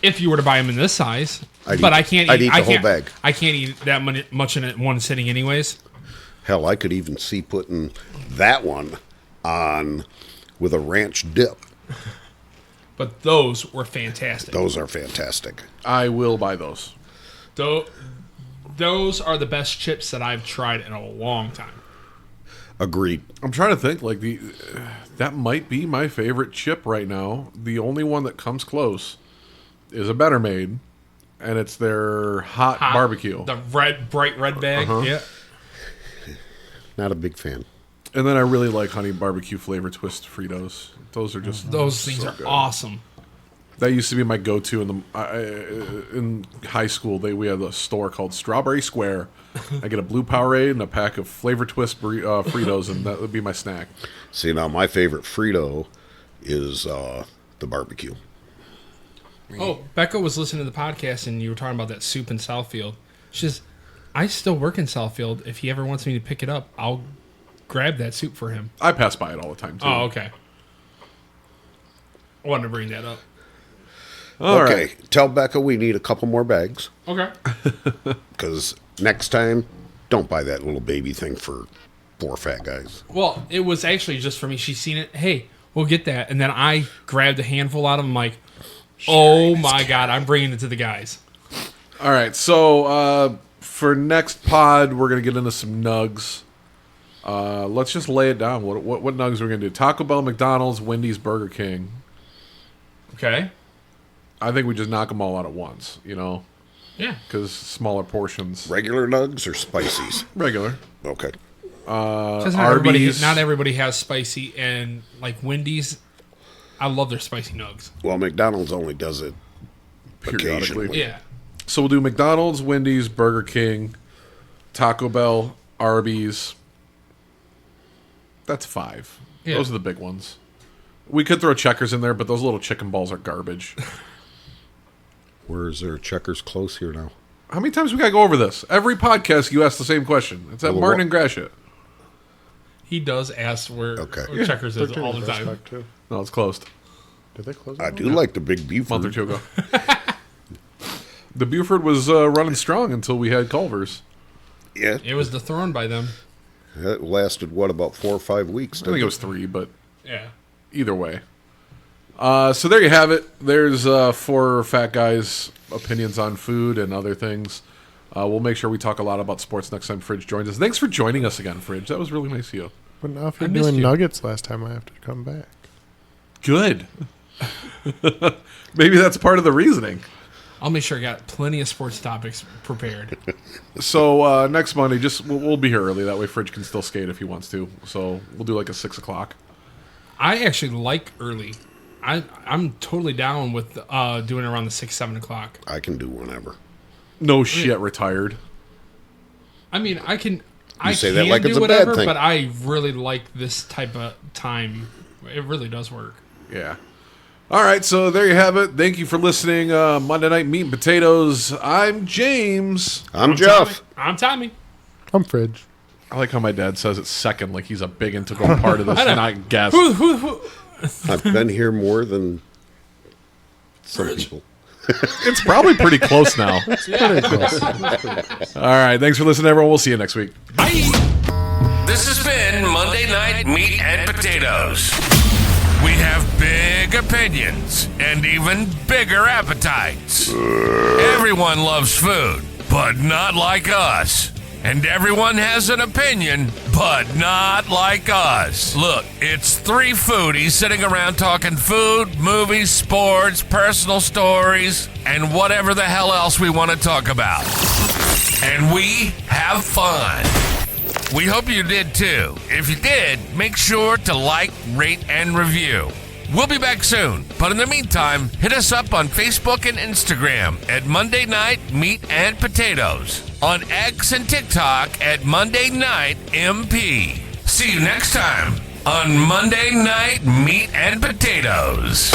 If you were to buy them in this size. I'd But eat- I can't I'd eat eat the I whole can't, bag. I can't eat that much in one sitting anyways. hell, I could even see putting that one on with a ranch dip. But those were fantastic. Those are fantastic. I will buy those. Those are the best chips that I've tried in a long time. Agreed. I'm trying to think, like, that might be my favorite chip right now. The only one that comes close is a Better Made, and it's their hot barbecue. The bright red bag. Yeah. Not a big fan. And then I really like honey barbecue flavor twist Fritos. Those are just Those things so are good. awesome. That used to be my go-to in high school. We had a store called Strawberry Square. I get a blue Powerade and a pack of Flavor Twist Fritos, and that would be my snack. See, now my favorite Frito is the barbecue. Oh, Becca was listening to the podcast, and you were talking about that soup in Southfield. She says, I still work in Southfield. If he ever wants me to pick it up, I'll grab that soup for him. I pass by it all the time, too. Oh, okay. I wanted to bring that up. Okay, tell Becca we need a couple more bags. Okay. Because next time, don't buy that little baby thing for 4 fat guys. Well, it was actually just for me. She's seen it. Hey, we'll get that. And then I grabbed a handful out of them. I'm like, oh my God, I'm bringing it to the guys. All right, so for next pod, we're going to get into some nugs. Let's just lay it down. What nugs are we going to do? Taco Bell, McDonald's, Wendy's, Burger King. Okay. I think we just knock them all out at once, Yeah. because smaller portions. Regular nugs or spices? Regular. Okay. Because Arby's. not everybody has spicy, and like Wendy's, I love their spicy nugs. Well, McDonald's only does it Periodically. occasionally. Yeah. So we'll do McDonald's, Wendy's, Burger King, Taco Bell, Arby's. That's 5. Yeah. Those are the big ones. We could throw Checkers in there, but those little chicken balls are garbage. Where is there Checkers close here now? How many times we got to go over this? Every podcast, you ask the same question. It's at Well, Martin and Gratiot. He does ask where Checkers is 13 all the Best time. Buy, too. No, it's closed. Did they close? I that do one? like the Big Beef. A month or 2 ago. The Buford was running strong until we had Culver's. Yeah, It was dethroned by them. it lasted, about 4 or 5 weeks? I think it was 3, but Yeah. either way. So there you have it. There's 4 fat guys' opinions on food and other things. We'll make sure we talk a lot about sports next time Fridge joins us. Thanks for joining us again, Fridge. That was really nice of you. But now if you're missed doing you. nuggets last time, I have to come back. Good. Maybe that's part of the reasoning. I'll make sure I got plenty of sports topics prepared. So next Monday, we'll be here early. That way Fridge can still skate if he wants to. So we'll do like a 6 o'clock. I actually like early. I'm totally down with doing it around the 6, 7 o'clock. I can do whenever. No shit, retired. I mean, I can say can that like do it's a bad whatever, thing. but I really like this type of time. It really does work. Yeah. All right, so there you have it. Thank you for listening. Monday Night Meat and Potatoes. I'm James. I'm Jeff. I'm Tommy. I'm Fridge. I like how my dad says it second, like he's a big integral part of this, not guest. Who? I've been here more than some people. It's probably pretty close now. Pretty close. All right, thanks for listening, everyone. We'll see you next week. Bye. This has been Monday Night Meat and Potatoes. We have big opinions and even bigger appetites. Everyone loves food, but not like us. And everyone has an opinion, but not like us. Look, it's 3 foodies sitting around talking food, movies, sports, personal stories, and whatever the hell else we want to talk about. And we have fun. We hope you did too. If you did, make sure to like, rate, and review. We'll be back soon, but in the meantime, hit us up on Facebook and Instagram at Monday Night Meat and Potatoes, on X and TikTok at Monday Night MP. See you next time on Monday Night Meat and Potatoes.